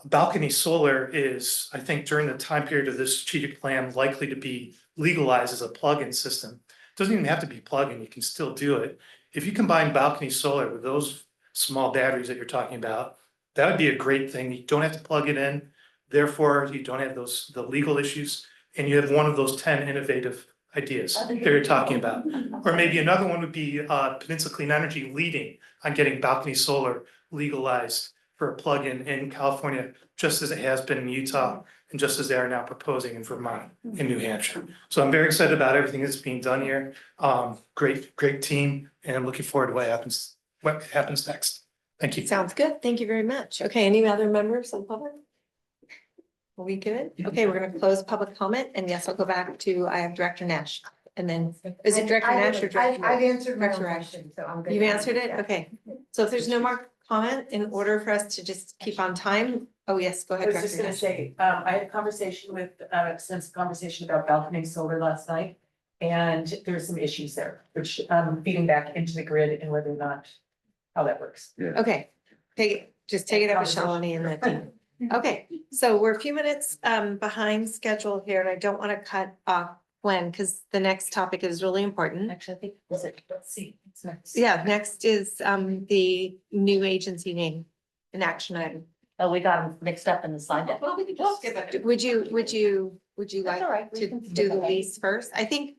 [SPEAKER 5] balcony solar is, I think, during the time period of this strategic plan, likely to be legalized as a plug-in system. It doesn't even have to be plug-in, you can still do it. If you combine balcony solar with those small batteries that you're talking about, that would be a great thing. You don't have to plug it in. Therefore, you don't have the legal issues, and you have one of those 10 innovative ideas that you're talking about. Or maybe another one would be Peninsula Clean Energy leading on getting balcony solar legalized for a plug-in in California, just as it has been in Utah, and just as they are now proposing in Vermont and New Hampshire. So I'm very excited about everything that's being done here. Great team, and I'm looking forward to what happens next. Thank you.
[SPEAKER 2] Sounds good. Thank you very much. Okay, any other members of the public? Are we good? Okay, we're gonna close public comment, and yes, I'll go back to, I have Director Nash. And then, is it Director Nash or Director?
[SPEAKER 9] I've answered my own
[SPEAKER 2] Director Ash?
[SPEAKER 9] question, so I'm good.
[SPEAKER 2] You've answered it?
[SPEAKER 9] Yeah.
[SPEAKER 2] Okay. So if there's no more comment, in order for us to just keep on time, oh yes, go
[SPEAKER 3] I
[SPEAKER 2] ahead.
[SPEAKER 3] was just
[SPEAKER 2] Director
[SPEAKER 3] gonna
[SPEAKER 2] Nash.
[SPEAKER 3] say, I had a conversation with, since conversation about balcony solar last night. And there's some issues there, which feeding back into the grid and whether or not, how that works.
[SPEAKER 2] Okay, just take it up with Shalini and the team. Okay, so we're a few minutes behind schedule here, and I don't want to cut off Gwen, because the next topic is really important.
[SPEAKER 10] Actually, I think, let's see, it's next.
[SPEAKER 2] Yeah, next is the new agency name, an action item.
[SPEAKER 10] Oh, we got them mixed up in the slide deck.
[SPEAKER 15] Well, we can just skip it.
[SPEAKER 2] Would you
[SPEAKER 10] That's all right,
[SPEAKER 2] like
[SPEAKER 10] we
[SPEAKER 2] to
[SPEAKER 10] can
[SPEAKER 2] do
[SPEAKER 10] skip
[SPEAKER 2] the
[SPEAKER 10] it.
[SPEAKER 2] lease first? I think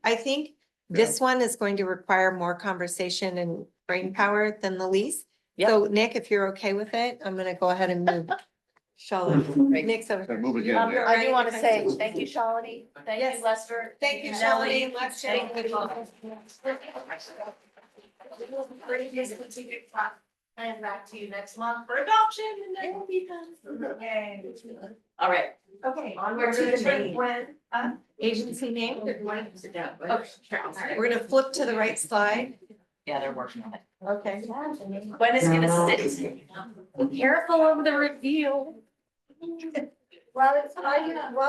[SPEAKER 2] this one is going to require more conversation and brain power than the lease.
[SPEAKER 10] Yep.
[SPEAKER 2] So Nick, if you're okay with it, I'm gonna go ahead and move. Charlotte, Nick's over.
[SPEAKER 22] Move again.
[SPEAKER 10] I do want to say thank you, Shalini. Thank
[SPEAKER 2] Yes.
[SPEAKER 10] you, Lester.
[SPEAKER 2] Thank you,
[SPEAKER 10] Melanie.
[SPEAKER 2] Shalini. Let's
[SPEAKER 10] Thank
[SPEAKER 2] take
[SPEAKER 10] you. And back to you next month for adoption and then we'll be done. Okay. All right.
[SPEAKER 2] Okay,
[SPEAKER 10] Onward to the main.
[SPEAKER 2] Agency name.
[SPEAKER 10] Okay.
[SPEAKER 2] We're gonna flip to the right slide.
[SPEAKER 10] Yeah, they're working on it.
[SPEAKER 2] Okay.
[SPEAKER 10] Gwen is gonna sit. Be careful of the reveal.
[SPEAKER 9] While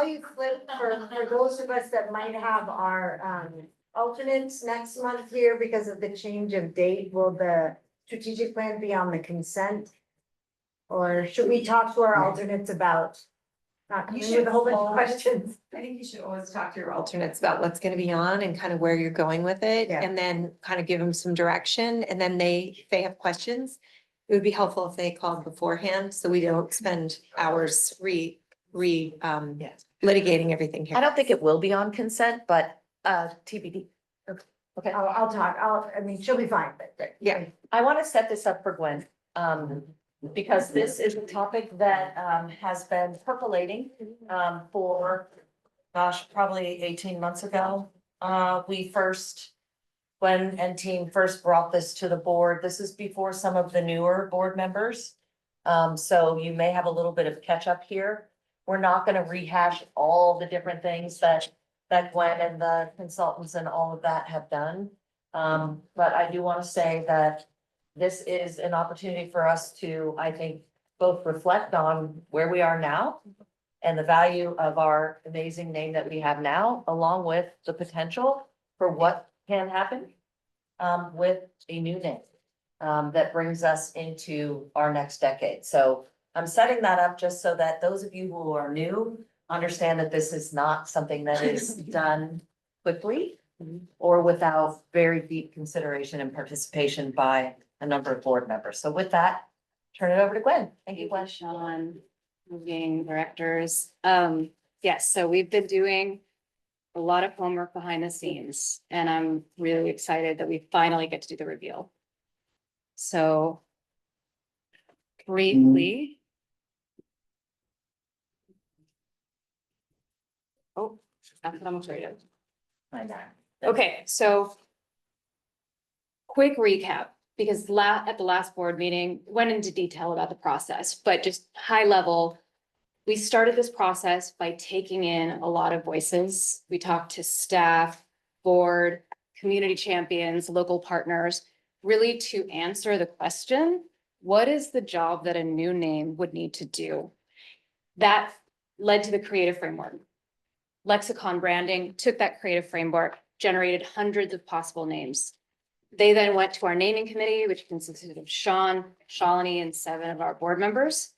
[SPEAKER 9] you flip, for those of us that might have our alternates next month here because of the change of date, will the strategic plan be on the consent? Or should we talk to our alternates about not coming with a whole bunch of questions?
[SPEAKER 2] I think you should always talk to your alternates about what's gonna be on and kind of where you're going with it,
[SPEAKER 9] Yeah.
[SPEAKER 2] and then kind of give them some direction, and then if they have questions, it would be helpful if they called beforehand, so we don't spend hours litigating everything here.
[SPEAKER 10] I don't think it will be on consent, but TBD. Okay.
[SPEAKER 9] I'll talk, I mean, she'll be fine, but.
[SPEAKER 2] Yeah.
[SPEAKER 10] I want to set this up for Gwen, because this is a topic that has been percolating for, gosh, probably 18 months ago. Gwen and team first brought this to the board. This is before some of the newer board members. So you may have a little bit of catch up here. We're not going to rehash all the different things that Gwen and the consultants and all of that have done. But I do want to say that this is an opportunity for us to, I think, both reflect on where we are now and the value of our amazing name that we have now, along with the potential for what can happen with a new name that brings us into our next decade. So I'm setting that up just so that those of you who are new understand that this is not something that is done quickly or without very deep consideration and participation by a number of board members. So with that, turn it over to Gwen. Thank you, Gwen.
[SPEAKER 4] Sean, moving directors. Yes, so we've been doing a lot of homework behind the scenes, and I'm really excited that we finally get to do the reveal. So briefly. Oh, that's what I'm afraid of. Okay, so quick recap, because at the last board meeting, went into detail about the process, but just high level. We started this process by taking in a lot of voices. We talked to staff, board, community champions, local partners, really to answer the question, what is the job that a new name would need to do? That led to the creative framework. Lexicon Branding took that creative framework, generated hundreds of possible names. They then went to our naming committee, which consisted of Sean, Shalini, and 7 of our board members.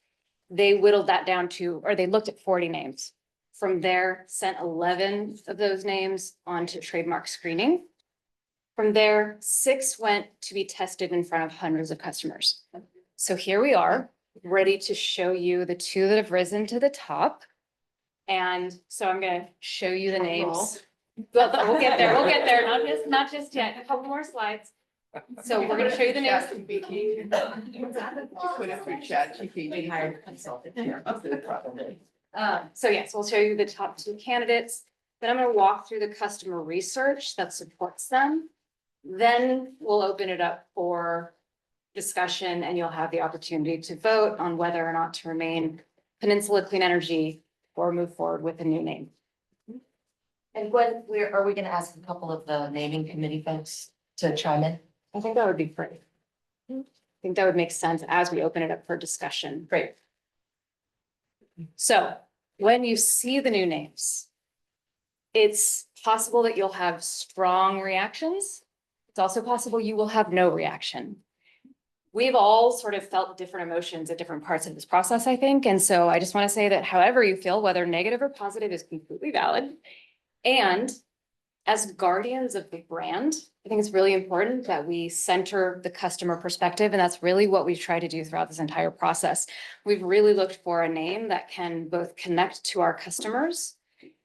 [SPEAKER 4] They whittled that down to, or they looked at 40 names. From there, sent 11 of those names onto trademark screening. From there, 6 went to be tested in front of hundreds of customers. So here we are, ready to show you the 2 that have risen to the top. And so I'm gonna show you the names. But we'll get there, not just yet, a couple more slides.
[SPEAKER 15] So we're gonna show you the names.
[SPEAKER 7] Put it through ChatGPT.
[SPEAKER 3] Hired a consultant here. Probably.
[SPEAKER 15] So yes, we'll show you the top 2 candidates. Then I'm gonna walk through the customer research that supports them. Then we'll open it up for discussion and you'll have the opportunity to vote on whether or not to remain Peninsula Clean Energy or move forward with a new name.
[SPEAKER 10] And when are we gonna ask a couple of the naming committee folks to chime in?
[SPEAKER 15] I think that would be great. I think that would make sense as we open it up for discussion.
[SPEAKER 10] Great.
[SPEAKER 15] So when you see the new names, it's possible that you'll have strong reactions. It's also possible you will have no reaction. We've all sort of felt different emotions at different parts of this process, I think. And so I just want to say that however you feel, whether negative or positive, is completely valid. And as guardians of the brand, I think it's really important that we center the customer perspective. And that's really what we've tried to do throughout this entire process. We've really looked for a name that can both connect to our customers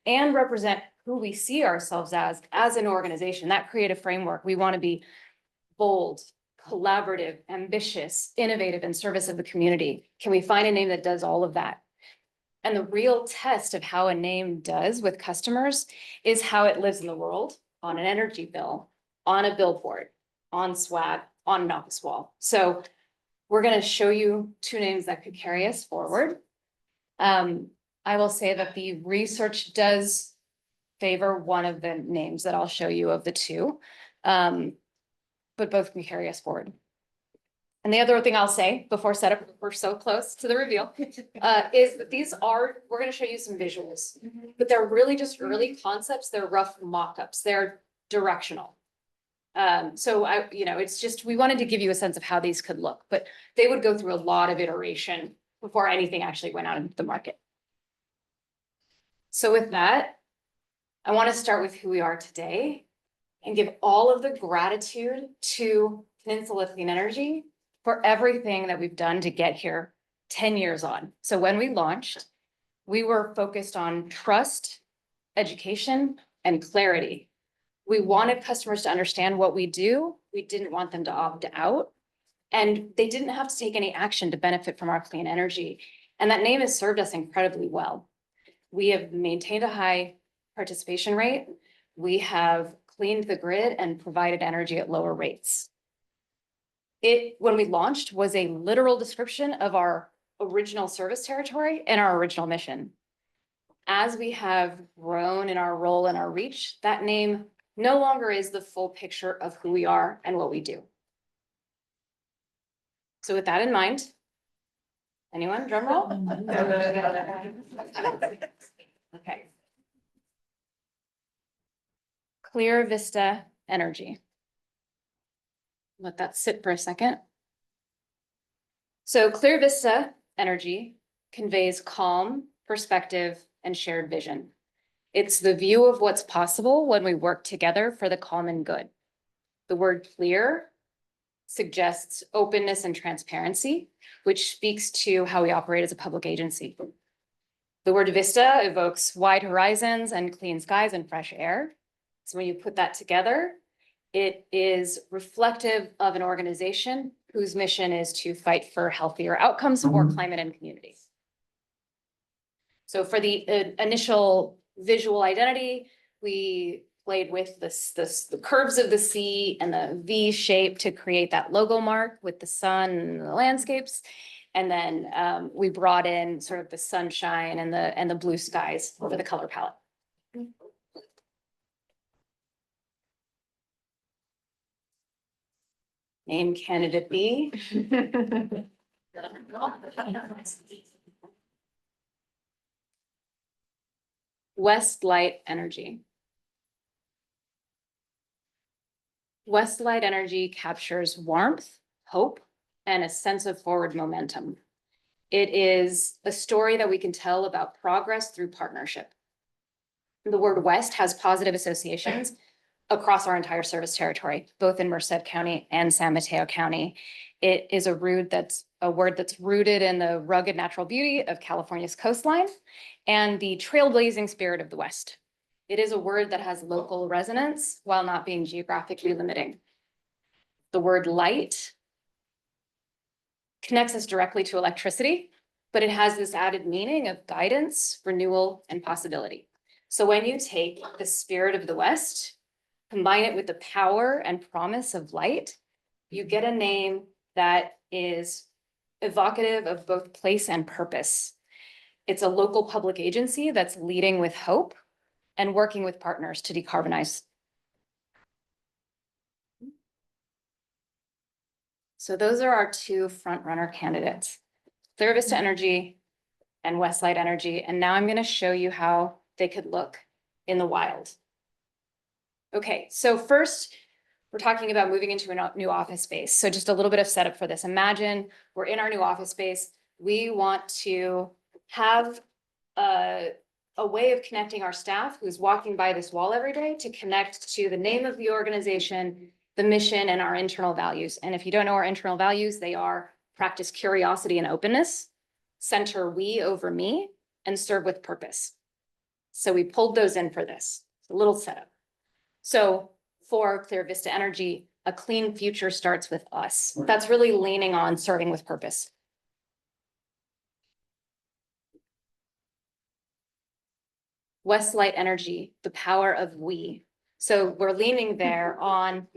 [SPEAKER 15] and represent who we see ourselves as an organization. That creative framework, we want to be bold, collaborative, ambitious, innovative, in service of the community. Can we find a name that does all of that? And the real test of how a name does with customers is how it lives in the world, on an energy bill, on a billboard, on swag, on an office wall. So we're going to show you 2 names that could carry us forward. I will say that the research does favor one of the names that I'll show you of the 2, but both can carry us forward. And the other thing I'll say before setup, we're so close to the reveal, is that we're going to show you some visuals, but they're really just early concepts. They're rough mock-ups. They're directional. It's just, we wanted to give you a sense of how these could look, but they would go through a lot of iteration before anything actually went out into the market. So with that, I want to start with who we are today and give all of the gratitude to Peninsula Clean Energy for everything that we've done to get here 10 years on. So when we launched, we were focused on trust, education, and clarity. We wanted customers to understand what we do. We didn't want them to opt out, and they didn't have to take any action to benefit from our clean energy. And that name has served us incredibly well. We have maintained a high participation rate. We have cleaned the grid and provided energy at lower rates. When we launched, was a literal description of our original service territory and our original mission. As we have grown in our role and our reach, that name no longer is the full picture of who we are and what we do. So with that in mind, anyone, drum roll? Okay. Clear Vista Energy. Let that sit for a second. So Clear Vista Energy conveys calm, perspective, and shared vision. It's the view of what's possible when we work together for the common good. The word clear suggests openness and transparency, which speaks to how we operate as a public agency. The word vista evokes wide horizons and clean skies and fresh air. So when you put that together, it is reflective of an organization whose mission is to fight for healthier outcomes for climate and communities. So for the initial visual identity, we played with the curves of the sea and the V shape to create that logo mark with the sun and the landscapes. And then we brought in sort of the sunshine and the blue skies for the color palette. Name candidate B. Westlight Energy. Westlight Energy captures warmth, hope, and a sense of forward momentum. It is a story that we can tell about progress through partnership. The word West has positive associations across our entire service territory, both in Merced County and San Mateo County. It is a word that's rooted in the rugged natural beauty of California's coastline and the trailblazing spirit of the West. It is a word that has local resonance while not being geographically limiting. The word light connects us directly to electricity, but it has this added meaning of guidance, renewal, and possibility. So when you take the spirit of the West, combine it with the power and promise of light, you get a name that is evocative of both place and purpose. It's a local public agency that's leading with hope and working with partners to decarbonize. So those are our two front-runner candidates, Clear Vista Energy and Westlight Energy. And now I'm going to show you how they could look in the wild. Okay, so first, we're talking about moving into a new office space. So just a little bit of setup for this. Imagine we're in our new office space. We want to have a way of connecting our staff who's walking by this wall every day to connect to the name of the organization, the mission, and our internal values. And if you don't know our internal values, they are practice curiosity and openness, center we over me, and serve with purpose. So we pulled those in for this. It's a little setup. So for Clear Vista Energy, a clean future starts with us. That's really leaning on serving with purpose. Westlight Energy, the power of we. So we're leaning there on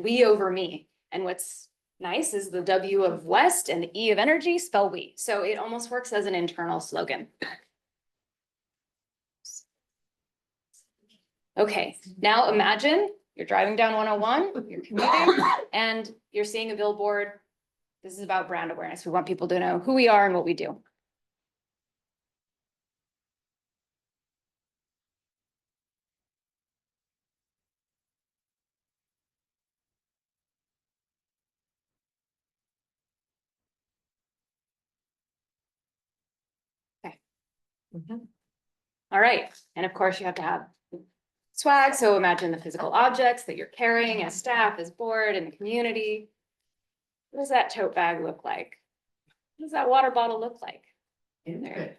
[SPEAKER 15] we over me. And what's nice is the W of West and the E of energy spell we. So it almost works as an internal slogan. Okay, now imagine you're driving down 101, you're commuting, and you're seeing a billboard. This is about brand awareness. We want people to know who we are and what we do. Okay. All right, and of course you have to have swag. So imagine the physical objects that you're carrying as staff, as board, in the community. What does that tote bag look like? What does that water bottle look like? In there.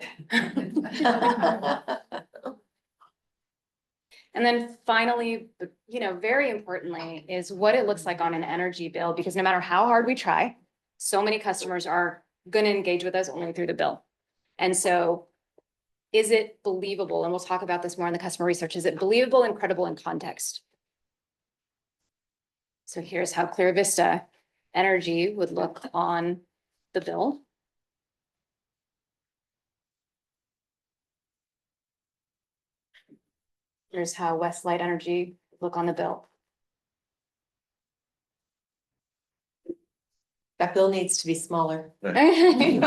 [SPEAKER 15] And then finally, very importantly, is what it looks like on an energy bill, because no matter how hard we try, so many customers are going to engage with us only through the bill. And so is it believable? And we'll talk about this more in the customer research. Is it believable and credible in context? So here's how Clear Vista Energy would look on the bill. Here's how Westlight Energy would look on the bill.
[SPEAKER 16] That bill needs to be smaller.
[SPEAKER 15] Okay.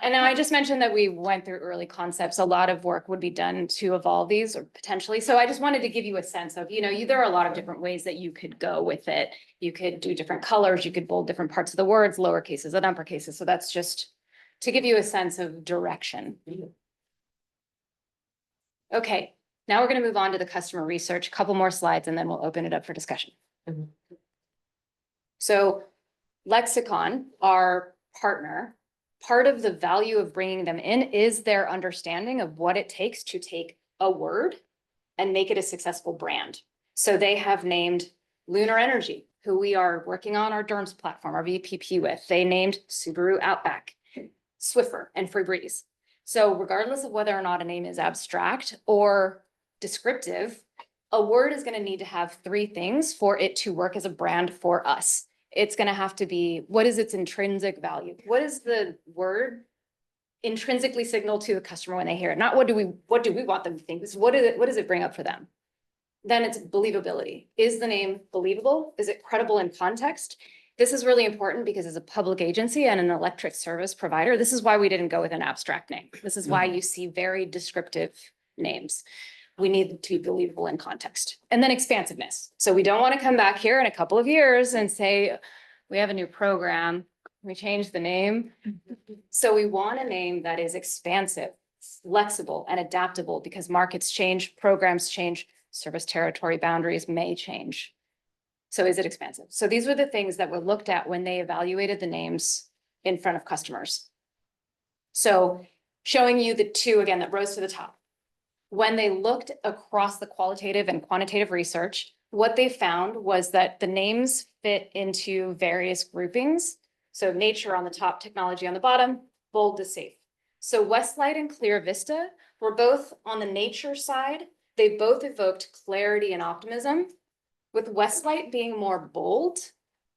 [SPEAKER 15] And now I just mentioned that we went through early concepts. A lot of work would be done to evolve these or potentially. So I just wanted to give you a sense of, there are a lot of different ways that you could go with it. You could do different colors. You could bold different parts of the words, lower cases and upper cases. So that's just to give you a sense of direction. Okay, now we're going to move on to the customer research. A couple more slides and then we'll open it up for discussion. So Lexicon, our partner, part of the value of bringing them in is their understanding of what it takes to take a word and make it a successful brand. So they have named Lunar Energy, who we are working on our DERMS platform, our VPP with. They named Subaru Outback, Swiffer, and Febreze. So regardless of whether or not a name is abstract or descriptive, a word is going to need to have three things for it to work as a brand for us. It's going to have to be, what is its intrinsic value? What is the word intrinsically signal to the customer when they hear it? Not what do we want them to think? It's what does it bring up for them? Then it's believability. Is the name believable? Is it credible in context? This is really important because as a public agency and an electric service provider, this is why we didn't go with an abstract name. This is why you see very descriptive names. We need to be believable in context. And then expansiveness. So we don't want to come back here in a couple of years and say, we have a new program, we changed the name. So we want a name that is expansive, flexible, and adaptable because markets change, programs change, service territory boundaries may change. So is it expansive? So these were the things that were looked at when they evaluated the names in front of customers. So showing you the two, again, that rose to the top. When they looked across the qualitative and quantitative research,
[SPEAKER 11] what they found was that the names fit into various groupings. So nature on the top, technology on the bottom, bold to safe. So Westlight and Clear Vista were both on the nature side. They both evoked clarity and optimism, with Westlight being more bold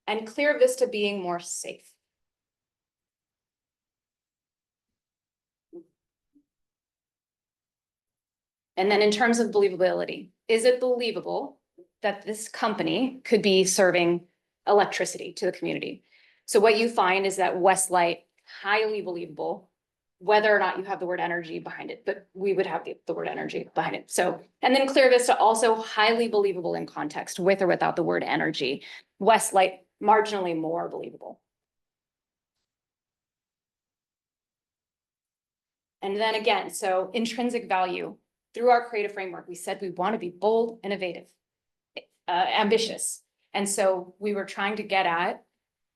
[SPEAKER 11] and Clear Vista being more safe. And then in terms of believability, is it believable that this company could be serving electricity to the community? So what you find is that Westlight, highly believable, whether or not you have the word energy behind it, but we would have the word energy behind it. So, and then Clear Vista also highly believable in context, with or without the word energy. Westlight, marginally more believable. And then again, so intrinsic value. Through our creative framework, we said we want to be bold, innovative, ambitious. And so we were trying to get at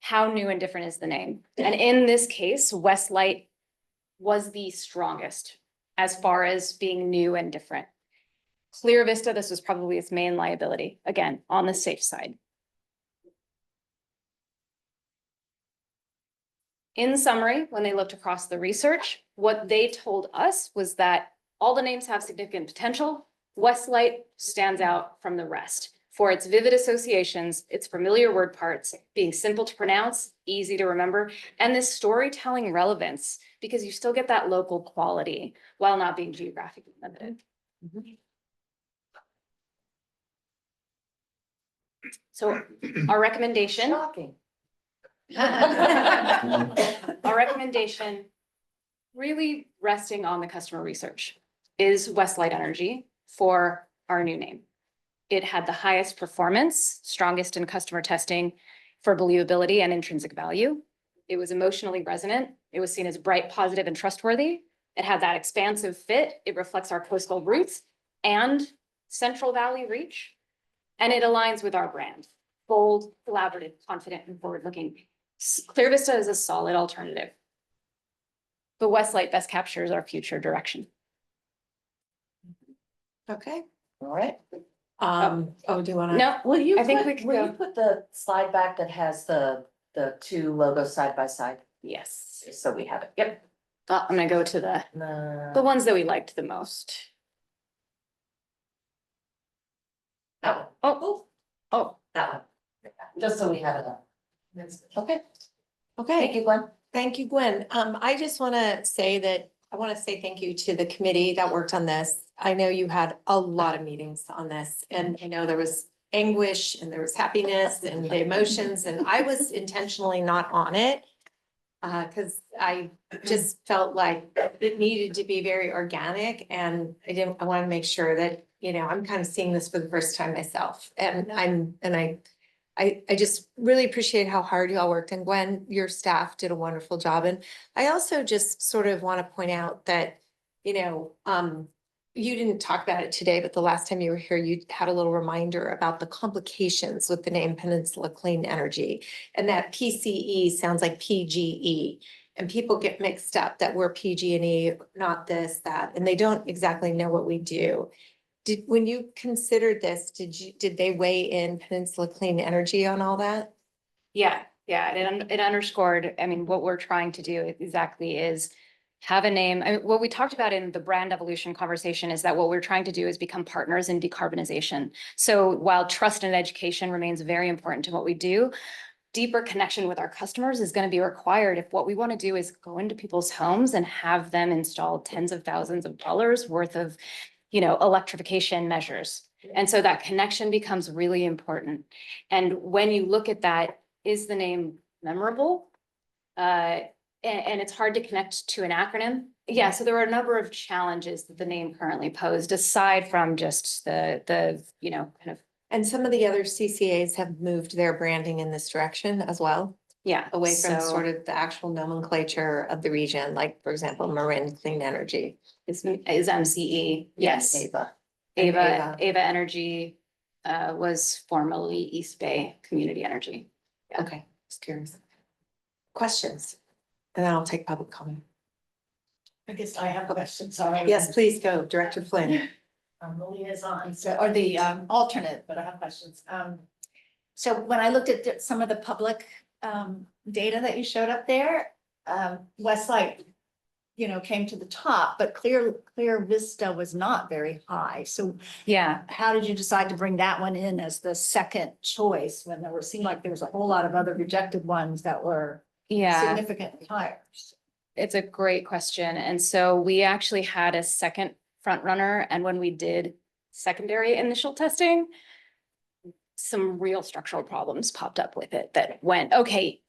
[SPEAKER 11] how new and different is the name. And in this case, Westlight was the strongest as far as being new and different. Clear Vista, this was probably its main liability, again, on the safe side. In summary, when they looked across the research, what they told us was that all the names have significant potential. Westlight stands out from the rest for its vivid associations, its familiar word parts, being simple to pronounce, easy to remember, and this storytelling relevance, because you still get that local quality while not being geographically limited. So our recommendation.
[SPEAKER 10] Shocking.
[SPEAKER 11] Our recommendation, really resting on the customer research, is Westlight Energy for our new name. It had the highest performance, strongest in customer testing for believability and intrinsic value. It was emotionally resonant. It was seen as bright, positive, and trustworthy. It had that expansive fit. It reflects our coastal roots and Central Valley reach. And it aligns with our brand. Bold, collaborative, confident, and forward-looking. Clear Vista is a solid alternative. But Westlight best captures our future direction.
[SPEAKER 16] Okay.
[SPEAKER 10] All right.
[SPEAKER 16] Oh, do you wanna?
[SPEAKER 11] No,
[SPEAKER 10] Will you
[SPEAKER 11] I think
[SPEAKER 10] put-
[SPEAKER 11] we can
[SPEAKER 10] will
[SPEAKER 11] go.
[SPEAKER 10] you put the slide back that has the two logos side by side?
[SPEAKER 11] Yes.
[SPEAKER 10] So we have it.
[SPEAKER 11] Yep. I'm gonna go to the ones that we liked the most.
[SPEAKER 10] That one.
[SPEAKER 11] Oh,
[SPEAKER 10] that one. Just so we have it up.
[SPEAKER 16] Okay.
[SPEAKER 10] Thank you, Gwen.
[SPEAKER 16] Thank you, Gwen. I just want to say that I want to say thank you to the committee that worked on this. I know you had a lot of meetings on this, and I know there was anguish and there was happiness and the emotions, and I was intentionally not on it. Because I just felt like it needed to be very organic, and I want to make sure that, you know, I'm kind of seeing this for the first time myself, and I just really appreciate how hard y'all worked, and Gwen, your staff did a wonderful job. And I also just sort of want to point out that, you know, you didn't talk about it today, but the last time you were here, you had a little reminder about the complications with the name Peninsula Clean Energy. And that PCE sounds like PGE. And people get mixed up that we're PG&E, not this, that, and they don't exactly know what we do. When you considered this, did they weigh in Peninsula Clean Energy on all that?
[SPEAKER 11] yeah, it underscored, I mean, what we're trying to do exactly is have a name. I mean, what we talked about in the brand evolution conversation is that what we're trying to do is become partners in decarbonization. So while trust and education remains very important to what we do, deeper connection with our customers is going to be required if what we want to do is go into people's homes and have them install tens of thousands of dollars worth of, you know, electrification measures. And so that connection becomes really important. And when you look at that, is the name memorable? And it's hard to connect to an acronym. Yeah, so there are a number of challenges that the name currently posed, aside from just the, you know, kind of.
[SPEAKER 16] And some of the other CCAs have moved their branding in this direction as well.
[SPEAKER 11] Yeah.
[SPEAKER 16] Away from
[SPEAKER 11] So-
[SPEAKER 16] sort of the actual nomenclature of the region, like, for example, Marin Clean Energy.
[SPEAKER 11] Is MCE, yes.
[SPEAKER 10] Ava.
[SPEAKER 11] Ava Energy was formerly East Bay Community Energy. Yeah.
[SPEAKER 16] Okay, just curious. Questions? And then I'll take public comment.
[SPEAKER 13] I guess I have questions already.
[SPEAKER 16] Yes, please go, Director Flynn.
[SPEAKER 13] the liaison, so, or the alternate, but I have questions. So when I looked at some of the public data that you showed up there, Westlake, came to the top, but Clear Vista was not very high. So
[SPEAKER 11] Yeah,
[SPEAKER 13] how did you decide to bring that one in as the second choice when seemed like there was a whole lot of other rejected ones that were
[SPEAKER 11] yeah.
[SPEAKER 13] significantly higher?
[SPEAKER 11] It's a great question. And so we actually had a second front runner. And when we did secondary initial testing, some real structural problems popped up with it that went, okay,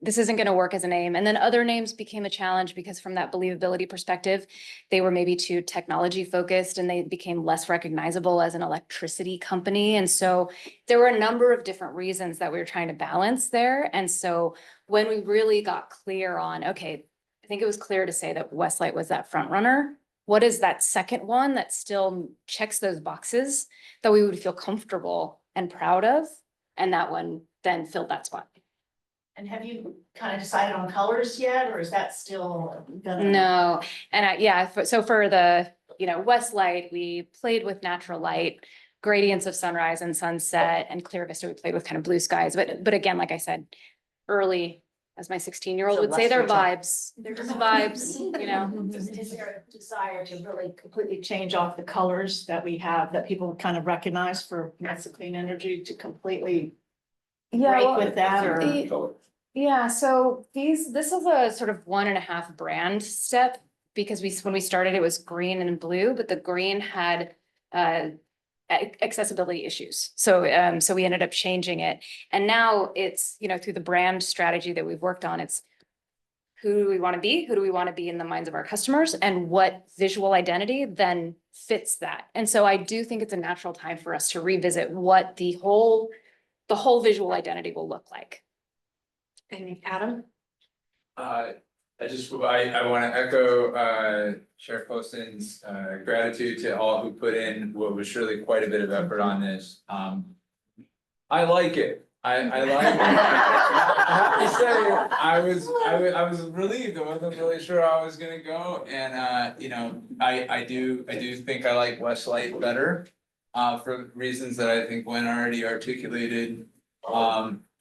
[SPEAKER 11] this isn't going to work as a name. And then other names became a challenge because from that believability perspective, they were maybe too technology focused and they became less recognizable as an electricity company. And so there were a number of different reasons that we were trying to balance there. And so when we really got clear on, okay, I think it was clear to say that Westlight was that front runner. What is that second one that still checks those boxes that we would feel comfortable and proud of? And that one then filled that spot.
[SPEAKER 13] And have you kind of decided on colors yet, or is that still gonna?
[SPEAKER 11] No, and so for the, Westlight, we played with natural light, gradients of sunrise and sunset, and Clear Vista, we played with kind of blue skies. But again, like I said, early, as my 16-year-old
[SPEAKER 10] So
[SPEAKER 11] would say, they're
[SPEAKER 10] luster
[SPEAKER 11] vibes. They're just vibes,
[SPEAKER 13] Is there a desire to really completely change off the colors that we have, that people kind of recognize for Mesa Clean Energy, to completely break with that, or?
[SPEAKER 11] Yeah, so this is a sort of 1.5 brand step because when we started, it was green and blue, but the green had accessibility issues. So we ended up changing it. And now it's, through the brand strategy that we've worked on, it's who do we want to be? Who do we want to be in the minds of our customers? And what visual identity then fits that? And so I do think it's a natural time for us to revisit what the whole visual identity will look like.
[SPEAKER 2] And Adam?
[SPEAKER 19] I want to echo Chair Poston's gratitude to all who put in what was surely quite a bit of effort on this. I like it. I like it. I have to say, I was relieved. I wasn't really sure how I was gonna go, and I do think I like Westlight better for reasons that I think Gwen already articulated.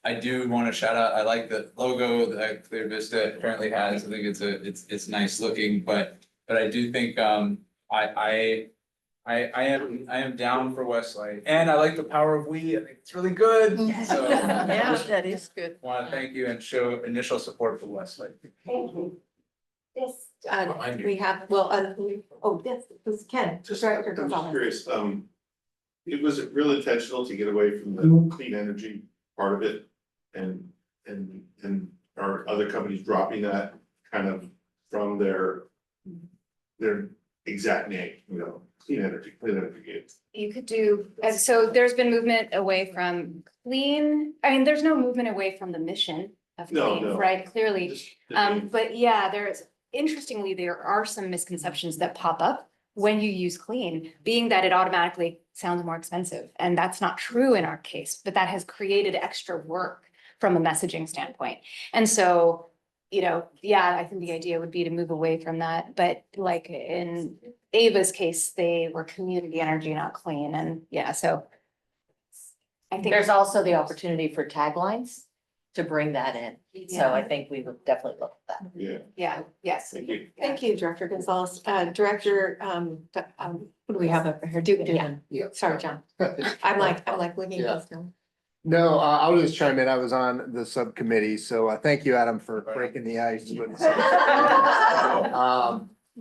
[SPEAKER 19] I do want to shout out, I like the logo that Clear Vista currently has. I think it's nice looking, but I do think I am down for Westlight, and I like the power of we. I think it's really good. So
[SPEAKER 10] Yeah, that is good.
[SPEAKER 19] want to thank you and show initial support for Westlight.
[SPEAKER 9] Thank you. This,
[SPEAKER 19] Behind you.
[SPEAKER 9] we have, this is Ken.
[SPEAKER 12] Just,
[SPEAKER 9] Director
[SPEAKER 12] I'm just
[SPEAKER 9] Gonzalez.
[SPEAKER 12] curious, was it real intentional to get away from the clean energy part of it? And are other companies dropping that kind of from their exact name, clean energy gates?
[SPEAKER 11] You could do, so there's been movement away from clean, there's no movement away from the mission of clean,
[SPEAKER 12] No.
[SPEAKER 11] right? Clearly.
[SPEAKER 12] Just-
[SPEAKER 11] But yeah, interestingly, there are some misconceptions that pop up when you use clean, being that it automatically sounds more expensive. And that's not true in our case, but that has created extra work from a messaging standpoint. And so, I think the idea would be to move away from that. But like in Ava's case, they were community energy, not clean. And so I think
[SPEAKER 10] There's also the opportunity for taglines to bring that in. So I think we would definitely look at that.
[SPEAKER 12] Yeah.
[SPEAKER 11] Yeah, yes.
[SPEAKER 12] Thank you.
[SPEAKER 2] Thank you, Director Gonzalez. Director, what do we have up here? Sorry, John. I'm like looking at this now.
[SPEAKER 17] No, I'll just chime in. I was on the subcommittee, so thank you, Adam, for breaking the ice.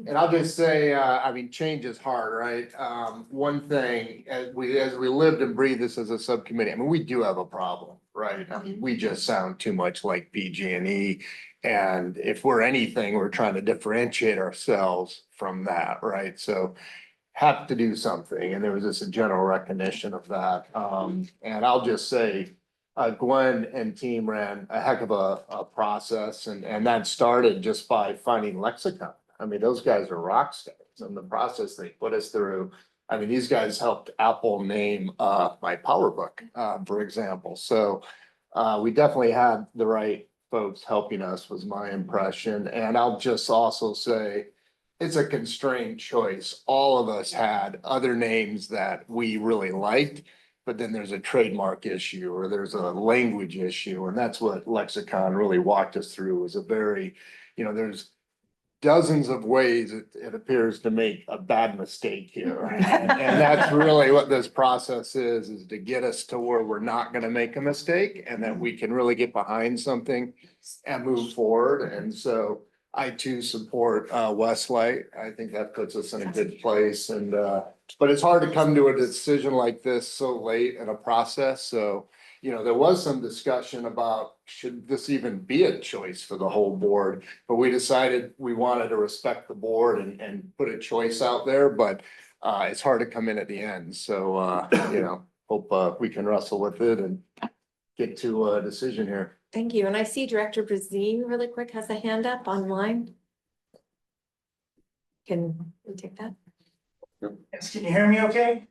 [SPEAKER 17] And I'll just say, change is hard, right? One thing, as we lived and breathed this as a subcommittee, we do have a problem, right? We just sound too much like PG&E. And if we're anything, we're trying to differentiate ourselves from that, right? So have to do something, and there was just a general recognition of that. And I'll just say, Gwen and team ran a heck of a process, and that started just by finding lexicon. Those guys are rock stars, and the process they put us through. These guys helped Apple name my PowerBook, for example. So we definitely had the right folks helping us, was my impression. And I'll just also say, it's a constrained choice. All of us had other names that we really liked. But then there's a trademark issue or there's a language issue, and that's what Lexicon really walked us through, was a very, there's dozens of ways it appears to make a bad mistake here. And that's really what this process is to get us to where we're not gonna make a mistake and that we can really get behind something and move forward. And so I too support Westlight. I think that puts us in a good place and but it's hard to come to a decision like this so late in a process. So, there was some discussion about should this even be a choice for the whole board? But we decided we wanted to respect the board and put a choice out there, but it's hard to come in at the end. So, hope we can wrestle with it and get to a decision here.
[SPEAKER 2] Thank you. And I see Director Brazine really quick has a hand up online. Can we take that?
[SPEAKER 1] Yes, can you hear me okay?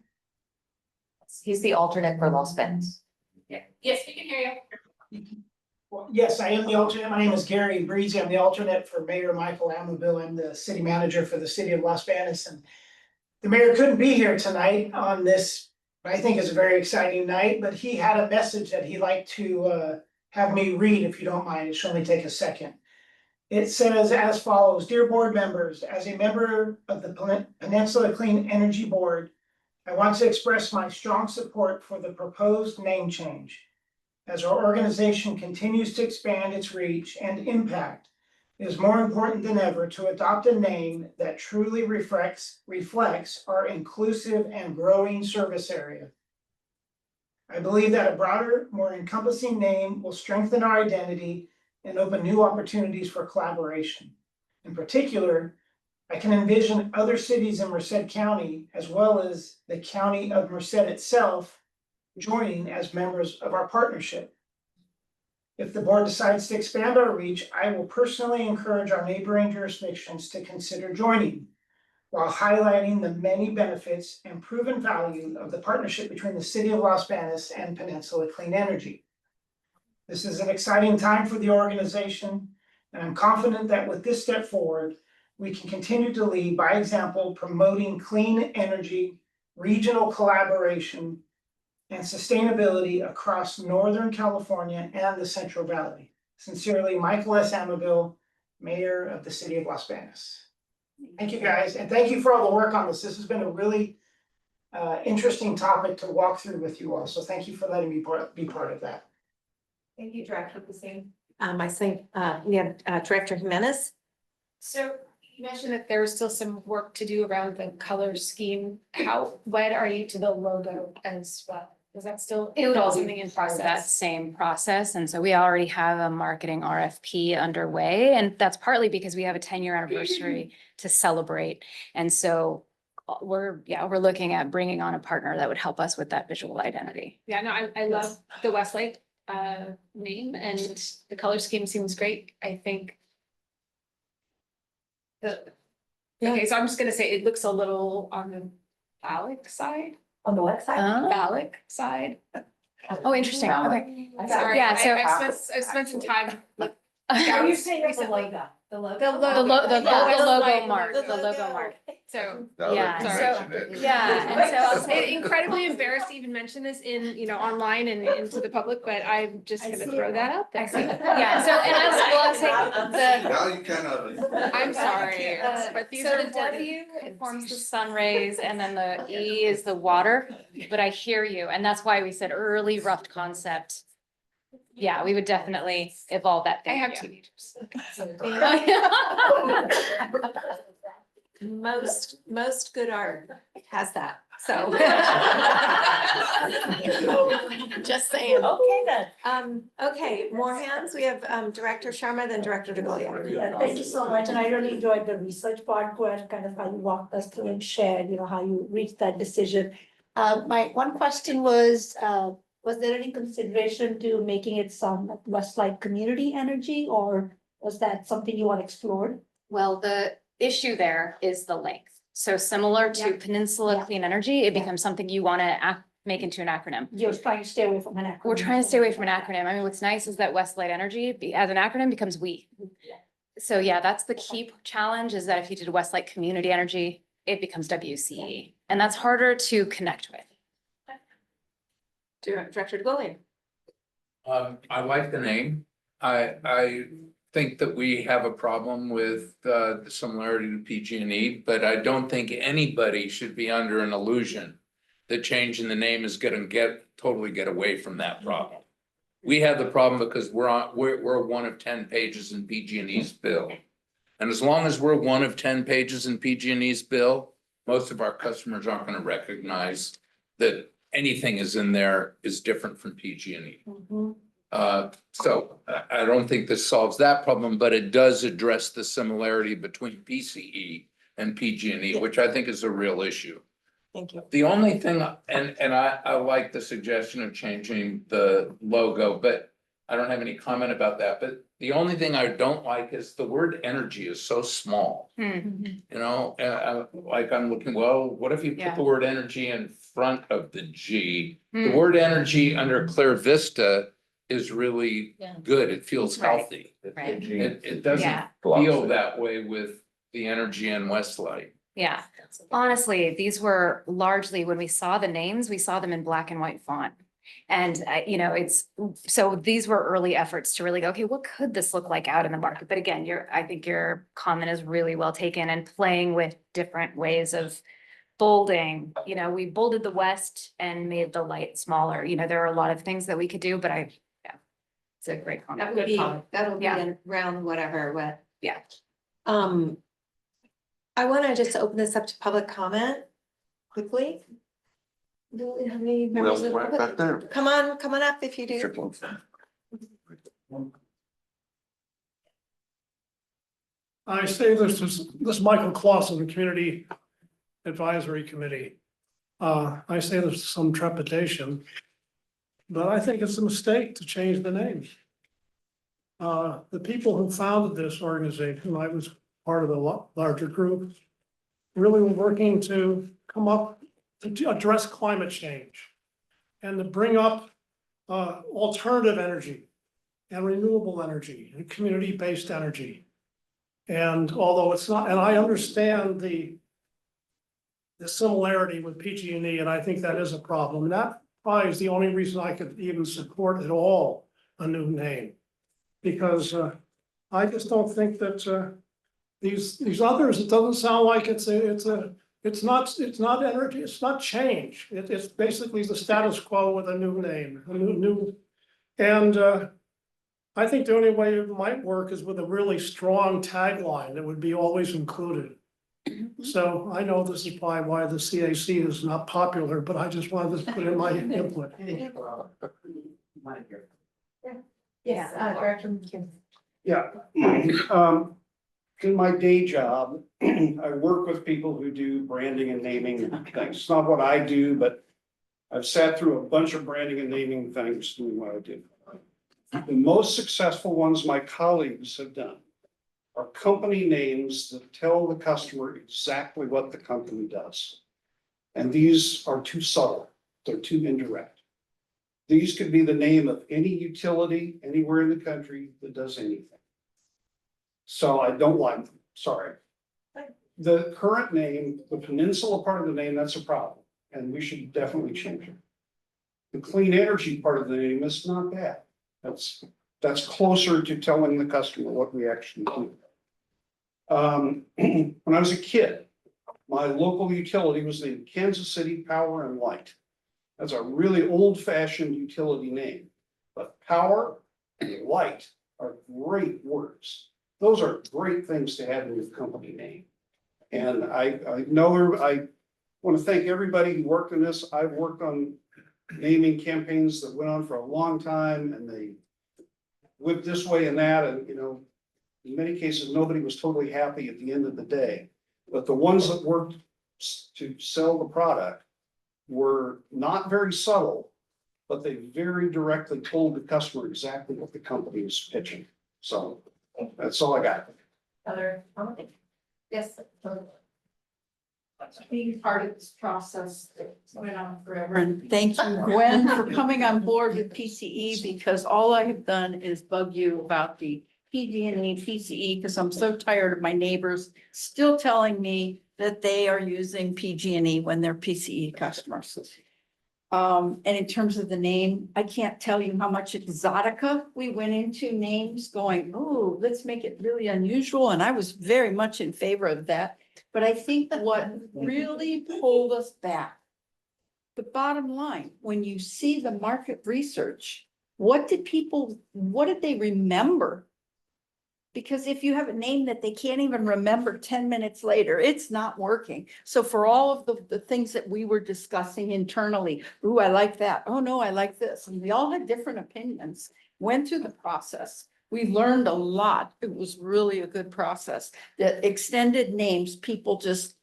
[SPEAKER 10] He's the alternate for Los Banos.
[SPEAKER 15] Yes, we can hear you.
[SPEAKER 1] Well, yes, I am the alternate. My name is Gary Breezy. I'm the alternate for Mayor Michael Amabil. I'm the city manager for the city of Los Banos. And the mayor couldn't be here tonight on this, what I think is a very exciting night, but he had a message that he'd like to have me read, if you don't mind. It should only take a second. It says as follows: Dear board members, as a member of the Peninsula Clean Energy Board, I want to express my strong support for the proposed name change. As our organization continues to expand its reach and impact, it is more important than ever to adopt a name that truly reflects our inclusive and growing service area. I believe that a broader, more encompassing name will strengthen our identity and open new opportunities for collaboration. In particular, I can envision other cities in Merced County, as well as the county of Merced itself, joining as members of our partnership. If the board decides to expand our reach, I will personally encourage our neighboring jurisdictions to consider joining, while highlighting the many benefits and proven value of the partnership between the city of Los Banos and Peninsula Clean Energy. This is an exciting time for the organization, and I'm confident that with this step forward, we can continue to lead by example, promoting clean energy, regional collaboration, and sustainability across Northern California and the Central Valley. Sincerely, Michael S. Amabil, Mayor of the City of Los Banos. Thank you, guys, and thank you for all the work on this. This has been a really interesting topic to walk through with you all, so thank you for letting me be part of that.
[SPEAKER 2] Thank you, Director Brazine. I think we have Director Jimenez.
[SPEAKER 15] So you mentioned that there was still some work to do around the color scheme. How wed are you to the logo as well? Is that still?
[SPEAKER 11] It would all
[SPEAKER 15] something
[SPEAKER 11] be
[SPEAKER 15] in
[SPEAKER 11] part of that
[SPEAKER 15] process?
[SPEAKER 11] same process. And so we already have a marketing RFP underway. And that's partly because we have a 10-year anniversary to celebrate. And so we're looking at bringing on a partner that would help us with that visual identity.
[SPEAKER 15] Yeah, no, I love the Westlake name, and the color scheme seems great. I think. Okay, so I'm just gonna say it looks a little on the phallic side.
[SPEAKER 9] On the left side?
[SPEAKER 15] Phallic side.
[SPEAKER 11] Oh, interesting. Okay.
[SPEAKER 15] Sorry,
[SPEAKER 11] Yeah, so
[SPEAKER 15] I've spent some time.
[SPEAKER 9] Are you saying it's a logo? The logo?
[SPEAKER 15] The
[SPEAKER 11] The logo mark,
[SPEAKER 15] The
[SPEAKER 11] the logo mark.
[SPEAKER 15] So.
[SPEAKER 11] Yeah,
[SPEAKER 15] Sorry.
[SPEAKER 11] Yeah, and so I'll say,
[SPEAKER 15] Incredibly embarrassed to even mention this in, online and into the public, but I'm just
[SPEAKER 9] I
[SPEAKER 15] gonna
[SPEAKER 9] see
[SPEAKER 15] throw
[SPEAKER 9] it.
[SPEAKER 15] that out there.
[SPEAKER 11] yeah, so, and I'll say the.
[SPEAKER 12] Now you kind of.
[SPEAKER 15] I'm sorry, but these
[SPEAKER 11] So
[SPEAKER 15] are
[SPEAKER 11] the
[SPEAKER 15] important.
[SPEAKER 11] W forms the sun rays and then the E is the water, but I hear you. And that's why we said early rough concept. Yeah, we would definitely evolve that.
[SPEAKER 15] I have
[SPEAKER 11] Thank you.
[SPEAKER 15] teenagers.
[SPEAKER 2] Most good art has that, so. Just saying.
[SPEAKER 9] Okay, then.
[SPEAKER 2] Okay, more hands. We have Director Sharma, then Director DeGolia.
[SPEAKER 14] Yeah, thank you so much, and I really enjoyed the research part, where kind of how you walked us through and shared, how you reached that decision. My one question was there any consideration to making it some Westlight Community Energy, or was that something you want explored?
[SPEAKER 11] Well, the issue there is the length. So similar to Peninsula Clean Energy, it becomes something you want to make into an acronym.
[SPEAKER 14] You're trying to stay away from an acronym.
[SPEAKER 11] We're trying to stay away from an acronym. I mean, what's nice is that Westlight Energy as an acronym becomes we. So yeah, that's the key challenge is that if you did Westlake Community Energy, it becomes WCE, and that's harder to connect with.
[SPEAKER 3] Director Delegating.
[SPEAKER 18] I like the name. I think that we have a problem with the similarity to PG&E, but I don't think anybody should be under an illusion that changing the name is gonna totally get away from that problem. We have the problem because we're one of 10 pages in PG&E's bill. And as long as we're one of 10 pages in PG&E's bill, most of our customers aren't gonna recognize that anything is in there is different from PG&E. So I don't think this solves that problem, but it does address the similarity between PCE and PG&E, which I think is a real issue.
[SPEAKER 16] Thank you.
[SPEAKER 18] The only thing, and I like the suggestion of changing the logo, but I don't have any comment about that. But the only thing I don't like is the word energy is so small. You know, like I'm looking, well, what if you put the word energy in front of the G? The word energy under Clear Vista is really good. It feels healthy. It doesn't feel that way with the energy in Westlake.
[SPEAKER 11] Yeah, honestly, these were largely, when we saw the names, we saw them in black and white font. And you know, so these were early efforts to really go, okay, what could this look like out in the market? But again, I think your comment is really well taken, and playing with different ways of bolding. You know, we bolded the west and made the light smaller. You know, there are a lot of things that we could do, but it's a great comment.
[SPEAKER 2] That'll be in round whatever, what.
[SPEAKER 11] Yeah.
[SPEAKER 16] I want to just open this up to public comment quickly. Do we have any members of the public? Come on up if you do.
[SPEAKER 21] I say this is Michael Clausen, the Community Advisory Committee. I say this with some trepidation, but I think it's a mistake to change the name. The people who founded this organization, I was part of the larger group, really were working to come up to address climate change and to bring up alternative energy and renewable energy and community-based energy. And although it's not, and I understand the similarity with PG&E, and I think that is a problem. And that probably is the only reason I could even support at all a new name. Because I just don't think that these others, it doesn't sound like it's not energy, it's not change. It's basically the status quo with a new name, and I think the only way it might work is with a really strong tagline that would be always included. So I know this is probably why the CAC is not popular, but I just wanted to put in my input.
[SPEAKER 9] Yes, Director McKenzie.
[SPEAKER 23] Yeah. In my day job, I work with people who do branding and naming things. It's not what I do, but I've sat through a bunch of branding and naming things doing what I do. The most successful ones my colleagues have done are company names that tell the customer exactly what the company does. And these are too subtle. They're too indirect. These could be the name of any utility anywhere in the country that does anything. So I don't like them, sorry. The current name, the peninsula part of the name, that's a problem, and we should definitely change it. The clean energy part of the name is not bad. That's closer to telling the customer what we actually do. When I was a kid, my local utility was named Kansas City Power and Light. That's a really old-fashioned utility name, but power and light are great words. Those are great things to have in your company name. And I want to thank everybody who worked on this. I've worked on naming campaigns that went on for a long time, and they went this way and that, and in many cases, nobody was totally happy at the end of the day. But the ones that worked to sell the product were not very subtle, but they very directly told the customer exactly what the company was pitching. So that's all I got.
[SPEAKER 13] Other comment? Yes. Being part of this process that went on forever. And thank you, Gwen, for coming on board with PCE, because all I have done is bug you about the
[SPEAKER 6] PG&E, PCE, because I'm so tired of my neighbors still telling me that they are using PG&E when they're PCE customers. And in terms of the name, I can't tell you how much exotica we went into names going, oh, let's make it really unusual. And I was very much in favor of that. But I think what really pulled us back, the bottom line, when you see the market research, what did they remember? Because if you have a name that they can't even remember 10 minutes later, it's not working. So for all of the things that we were discussing internally, ooh, I like that. Oh, no, I like this. And we all had different opinions, went through the process. We learned a lot. It was really a good process. The extended names, people just,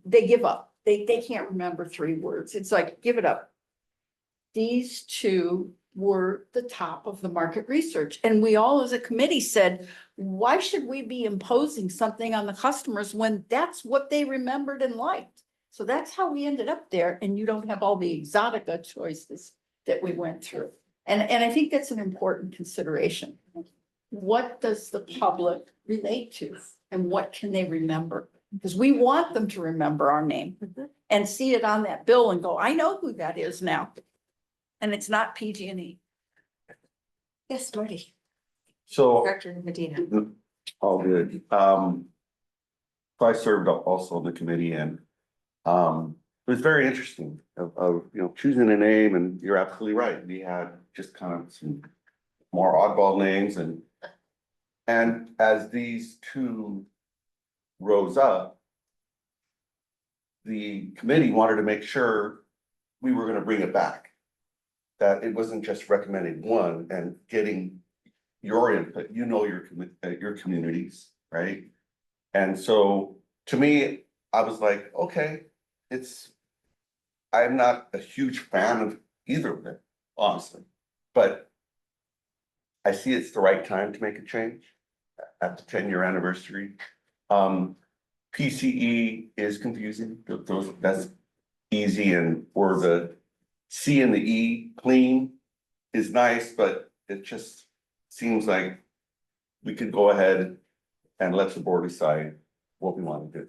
[SPEAKER 6] they give up. They can't remember 3 words. It's like, give it up. These two were the top of the market research. And we all as a committee said, why should we be imposing something on the customers when that's what they remembered and liked? So that's how we ended up there. And you don't have all the exotica choices that we went through. And I think that's an important consideration. What does the public relate to and what can they remember? Because we want them to remember our name and see it on that bill and go, I know who that is now. And it's not PG&E. Yes, Marty.
[SPEAKER 8] So,
[SPEAKER 16] Director Medina.
[SPEAKER 8] all good. So I served also on the committee and it was very interesting of choosing a name, and you're absolutely right. We had just kind of some more oddball names and as these two rose up, the committee wanted to make sure we were going to bring it back. That it wasn't just recommending one and getting your input, your communities, right? And so to me, I was like, okay, I'm not a huge fan of either of them, honestly, but I see it's the right time to make a change at the 10-year anniversary. PCE is confusing, that's easy, and for the C and the E, clean is nice, but it just seems like we could go ahead and let the board decide what we want to do.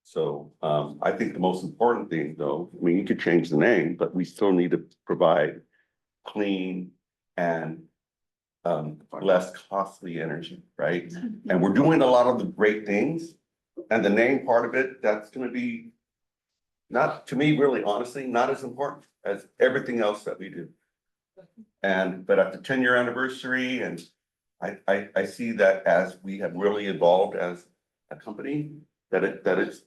[SPEAKER 8] So I think the most important thing though, I mean, you could change the name, but we still need to provide clean and less costly energy, right? And we're doing a lot of the great things, and the name part of it, that's gonna be not, to me, really honestly, not as important as everything else that we do. But at the 10-year anniversary, and I see that as we have really evolved as a company, that it's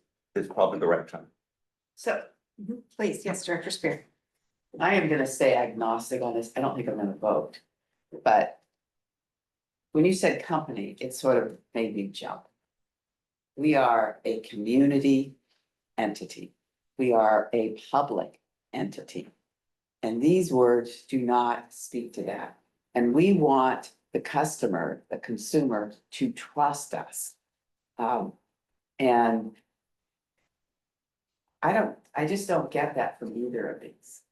[SPEAKER 8] probably the right time.
[SPEAKER 16] So, please, yes, Director Spear.
[SPEAKER 20] I am gonna say agnostic on this. I don't think I'm gonna vote. But when you said company, it sort of made me jump. We are a community entity. We are a public entity. And these words do not speak to that. And we want the customer, the consumer, to trust us. And I just don't get that from either of these.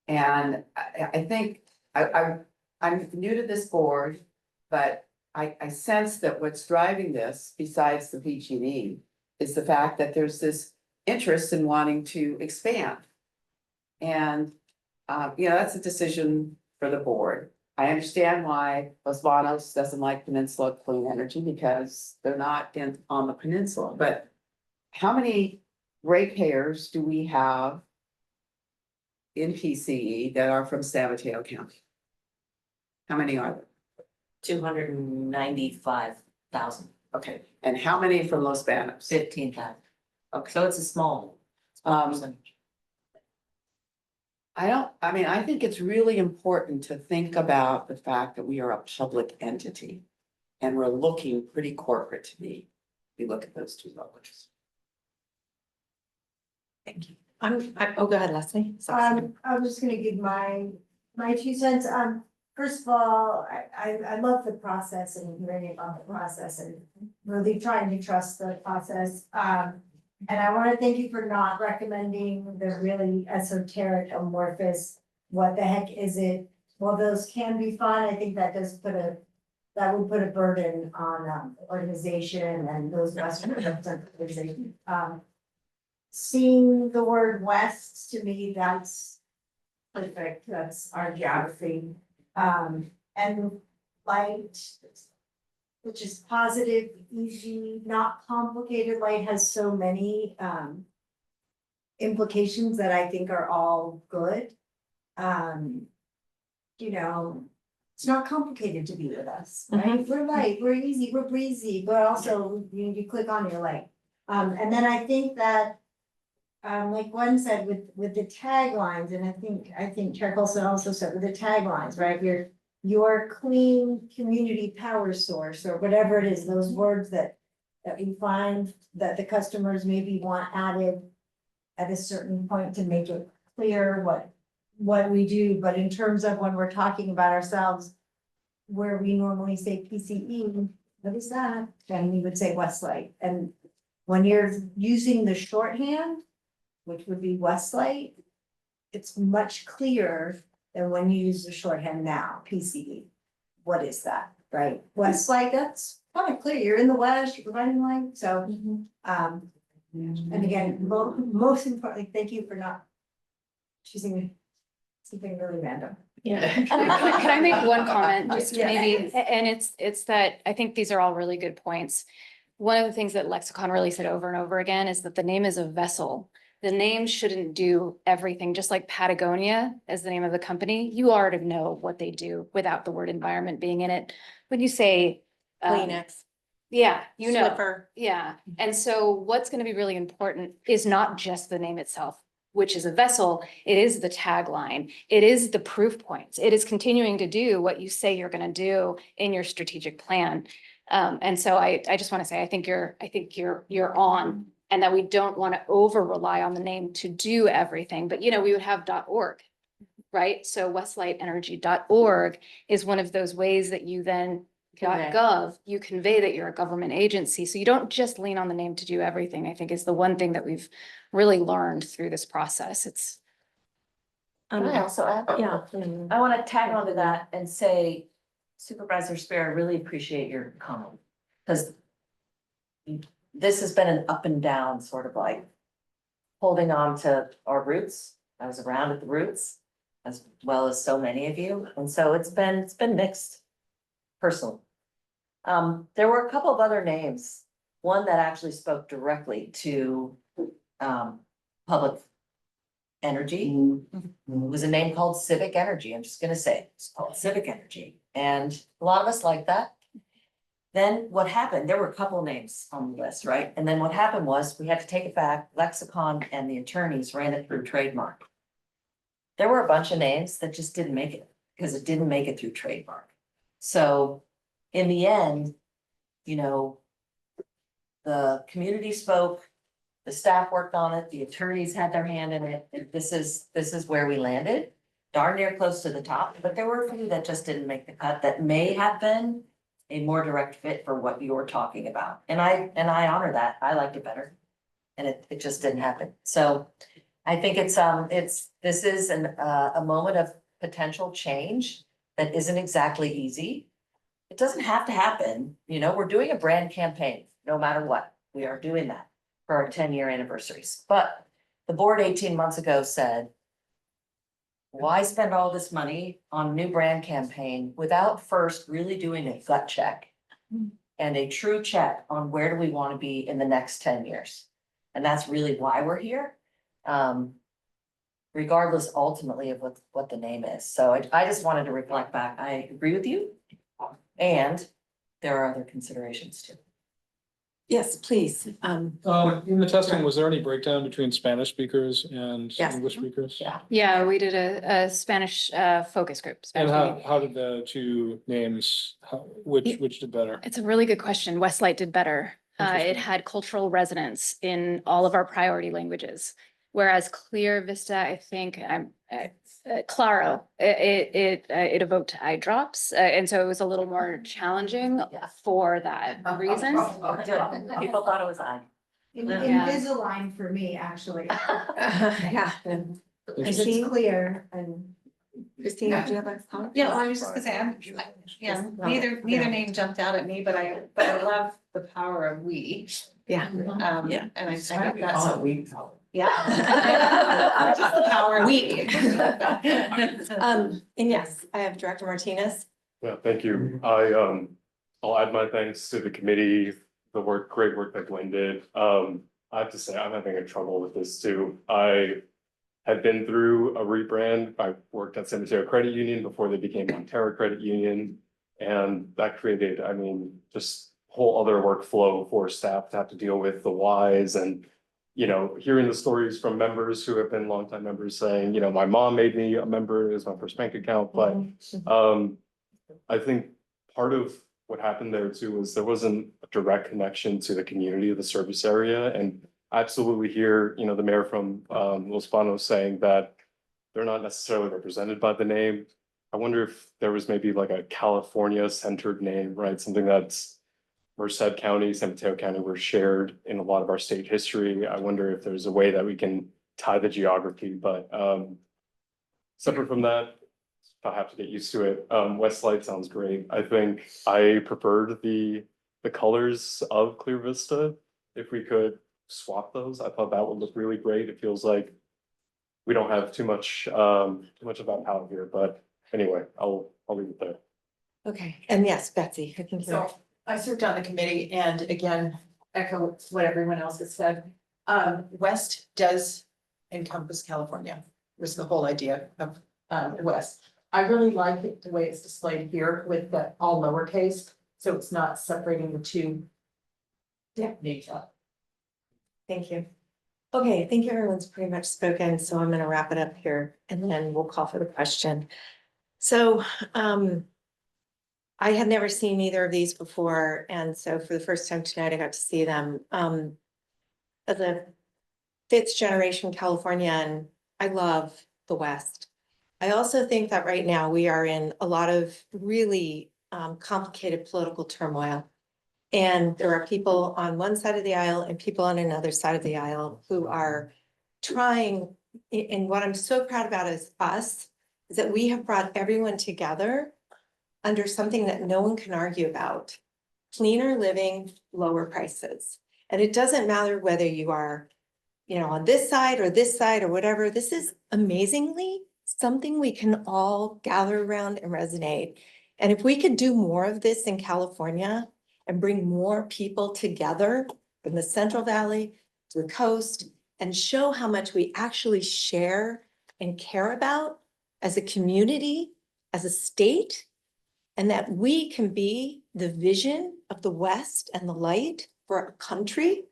[SPEAKER 20] And I think I'm new to this board, but I sense that what's driving this, besides the PG&E, is the fact that there's this interest in wanting to expand. And, that's a decision for the board. I understand why Los Banos doesn't like Peninsula Clean Energy because they're not on the peninsula, but how many ratepayers do we have in PCE that are from San Mateo County? How many are there?
[SPEAKER 10] 295,000.
[SPEAKER 20] Okay, and how many from Los Banos?
[SPEAKER 10] 15,000.
[SPEAKER 20] Okay.
[SPEAKER 10] So it's a small. percentage.
[SPEAKER 20] I think it's really important to think about the fact that we are a public entity. And we're looking pretty corporate to me. If you look at those two logos.
[SPEAKER 16] Thank you. Oh, go ahead, Leslie.
[SPEAKER 9] I was just gonna give my 2 cents. First of all, I love the process and hearing about the process and really trying to trust the process. And I want to thank you for not recommending the really esoteric amorphous, what the heck is it? Well, those can be fun. I think that does put a that would put a burden on, organization and those Western organizations. Seeing the word west, to me, that's perfect, that's our geography. And light, which is positive, easy, not complicated, light has so many, implications that I think are all good. You know, it's not complicated to be with us, right? We're light, we're easy, we're breezy, but also you click on your light. And then I think that, like Gwen said, with the taglines, and I think Chair Colson also said with the taglines, right? Your clean community power source, or whatever it is, those words that we find that the customers maybe want added at a certain point to make it clear what we do, but in terms of when we're talking about ourselves, where we normally say PCE, what is that? Then we would say Westlight. And when you're using the shorthand, which would be Westlight, it's much clearer than when you use the shorthand now, PCE. What is that, right? Westlight, that's kind of clear. You're in the west, you're providing light, so, and again, most importantly, thank you for not choosing something really random.
[SPEAKER 11] Yeah. Can I make one comment, just
[SPEAKER 9] Yeah.
[SPEAKER 11] maybe, and it's that I think these are all really good points. One of the things that Lexicon really said over and over again is that the name is a vessel. The name shouldn't do everything, just like Patagonia as the name of the company. You already know what they do without the word environment being in it. When you say
[SPEAKER 16] Kleenex.
[SPEAKER 11] yeah, you know.
[SPEAKER 16] Swiffer.
[SPEAKER 11] Yeah, and so what's gonna be really important is not just the name itself, which is a vessel, it is the tagline, it is the proof points, it is continuing to do what you say you're gonna do in your strategic plan. And so I just wanna say, I think you're on, and that we don't wanna over rely on the name to do everything, but we would have .org, right? So westlightenergy.org is one of those ways that you then
[SPEAKER 16] Convey.
[SPEAKER 11] .gov, you convey that you're a government agency, so you don't just lean on the name to do everything, I think is the one thing that we've really learned through this process. It's.
[SPEAKER 10] Can I also add?
[SPEAKER 16] Yeah.
[SPEAKER 10] I want to tag onto that and say, Supervisor Spear, I really appreciate your comment. Because this has been an up and down sort of like holding on to our roots. I was around at the roots as well as so many of you. And so it's been mixed personally. There were a couple of other names. One that actually spoke directly to public energy was a name called Civic Energy. I'm just gonna say it. It's called Civic Energy. And a lot of us like that. Then what happened, there were a couple names on the list, right? And then what happened was we had to take it back. Lexicon and the attorneys ran it through trademark. There were a bunch of names that just didn't make it because it didn't make it through trademark. So in the end, the community spoke, the staff worked on it, the attorneys had their hand in it. And this is where we landed, darn near close to the top, but there were a few that just didn't make the cut that may have been a more direct fit for what you're talking about. And I honor that. I liked it better. And it just didn't happen. So I think this is a moment of potential change that isn't exactly easy. It doesn't have to happen, we're doing a brand campaign, no matter what. We are doing that for our 10-year anniversaries. But the board 18 months ago said, why spend all this money on a new brand campaign without first really doing a gut check and a true check on where do we want to be in the next 10 years? And that's really why we're here. Regardless ultimately of what the name is. So I just wanted to reflect back. I agree with you. And there are other considerations too.
[SPEAKER 16] Yes, please.
[SPEAKER 4] In the testing, was there any breakdown between Spanish speakers and
[SPEAKER 16] Yes.
[SPEAKER 4] English speakers?
[SPEAKER 11] Yeah, we did a Spanish focus group.
[SPEAKER 4] And
[SPEAKER 11] Spanish
[SPEAKER 4] how did the two names, which did better?
[SPEAKER 11] It's a really good question. Westlight did better. It had cultural resonance in all of our priority languages. Whereas Clear Vista, I think, Claro, it evoked eye drops. And so it was a little more challenging for that reason.
[SPEAKER 10] People thought it was odd.
[SPEAKER 9] Invisalign for me, actually.
[SPEAKER 16] Yeah.
[SPEAKER 9] Because it's clear and
[SPEAKER 2] Christina, do you have a comment?
[SPEAKER 3] Yeah, I was just gonna say, yeah, neither name jumped out at me, but I love the power of we.
[SPEAKER 2] Yeah.
[SPEAKER 6] Yeah.
[SPEAKER 3] And I
[SPEAKER 20] Why
[SPEAKER 3] think
[SPEAKER 20] don't we
[SPEAKER 3] that's.
[SPEAKER 20] call it we?
[SPEAKER 3] Yeah. Just the power of we.
[SPEAKER 2] And yes, I have Director Martinez.
[SPEAKER 5] Yeah, thank you. I'll add my thanks to the committee, great work that Glenn did. I have to say, I'm having a trouble with this too. I had been through a rebrand. I worked at San Mateo Credit Union before they became Montero Credit Union. And that created, I mean, just whole other workflow for staff to have to deal with the whys and, you know, hearing the stories from members who have been longtime members saying, you know, my mom made me a member, it was my first bank account, but I think part of what happened there too was there wasn't a direct connection to the community of the service area. And I absolutely hear, you know, the mayor from Los Banos saying that they're not necessarily represented by the name. I wonder if there was maybe like a California centered name, right? Something that's Merced County, San Mateo County were shared in a lot of our state history. I wonder if there's a way that we can tie the geography, but separate from that, I'll have to get used to it. Westlight sounds great. I think I preferred the colors of Clear Vista. If we could swap those, I thought that would look really great. It feels like we don't have too much of that palette here, but anyway, I'll leave it there.
[SPEAKER 2] Okay, and yes, Betsy. I think
[SPEAKER 3] So I served on the committee and again, echo what everyone else has said. West does encompass California, was the whole idea of West. I really like it the way it's displayed here with the all lowercase, so it's not separating the two.
[SPEAKER 2] Yeah.
[SPEAKER 3] Names up.
[SPEAKER 2] Thank you. Okay, I think everyone's pretty much spoken, so I'm gonna wrap it up here and then we'll call for the question. So, I had never seen either of these before, and so for the first time tonight, I got to see them. As a fifth generation Californian, I love the West. I also think that right now we are in a lot of really complicated political turmoil. And there are people on one side of the aisle and people on another side of the aisle who are trying, and what I'm so proud about is us, is that we have brought everyone together under something that no one can argue about. Cleaner living, lower prices. And it doesn't matter whether you are, you know, on this side or whatever. This is amazingly something we can all gather around and resonate. And if we could do more of this in California and bring more people together from the Central Valley to the coast and show how much we actually share and care about as a community, as a state, and that we can be the vision of the West and the light for a country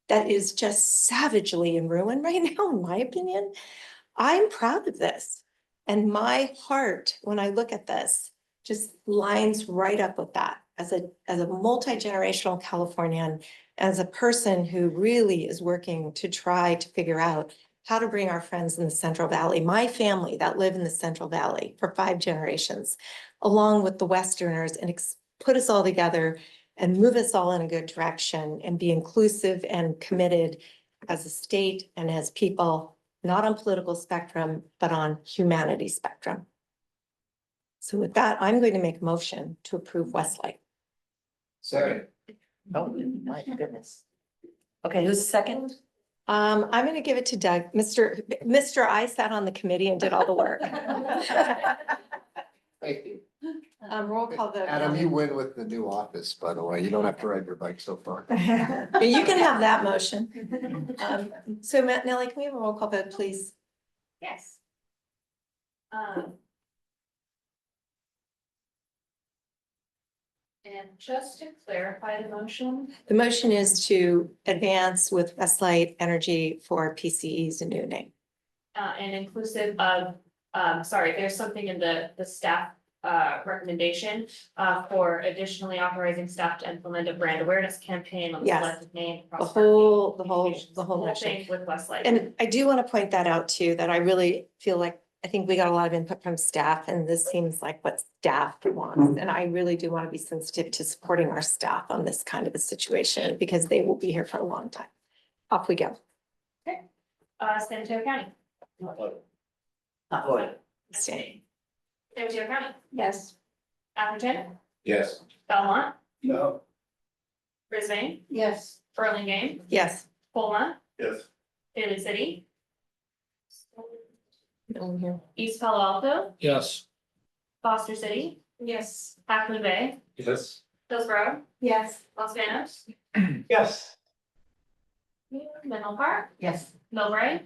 [SPEAKER 2] that is just savagely in ruin right now, in my opinion. I'm proud of this. And my heart, when I look at this, just lines right up with that. As a multi-generational Californian, as a person who really is working to try to figure out how to bring our friends in the Central Valley, my family that live in the Central Valley for 5 generations, along with the Westerners, and put us all together and move us all in a good direction and be inclusive and committed as a state and as people, not on political spectrum, but on humanity spectrum. So with that, I'm going to make a motion to approve Westlight.
[SPEAKER 20] Second.
[SPEAKER 10] Oh, my goodness. Okay, who's second?
[SPEAKER 2] I'm going to give it to Doug. Mr. I sat on the committee and did all the work.
[SPEAKER 17] Thank you.
[SPEAKER 2] Roll call vote.
[SPEAKER 17] Adam, you win with the new office, by the way. You don't have to ride your bike so far.
[SPEAKER 2] But you can have that motion. So Nellie, can we have a roll call vote, please?
[SPEAKER 15] Yes. And just to clarify the motion,
[SPEAKER 2] The motion is to advance with Westlight Energy for PCE's new name.
[SPEAKER 15] and inclusive of, sorry, there's something in the staff recommendation for additionally authorizing staff to implement a brand awareness campaign on the
[SPEAKER 2] Yes.
[SPEAKER 15] selected name.
[SPEAKER 2] The whole
[SPEAKER 15] Whole
[SPEAKER 2] motion.
[SPEAKER 15] thing with Westlight.
[SPEAKER 2] And I do want to point that out too, that I really feel like, I think we got a lot of input from staff and this seems like what staff wants. And I really do want to be sensitive to supporting our staff on this kind of a situation because they will be here for a long time. Off we go.
[SPEAKER 15] San Mateo County.
[SPEAKER 2] Stay.
[SPEAKER 15] San Mateo County,
[SPEAKER 14] Yes.
[SPEAKER 15] Atherton,
[SPEAKER 12] Yes.
[SPEAKER 15] Belmont,
[SPEAKER 23] No.
[SPEAKER 15] Brisbane,
[SPEAKER 14] Yes.
[SPEAKER 15] Burlingame,
[SPEAKER 16] Yes.
[SPEAKER 15] Colma,
[SPEAKER 12] Yes.
[SPEAKER 15] Daly City,
[SPEAKER 16] I'm here.
[SPEAKER 15] East Palo Alto,
[SPEAKER 4] Yes.
[SPEAKER 15] Foster City,
[SPEAKER 14] Yes.
[SPEAKER 15] Half Moon Bay,
[SPEAKER 4] Yes.
[SPEAKER 15] Hillsborough,
[SPEAKER 14] Yes.
[SPEAKER 15] Los Banos,
[SPEAKER 1] Yes.
[SPEAKER 15] Menlo Park,
[SPEAKER 10] Yes.
[SPEAKER 15] Millbrae,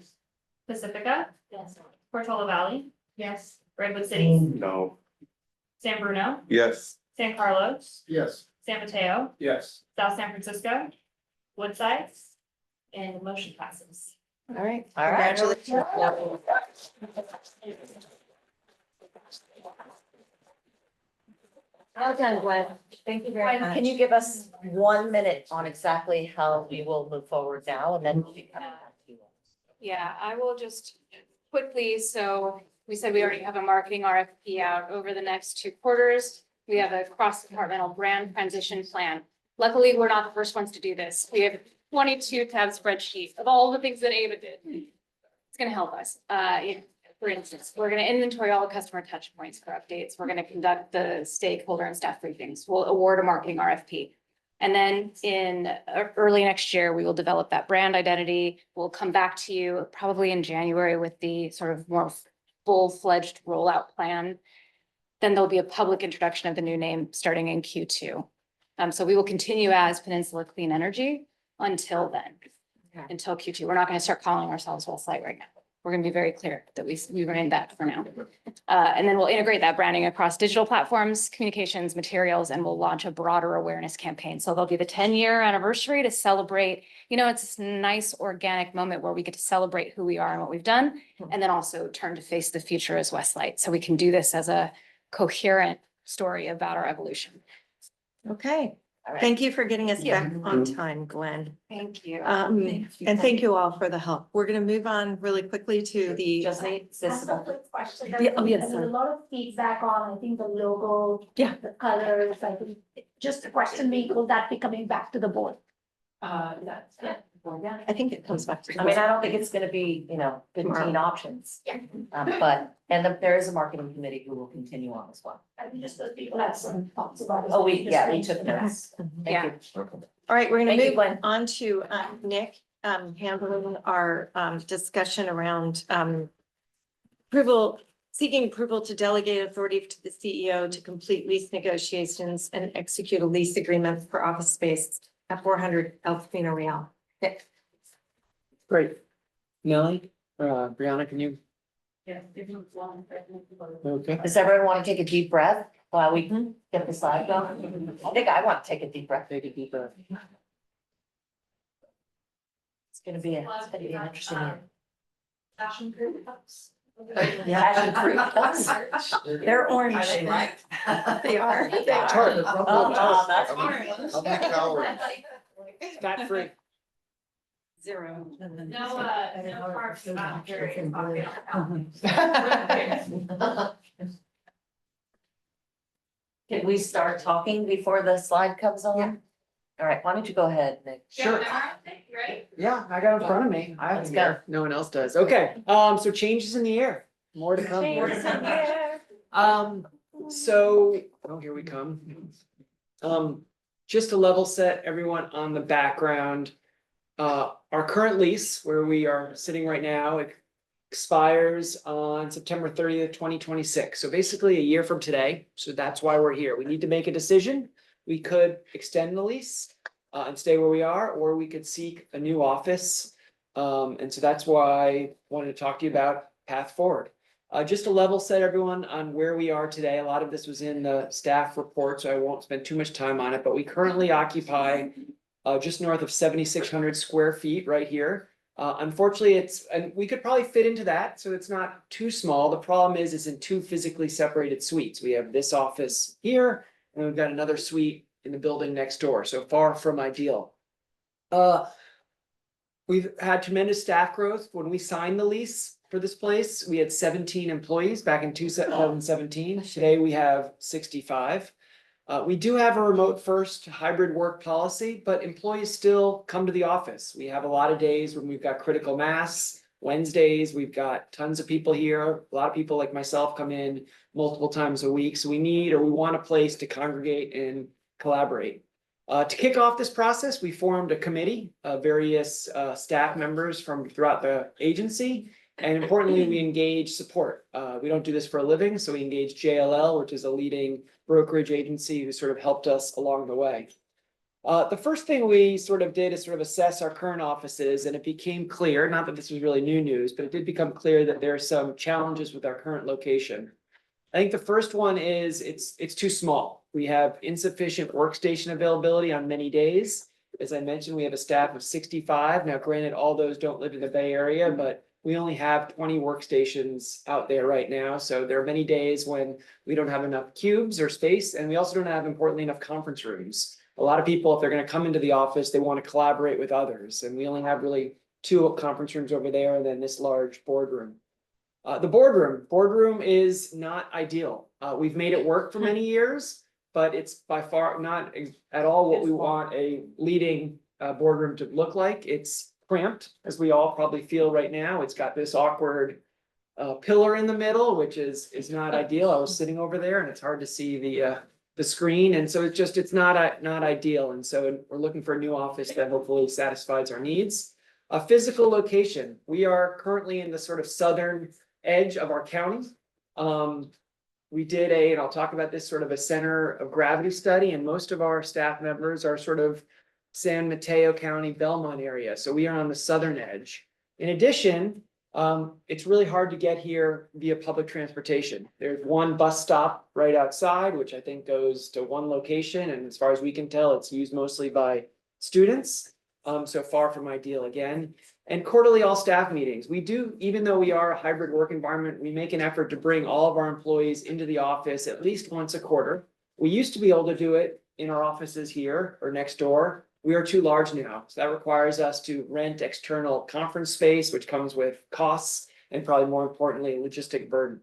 [SPEAKER 15] Pacifica,
[SPEAKER 14] Yes.
[SPEAKER 15] Portola Valley,
[SPEAKER 14] Yes.
[SPEAKER 15] Redwood City,
[SPEAKER 5] No.
[SPEAKER 15] San Bruno,
[SPEAKER 8] Yes.
[SPEAKER 15] San Carlos,
[SPEAKER 23] Yes.
[SPEAKER 15] San Mateo,
[SPEAKER 23] Yes.
[SPEAKER 15] South San Francisco, Woodside, and the motion passes.
[SPEAKER 16] All right.
[SPEAKER 10] All right.
[SPEAKER 16] Congratulations.
[SPEAKER 10] Well done, Gwen.
[SPEAKER 16] Thank you very
[SPEAKER 10] Gwen,
[SPEAKER 16] much.
[SPEAKER 10] can you give us 1 minute on exactly how we will move forward now and then we'll be coming back to you?
[SPEAKER 11] Yeah, I will just quickly, so we said we already have a marketing RFP out over the next 2 quarters. We have a cross-departmental brand transition plan. Luckily, we're not the first ones to do this. We have a 22 tab spreadsheet of all the things that Ava did. It's gonna help us. For instance, we're gonna inventory all the customer touch points for updates. We're gonna conduct the stakeholder and staff briefings. We'll award a marketing RFP. And then in early next year, we will develop that brand identity. We'll come back to you probably in January with the sort of more full-fledged rollout plan. Then there'll be a public introduction of the new name starting in Q2. So we will continue as Peninsula Clean Energy until then, until Q2. We're not going to start calling ourselves Westlight right now. We're going to be very clear that we remain that for now. And then we'll integrate that branding across digital platforms, communications, materials, and we'll launch a broader awareness campaign. So there'll be the 10-year anniversary to celebrate, it's this nice organic moment where we get to celebrate who we are and what we've done, and then also turn to face the future as Westlight. So we can do this as a coherent story about our evolution.
[SPEAKER 16] Okay.
[SPEAKER 10] All right.
[SPEAKER 16] Thank you for getting us back on time, Gwen.
[SPEAKER 11] Thank you.
[SPEAKER 16] And thank you all for the help. We're going to move on really quickly to the.
[SPEAKER 10] Just need
[SPEAKER 14] I
[SPEAKER 10] this.
[SPEAKER 14] have a quick question.
[SPEAKER 16] Yeah, oh, yes,
[SPEAKER 14] There's
[SPEAKER 16] sorry.
[SPEAKER 14] a lot of feedback on, I think, the logo.
[SPEAKER 16] Yeah.
[SPEAKER 14] The colors, I think, just a question, will that be coming back to the board?
[SPEAKER 10] That's, yeah.
[SPEAKER 16] I think it comes back to.
[SPEAKER 10] I mean, I don't think it's gonna be, 15
[SPEAKER 16] Tomorrow.
[SPEAKER 10] options.
[SPEAKER 14] Yeah.
[SPEAKER 10] But, there is a marketing committee who will continue on as well.
[SPEAKER 14] I think just those people have some thoughts about it.
[SPEAKER 10] Oh, we took notes.
[SPEAKER 11] Yeah.
[SPEAKER 10] Thank you.
[SPEAKER 16] All right, we're going
[SPEAKER 10] Thank
[SPEAKER 16] to
[SPEAKER 10] you,
[SPEAKER 16] move
[SPEAKER 10] Gwen.
[SPEAKER 16] on to Nick handling our discussion around seeking approval to delegate authority to the CEO to complete lease negotiations and execute a lease agreement for office space at 400 El Camino Real. Nick.
[SPEAKER 7] Great. Nelly, Brianna, can you?
[SPEAKER 15] Yeah.
[SPEAKER 7] Okay.
[SPEAKER 10] Does everyone want to take a deep breath while we get the slide going? I think I want to take a deep breath.
[SPEAKER 7] Take a deep breath.
[SPEAKER 10] It's gonna be an interesting year.
[SPEAKER 15] Passion fruit cups.
[SPEAKER 10] Passion fruit cups.
[SPEAKER 16] They're orange.
[SPEAKER 10] Are they right?
[SPEAKER 16] They are. They are.
[SPEAKER 7] Chocolate.
[SPEAKER 10] Oh, that's
[SPEAKER 12] How many calories?
[SPEAKER 7] Fat free.
[SPEAKER 16] 0.
[SPEAKER 15] No carbs after it's coffee.
[SPEAKER 10] Can we start talking before the slide comes on? All right, why don't you go ahead, Nick?
[SPEAKER 7] Sure.
[SPEAKER 15] Right?
[SPEAKER 7] Yeah, I got it in front of me. I have
[SPEAKER 10] Let's
[SPEAKER 7] it
[SPEAKER 10] go.
[SPEAKER 7] here. No one else does. Okay, so changes in the air. More to come. So, oh, here we come. Just to level set everyone on the background. Our current lease, where we are sitting right now, expires on September 30th, 2026. So basically a year from today. So that's why we're here. We need to make a decision. We could extend the lease and stay where we are, or we could seek a new office. And so that's why I wanted to talk to you about path forward. Just to level set everyone on where we are today. A lot of this was in the staff report, so I won't spend too much time on it, but we currently occupy just north of 7,600 square feet right here. Unfortunately, and we could probably fit into that, so it's not too small. The problem is it's in 2 physically separated suites. We have this office here, and we've got another suite in the building next door, so far from ideal. We've had tremendous staff growth. When we signed the lease for this place, we had 17 employees back in 2017. Today, we have 65. We do have a remote first hybrid work policy, but employees still come to the office. We have a lot of days when we've got critical mass, Wednesdays, we've got tons of people here. A lot of people like myself come in multiple times a week. So we want a place to congregate and collaborate. To kick off this process, we formed a committee of various staff members from throughout the agency. And importantly, we engage support. We don't do this for a living, so we engage JLL, which is a leading brokerage agency who sort of helped us along the way. The first thing we sort of did is sort of assess our current offices, and it became clear, not that this was really new news, but it did become clear that there are some challenges with our current location. I think the first one is it's too small. We have insufficient workstation availability on many days. As I mentioned, we have a staff of 65. Now, granted, all those don't live in the Bay Area, but we only have 20 workstations out there right now. So there are many days when we don't have enough cubes or space, and we also don't have, importantly, enough conference rooms. A lot of people, if they're going to come into the office, they want to collaborate with others. And we only have really 2 conference rooms over there and then this large boardroom. The boardroom is not ideal. We've made it work for many years, but it's by far not at all what we want a leading boardroom to look like. It's cramped, as we all probably feel right now. It's got this awkward pillar in the middle, which is not ideal. I was sitting over there and it's hard to see the screen. And so it's not ideal. And so we're looking for a new office that hopefully satisfies our needs. A physical location. We are currently in the sort of southern edge of our county. We did and I'll talk about this, sort of a center of gravity study, and most of our staff members are sort of San Mateo County, Belmont area. So we are on the southern edge. In addition, it's really hard to get here via public transportation. There's one bus stop right outside, which I think goes to one location. And as far as we can tell, it's used mostly by students. So far from ideal again. And quarterly all staff meetings. We do, even though we are a hybrid work environment, we make an effort to bring all of our employees into the office at least once a quarter. We used to be able to do it in our offices here or next door. We are too large now. So that requires us to rent external conference space, which comes with costs and probably more importantly, logistic burden.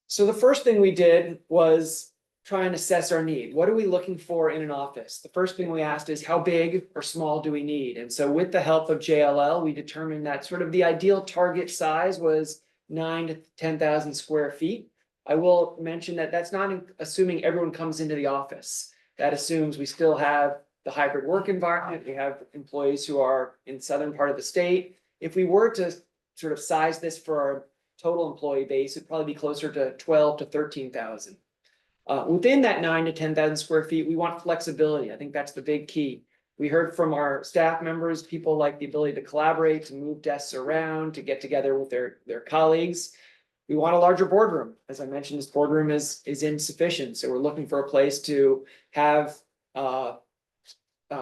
[SPEAKER 7] So the first thing we did was try and assess our need. What are we looking for in an office? The first thing we asked is how big or small do we need? And so with the help of JLL, we determined that sort of the ideal target size was 9,000 to 10,000 square feet. I will mention that that's not assuming everyone comes into the office. That assumes we still have the hybrid work environment. We have employees who are in southern part of the state. If we were to sort of size this for our total employee base, it'd probably be closer to 12 to 13,000. Within that 9,000 to 10,000 square feet, we want flexibility. I think that's the big key. We heard from our staff members, people like the ability to collaborate, to move desks around, to get together with their colleagues. We want a larger boardroom. As I mentioned, this boardroom is insufficient. So we're looking for a place to have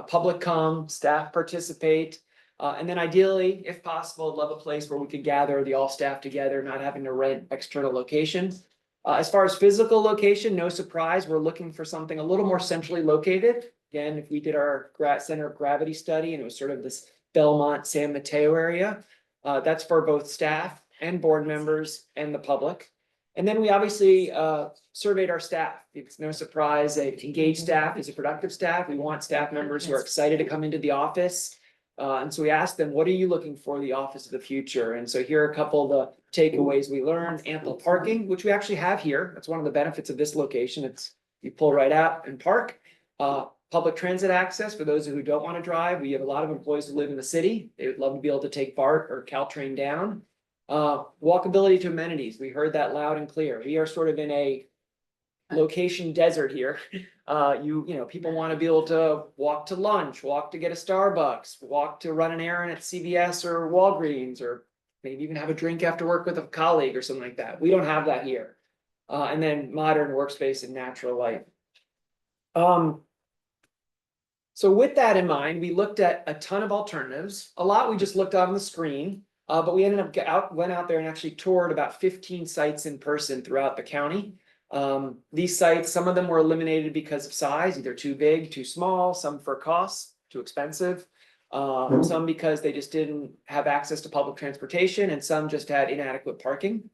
[SPEAKER 7] public come, staff participate. And then ideally, if possible, I'd love a place where we could gather the all staff together, not having to rent external locations. As far as physical location, no surprise, we're looking for something a little more centrally located. Again, if we did our center of gravity study and it was sort of this Belmont, San Mateo area, that's for both staff and board members and the public. And then we obviously surveyed our staff. It's no surprise, a engaged staff is a productive staff. We want staff members who are excited to come into the office. And so we asked them, what are you looking for the office of the future? And so here are a couple of the takeaways we learned. Ample parking, which we actually have here. That's one of the benefits of this location. It's you pull right out and park. Public transit access for those who don't want to drive. We have a lot of employees who live in the city. They would love to be able to take BART or Caltrain down. Walkability to amenities. We heard that loud and clear. We are sort of in a location desert here. People want to be able to walk to lunch, walk to get a Starbucks, walk to run an errand at CVS or Walgreens, or maybe even have a drink after work with a colleague or something like that. We don't have that here. And then modern workspace and natural light. So with that in mind, we looked at a ton of alternatives. A lot we just looked on the screen, but we ended up went out there and actually toured about 15 sites in person throughout the county. These sites, some of them were eliminated because of size, either too big, too small, some for costs, too expensive, some because they just didn't have access to public transportation, and some just had inadequate parking.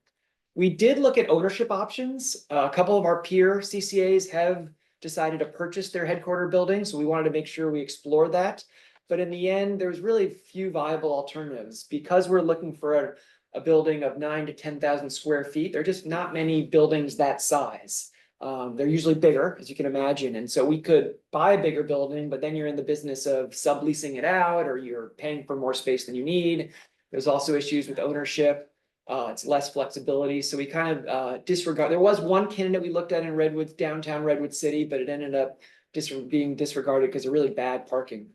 [SPEAKER 7] We did look at ownership options. A couple of our peer CCAs have decided to purchase their headquarter building, so we wanted to make sure we explored that. but in the end, there's really few viable alternatives. Because we're looking for a building of 9,000 to 10,000 square feet, there are just not many buildings that size. They're usually bigger, as you can imagine, and so we could buy a bigger building, but then you're in the business of subleasing it out, or you're paying for more space than you need. There's also issues with ownership. It's less flexibility, so we kind of disregard. There was one candidate we looked at in Redwood, downtown Redwood City, but it ended up being disregarded because of really bad parking.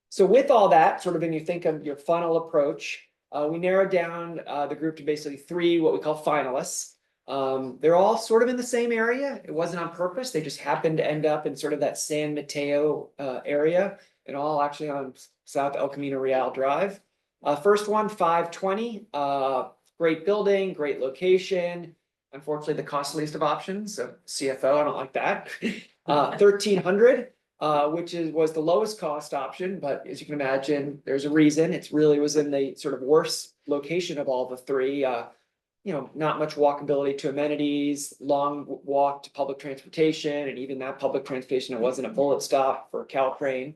[SPEAKER 7] So with all that, sort of when you think of your funnel approach, we narrowed down the group to basically 3 what we call finalists. They're all sort of in the same area. It wasn't on purpose. They just happened to end up in sort of that San Mateo area, and all actually on South El Camino Real Drive. First one, 520. Great building, great location. Unfortunately, the costliest of options. So CFO, I don't like that. 1,300, which was the lowest cost option, but as you can imagine, there's a reason. It really was in the sort of worst location of all the 3. Not much walkability to amenities, long walk to public transportation, and even that public transportation, it wasn't a bullet stop for Caltrain.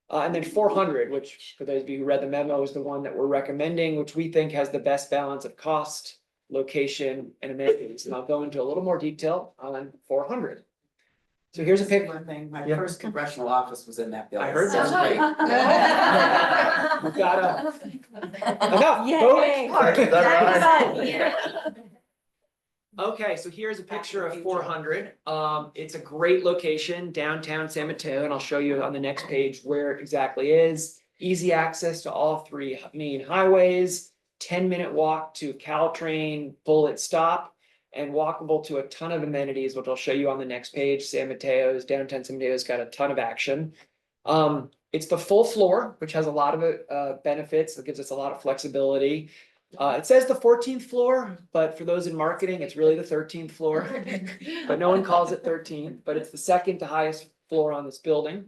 [SPEAKER 7] And then 400, which for those of you who read the memo, is the one that we're recommending, which we think has the best balance of cost, location, and amenities. And I'll go into a little more detail on 400. So here's a pic.
[SPEAKER 20] One thing, my
[SPEAKER 7] Yeah.
[SPEAKER 20] first congressional office was in that building.
[SPEAKER 7] I heard
[SPEAKER 20] That's
[SPEAKER 7] that.
[SPEAKER 20] great.
[SPEAKER 7] We've got enough.
[SPEAKER 2] Yay.
[SPEAKER 7] Vote. Okay, so here's a picture of 400. It's a great location, downtown San Mateo, and I'll show you on the next page where it exactly is. Easy access to all 3 main highways, 10-minute walk to Caltrain bullet stop, and walkable to a ton of amenities, which I'll show you on the next page. Downtown San Mateo's got a ton of action. It's the full floor, which has a lot of benefits. It gives us a lot of flexibility. It says the 14th floor, but for those in marketing, it's really the 13th floor. But no one calls it 13th, but it's the second to highest floor on this building.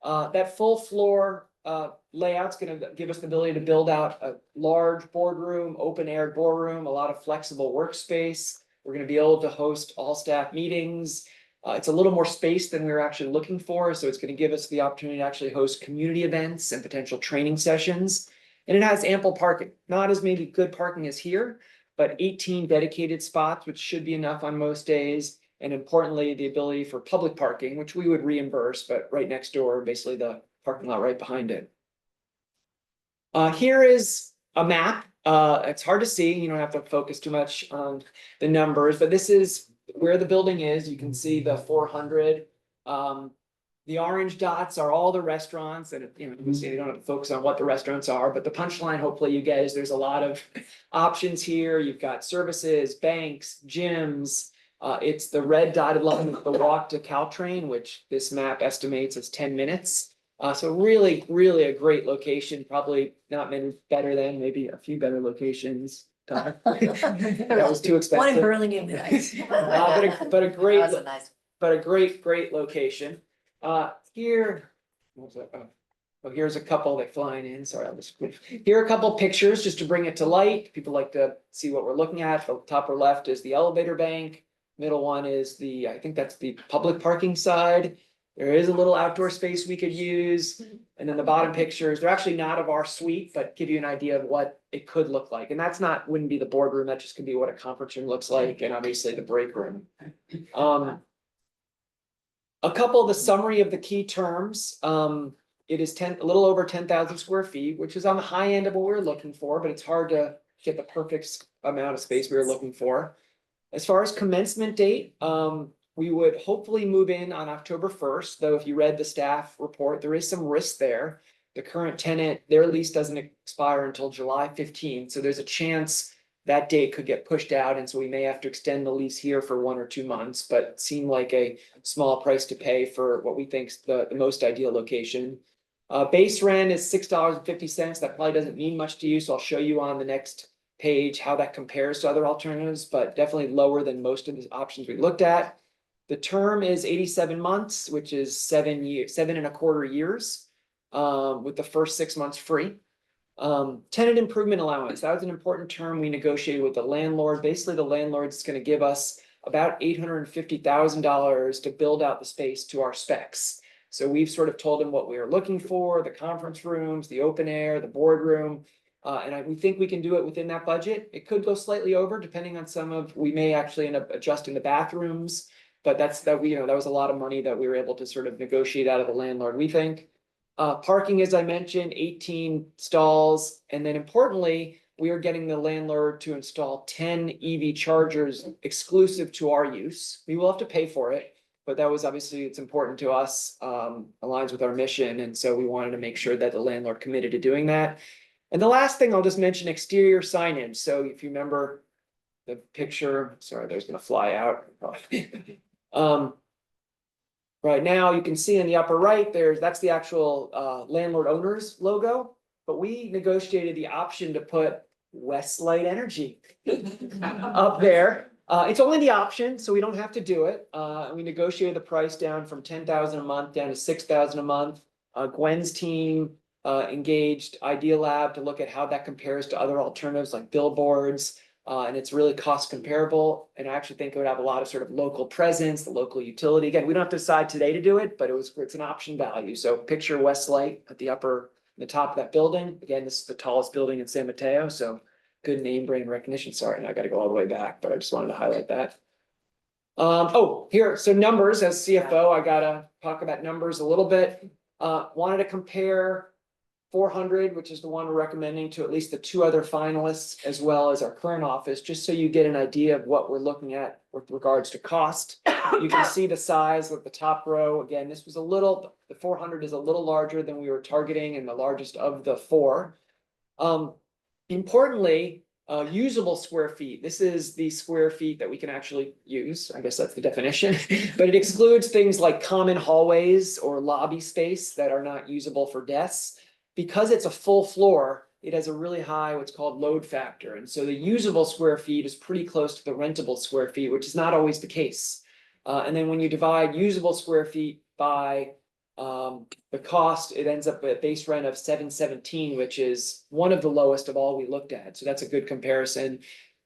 [SPEAKER 7] That full floor layout's going to give us the ability to build out a large boardroom, open air boardroom, a lot of flexible workspace. We're going to be able to host all staff meetings. It's a little more space than we were actually looking for, so it's going to give us the opportunity to actually host community events and potential training sessions. And it has ample parking, not as maybe good parking as here, but 18 dedicated spots, which should be enough on most days. And importantly, the ability for public parking, which we would reimburse, but right next door, basically the parking lot right behind it. Here is a map. It's hard to see. You don't have to focus too much on the numbers, but this is where the building is. You can see the 400. The orange dots are all the restaurants, and you can see they don't have to focus on what the restaurants are, but the punchline hopefully you get is there's a lot of options here. You've got services, banks, gyms. It's the red dotted line with the walk to Caltrain, which this map estimates as 10 minutes. So really, really a great location, probably not many better than, maybe a few better locations. That was too expensive.
[SPEAKER 10] One in Burlingame, guys.
[SPEAKER 7] But a great,
[SPEAKER 10] That's a nice.
[SPEAKER 7] but a great location. Here, here's a couple that flying in. Sorry, I'll just, here are a couple pictures just to bring it to light. People like to see what we're looking at. The top or left is the elevator bank. Middle one is I think that's the public parking side. There is a little outdoor space we could use. And then the bottom pictures, they're actually not of our suite, but give you an idea of what it could look like. And that's wouldn't be the boardroom. That just could be what a conference room looks like. And obviously the break room. A couple of the summary of the key terms. It is a little over 10,000 square feet, which is on the high end of what we were looking for, but it's hard to get the perfect amount of space we were looking for. As far as commencement date, we would hopefully move in on October 1st, though if you read the staff report, there is some risk there. The current tenant, their lease doesn't expire until July 15th, so there's a chance that date could get pushed out, and so we may have to extend the lease here for 1 or 2 months, but it seemed like a small price to pay for what we think is the most ideal location. Base rent is $6.50. That probably doesn't mean much to you, so I'll show you on the next page how that compares to other alternatives, but definitely lower than most of the options we looked at. The term is 87 months, which is 7.25 years, with the first 6 months free. Tenant improvement allowance, that was an important term we negotiated with the landlord. Basically, the landlord's going to give us about $850,000 to build out the space to our specs. So we've sort of told him what we are looking for, the conference rooms, the open air, the boardroom. We think we can do it within that budget. It could go slightly over depending on we may actually end up adjusting the bathrooms. But that was a lot of money that we were able to sort of negotiate out of the landlord, we think. Parking, as I mentioned, 18 stalls. And then importantly, we are getting the landlord to install 10 EV chargers exclusive to our use. We will have to pay for it, but that was obviously, it's important to us, aligns with our mission. And so we wanted to make sure that the landlord committed to doing that. And the last thing I'll just mention, exterior signage. So if you remember the picture, sorry, there's gonna fly out. Right now, you can see in the upper right, that's the actual landlord owner's logo, but we negotiated the option to put Westlight Energy up there. It's only the option, so we don't have to do it. We negotiated the price down from $10,000 a month down to $6,000 a month. Gwen's team engaged Idea Lab to look at how that compares to other alternatives like billboards. And it's really cost comparable. And I actually think it would have a lot of sort of local presence, the local utility. Again, we don't have to decide today to do it, but it's an option value. So picture Westlight at the top of that building. Again, this is the tallest building in San Mateo. So good name brand recognition. Sorry, now I got to go all the way back, but I just wanted to highlight that. Here, so numbers as CFO, I got to talk about numbers a little bit. Wanted to compare 400, which is the one we're recommending, to at least the 2 other finalists, as well as our current office, just so you get an idea of what we're looking at with regards to cost. You can see the size of the top row. Again, the 400 is a little larger than we were targeting and the largest of the 4. Importantly, usable square feet. This is the square feet that we can actually use. I guess that's the definition, but it excludes things like common hallways or lobby space that are not usable for desks. Because it's a full floor, it has a really high what's called load factor. And so the usable square feet is pretty close to the rentable square feet, which is not always the case. And then when you divide usable square feet by the cost, it ends up at a base rent of $717, which is one of the lowest of all we looked at. So that's a good comparison.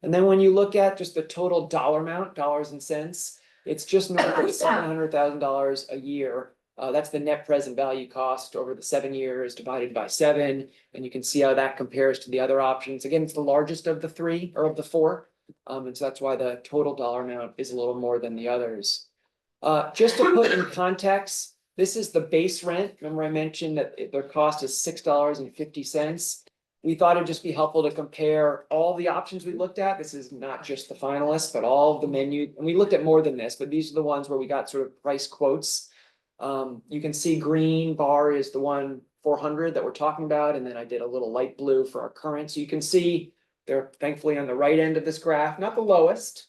[SPEAKER 7] And then when you look at just the total dollar amount, dollars and cents, it's just north of $700,000 a year. That's the net present value cost over the 7 years divided by 7. And you can see how that compares to the other options. Again, it's the largest of the 3 or of the 4. And so that's why the total dollar amount is a little more than the others. Just to put in context, this is the base rent. Remember I mentioned that their cost is $6.50. We thought it'd just be helpful to compare all the options we looked at. This is not just the finalists, but all of the menu. And we looked at more than this, but these are the ones where we got sort of price quotes. You can see green bar is the one 400 that we're talking about. And then I did a little light blue for our current. So you can see they're thankfully on the right end of this graph, not the lowest,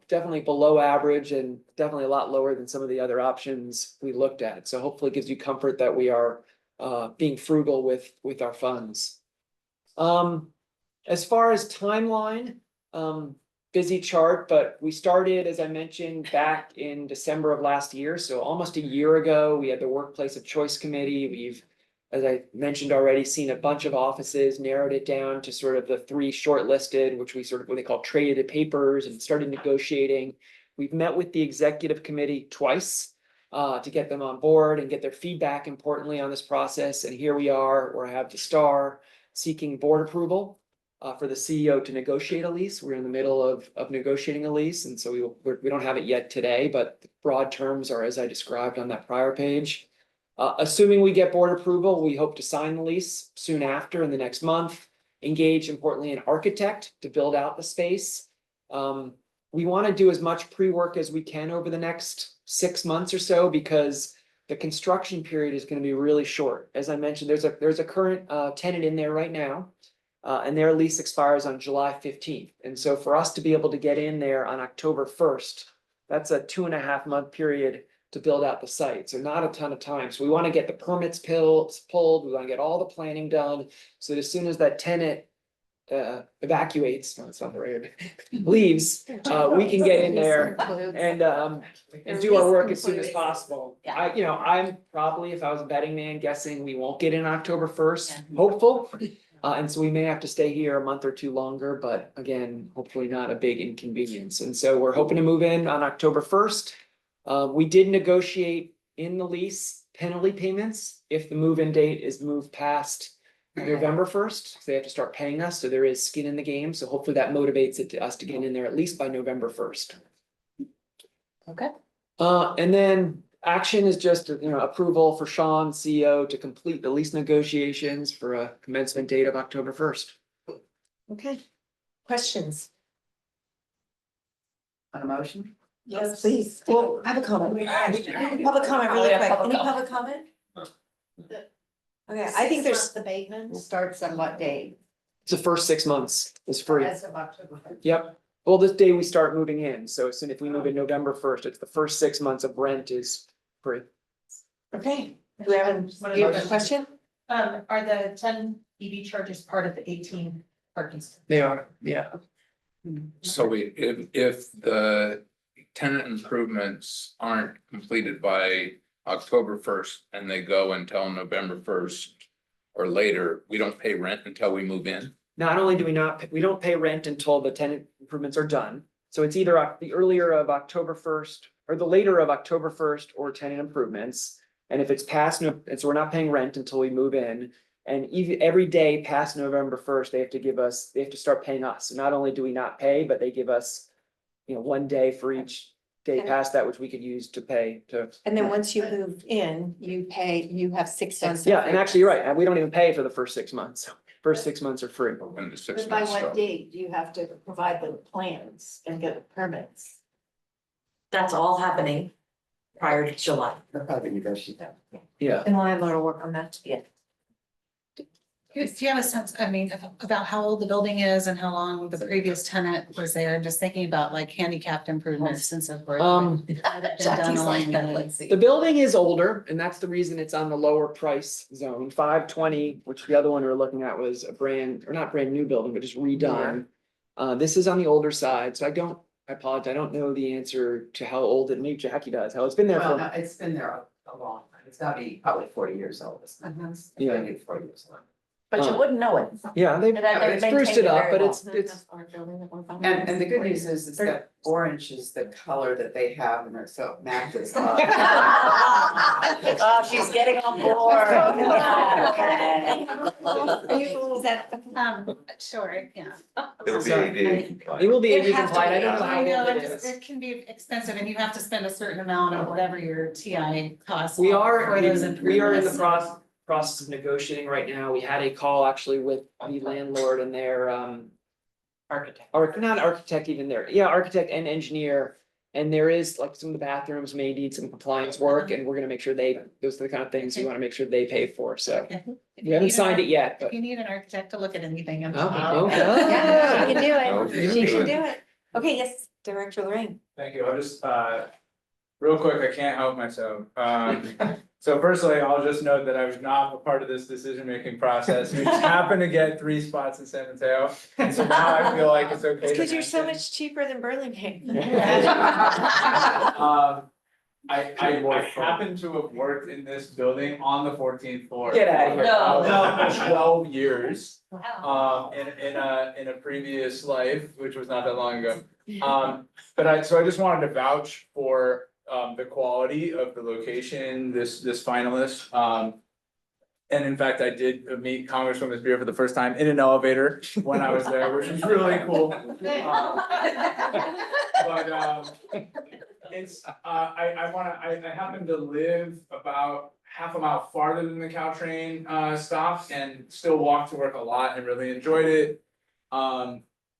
[SPEAKER 7] definitely below average and definitely a lot lower than some of the other options we looked at. So hopefully it gives you comfort that we are being frugal with our funds. As far as timeline, busy chart, but we started, as I mentioned, back in December of last year. So almost a year ago, we had the Workplace of Choice Committee. We've, as I mentioned already, seen a bunch of offices, narrowed it down to sort of the 3 shortlisted, which we sort of what they call traded papers, and started negotiating. We've met with the executive committee twice to get them on board and get their feedback, importantly, on this process. And here we are, where I have the star seeking board approval for the CEO to negotiate a lease. We're in the middle of negotiating a lease. And so we don't have it yet today, but the broad terms are as I described on that prior page. Assuming we get board approval, we hope to sign the lease soon after in the next month, engage importantly an architect to build out the space. We want to do as much pre-work as we can over the next 6 months or so, because the construction period is going to be really short. As I mentioned, there's a current tenant in there right now. And their lease expires on July 15th. And so for us to be able to get in there on October 1st, that's a 2.5-month period to build out the site. So not a ton of time. So we want to get the permits pulled. We want to get all the planning done. So that as soon as that tenant evacuates, no, it's not the right, leaves, we can get in there and do our work as soon as possible. I'm probably, if I was a betting man, guessing we won't get in October 1st, hopeful. And so we may have to stay here a month or 2 longer, but again, hopefully not a big inconvenience. And so we're hoping to move in on October 1st. We did negotiate in the lease penalty payments if the move-in date is moved past November first. They have to start paying us, so there is skin in the game. So hopefully that motivates us to get in there at least by November first.
[SPEAKER 10] Okay.
[SPEAKER 7] And then action is just, approval for Sean, CEO, to complete the lease negotiations for a commencement date of October first.
[SPEAKER 10] Okay. Questions?
[SPEAKER 20] On a motion?
[SPEAKER 10] Yes, please. Well, I have a comment. Public comment really quick. Any public comment? Okay, I think there's.
[SPEAKER 13] Abatement starts on what date?
[SPEAKER 7] It's the first 6 months is free.
[SPEAKER 13] As of October.
[SPEAKER 7] Yep. Well, this day we start moving in. So as soon if we move in November first, it's the first 6 months of rent is free.
[SPEAKER 10] Okay, do we have a question?
[SPEAKER 3] Are the 10 EV chargers part of the 18 parking spaces?
[SPEAKER 7] They are, yeah.
[SPEAKER 18] So if the tenant improvements aren't completed by October first and they go until November first or later, we don't pay rent until we move in?
[SPEAKER 7] Not only do we don't pay rent until the tenant improvements are done. So it's either the earlier of October first or the later of October first or tenant improvements. And if it's past, and so we're not paying rent until we move in. And even every day past November first, they have to start paying us. So not only do we not pay, but they give us, 1 day for each day past that, which we could use to pay to.
[SPEAKER 2] And then once you move in, you have 6 months.
[SPEAKER 7] Yeah, and actually, you're right. We don't even pay for the first 6 months. First 6 months are free.
[SPEAKER 18] When the 6
[SPEAKER 14] But by
[SPEAKER 18] months
[SPEAKER 14] what
[SPEAKER 18] start.
[SPEAKER 14] date do you have to provide the plans and get the permits?
[SPEAKER 10] That's all happening prior to July.
[SPEAKER 20] They'll probably negotiate that.
[SPEAKER 7] Yeah.
[SPEAKER 10] And we'll have a little work on that. Yeah.
[SPEAKER 3] Do you have a sense, about how old the building is and how long the previous tenant was there? Just thinking about like handicapped improvements and so forth.
[SPEAKER 10] Jackie's like that, let's see.
[SPEAKER 7] The building is older, and that's the reason it's on the lower price zone, 520, which the other one we were looking at was not brand new building, but just redone. This is on the older side, so I apologize, I don't know the answer to how old it, maybe Jackie does, how it's been there
[SPEAKER 20] Well,
[SPEAKER 7] for.
[SPEAKER 20] no, it's been there a long time. It's gotta be probably 40 years old.
[SPEAKER 7] Yeah.
[SPEAKER 20] Maybe 40 years old.
[SPEAKER 10] But you wouldn't know it.
[SPEAKER 7] Yeah, they've spruced it up, but it's.
[SPEAKER 20] And the good news is that orange is the color that they have in there, so it matches.
[SPEAKER 10] Oh, she's getting on board.
[SPEAKER 3] Is that, sure, yeah.
[SPEAKER 8] It'll be ADA compliant.
[SPEAKER 7] It will be
[SPEAKER 3] It
[SPEAKER 7] ADA
[SPEAKER 3] has to
[SPEAKER 7] compliant, I
[SPEAKER 3] be.
[SPEAKER 7] don't know how
[SPEAKER 3] know,
[SPEAKER 7] old
[SPEAKER 3] it
[SPEAKER 7] it
[SPEAKER 3] just,
[SPEAKER 7] is.
[SPEAKER 3] it can be expensive and you have to spend a certain amount of whatever your TI costs.
[SPEAKER 7] We are,
[SPEAKER 3] for those
[SPEAKER 7] we are in the
[SPEAKER 3] improvements.
[SPEAKER 7] process of negotiating right now. We had a call actually with the landlord and their
[SPEAKER 10] Architect.
[SPEAKER 7] or not architect even there, yeah, architect and engineer. And there is like some of the bathrooms may need some compliance work and we're gonna make sure those are the kind of things we wanna make sure they pay for, so.
[SPEAKER 3] If
[SPEAKER 7] We haven't
[SPEAKER 3] you need
[SPEAKER 7] signed
[SPEAKER 3] an
[SPEAKER 7] it yet,
[SPEAKER 3] If
[SPEAKER 7] but.
[SPEAKER 3] you need an architect to look at anything, I'm.
[SPEAKER 7] Oh, okay.
[SPEAKER 10] Yeah, she can do
[SPEAKER 8] Okay.
[SPEAKER 10] it. She can do it. Okay, yes, Director Lorraine.
[SPEAKER 19] Thank you. I'll just, real quick, I can't help myself. So firstly, I'll just note that I was not a part of this decision-making process. We just happened to get 3 spots in San Mateo. And so now I feel like it's okay.
[SPEAKER 2] It's
[SPEAKER 19] to
[SPEAKER 2] because you're so
[SPEAKER 19] mention.
[SPEAKER 2] much cheaper than Burlingame.
[SPEAKER 19] I happen to have worked in this building on the 14th floor.
[SPEAKER 7] Get out of here.
[SPEAKER 19] For 12 years, in a previous life, which was not that long ago. So I just wanted to vouch for the quality of the location, this finalist. And in fact, I did meet Congresswoman Spear for the first time in an elevator when I was there, which was really cool. I happen to live about half a mile farther than the Caltrain stop and still walk to work a lot and really enjoyed it.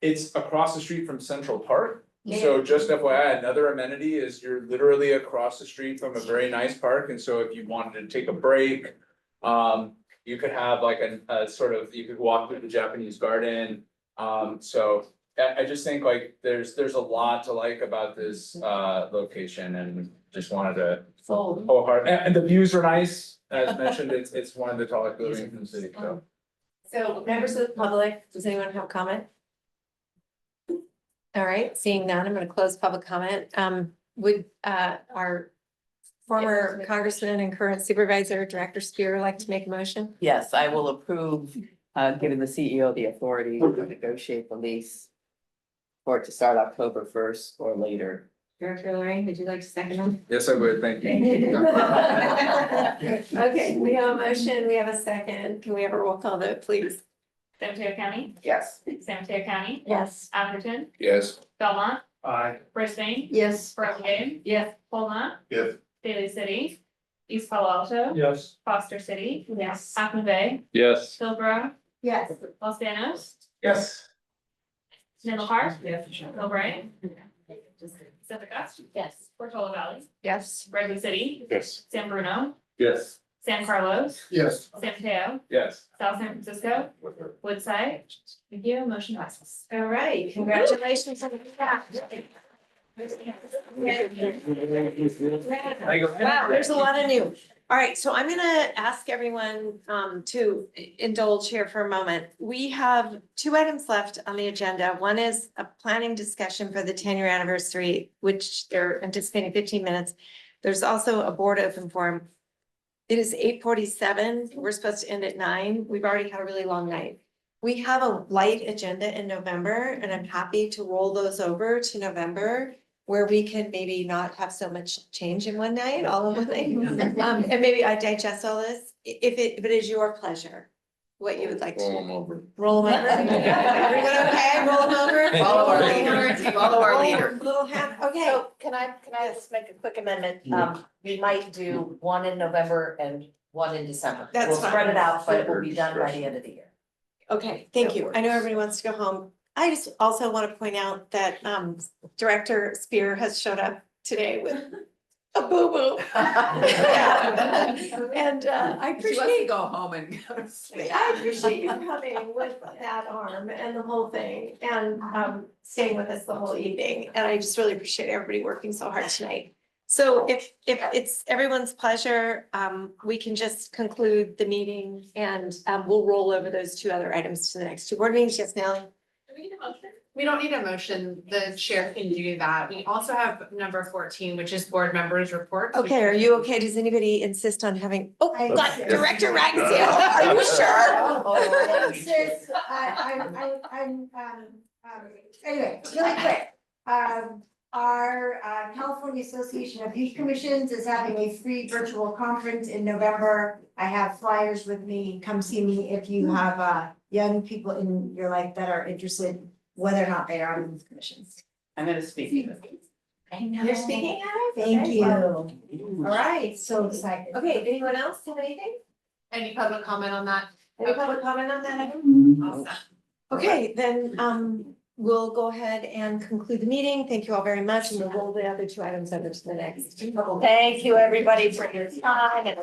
[SPEAKER 19] It's across the street from Central Park. So just FYI, another amenity is you're literally across the street from a very nice park. And so if you wanted to take a break, you could have like a sort of, you could walk through the Japanese garden. So I just think like there's a lot to like about this location and just wanted to. And the views are nice, as mentioned, it's one of the tallest buildings in the city, so.
[SPEAKER 2] So members of the public, does anyone have a comment? All right, seeing none, I'm gonna close public comment. Would our former congressman and current supervisor, Director Spear, like to make a motion?
[SPEAKER 20] Yes, I will approve, giving the CEO the authority to negotiate the lease for it to start October 1st or later,
[SPEAKER 2] Director Lorraine, would you like to second them?
[SPEAKER 18] Yes, I would, thank you.
[SPEAKER 2] Okay, we have a motion, we have a second. Can we have a roll call vote, please?
[SPEAKER 15] San Mateo County,
[SPEAKER 20] Yes.
[SPEAKER 15] San Mateo County,
[SPEAKER 14] Yes.
[SPEAKER 15] Atherton,
[SPEAKER 18] Yes.
[SPEAKER 15] Belmont,
[SPEAKER 23] Aye.
[SPEAKER 15] Brisbane,
[SPEAKER 14] Yes.
[SPEAKER 15] Burlingame. Yes. Colma,
[SPEAKER 12] Yes.
[SPEAKER 15] Daly City, East Palo Alto.
[SPEAKER 23] Yes.
[SPEAKER 15] Foster City,
[SPEAKER 14] Yes.
[SPEAKER 15] Half Moon Bay,
[SPEAKER 4] Yes.
[SPEAKER 15] Hillsborough,
[SPEAKER 14] Yes.
[SPEAKER 15] Los Banos,
[SPEAKER 1] Yes.
[SPEAKER 15] Middle Park, Millbrae, Pacifica,
[SPEAKER 13] Yes.
[SPEAKER 15] Portola Valley,
[SPEAKER 3] Yes.
[SPEAKER 15] Redwood City,
[SPEAKER 5] Yes.
[SPEAKER 15] San Bruno,
[SPEAKER 18] Yes.
[SPEAKER 15] San Carlos,
[SPEAKER 23] Yes.
[SPEAKER 15] San Mateo,
[SPEAKER 18] Yes.
[SPEAKER 15] South San Francisco, Woodside. Thank you, motion passes.
[SPEAKER 2] All right, congratulations on the staff. Wow, there's a lot of new. All right, so I'm gonna ask everyone to indulge here for a moment. We have 2 items left on the agenda. One is a planning discussion for the 10-year anniversary, which they're anticipating 15 minutes. There's also a board open forum. It is 8:47. We're supposed to end at 9. We've already had a really long night. We have a light agenda in November, and I'm happy to roll those over to November, where we can maybe not have so much change in one night, all in one night. And maybe I digest all this, if it is your pleasure, what you would like
[SPEAKER 18] Roll
[SPEAKER 2] to.
[SPEAKER 18] them over.
[SPEAKER 2] Roll them over? Everyone okay? Roll them over?
[SPEAKER 20] Follow our leader, follow our leader.
[SPEAKER 2] Little hand, okay.
[SPEAKER 10] So can I just make a quick amendment? We might do one in November and one in December.
[SPEAKER 2] That's
[SPEAKER 10] We'll spread
[SPEAKER 2] fine.
[SPEAKER 10] it out, but it will be done by the end of the year.
[SPEAKER 2] Okay, thank you. I know everybody wants to go home. I just also want to point out that Director Spear has showed up today with a boo-boo. And I
[SPEAKER 20] She wants to
[SPEAKER 2] appreciate,
[SPEAKER 20] go home and go to sleep.
[SPEAKER 2] I appreciate you coming with that arm and the whole thing and staying with us the whole evening. And I just really appreciate everybody working so hard tonight. So if it's everyone's pleasure, we can just conclude the meeting and we'll roll over those 2 other items to the next 2 board meetings. Yes, Nellie?
[SPEAKER 15] Do we need a motion?
[SPEAKER 9] We don't need a motion. The chair can do that. We also have number 14, which is board members' reports.
[SPEAKER 2] Okay, are you okay? Does anybody insist on having, oh,
[SPEAKER 14] I-
[SPEAKER 2] God, Director Ragsdale, are you sure?
[SPEAKER 14] Sis, anyway, really quick. Our California Association of Youth Commissions is having a free virtual conference in November. I have flyers with me. Come see me if you have young people in your life that are interested, whether or not they are on youth commissions.
[SPEAKER 20] I'm gonna speak.
[SPEAKER 14] I know.
[SPEAKER 2] You're speaking, Alex?
[SPEAKER 14] Thank
[SPEAKER 2] Okay.
[SPEAKER 14] you.
[SPEAKER 2] All right,
[SPEAKER 14] So excited.
[SPEAKER 2] okay, anyone else have anything?
[SPEAKER 9] Any public comment on that?
[SPEAKER 2] Any public comment on that item? Okay, then, we'll go ahead and conclude the meeting. Thank you all very much, and we'll roll the other 2 items over to the next.
[SPEAKER 10] Thank you, everybody, for your time and.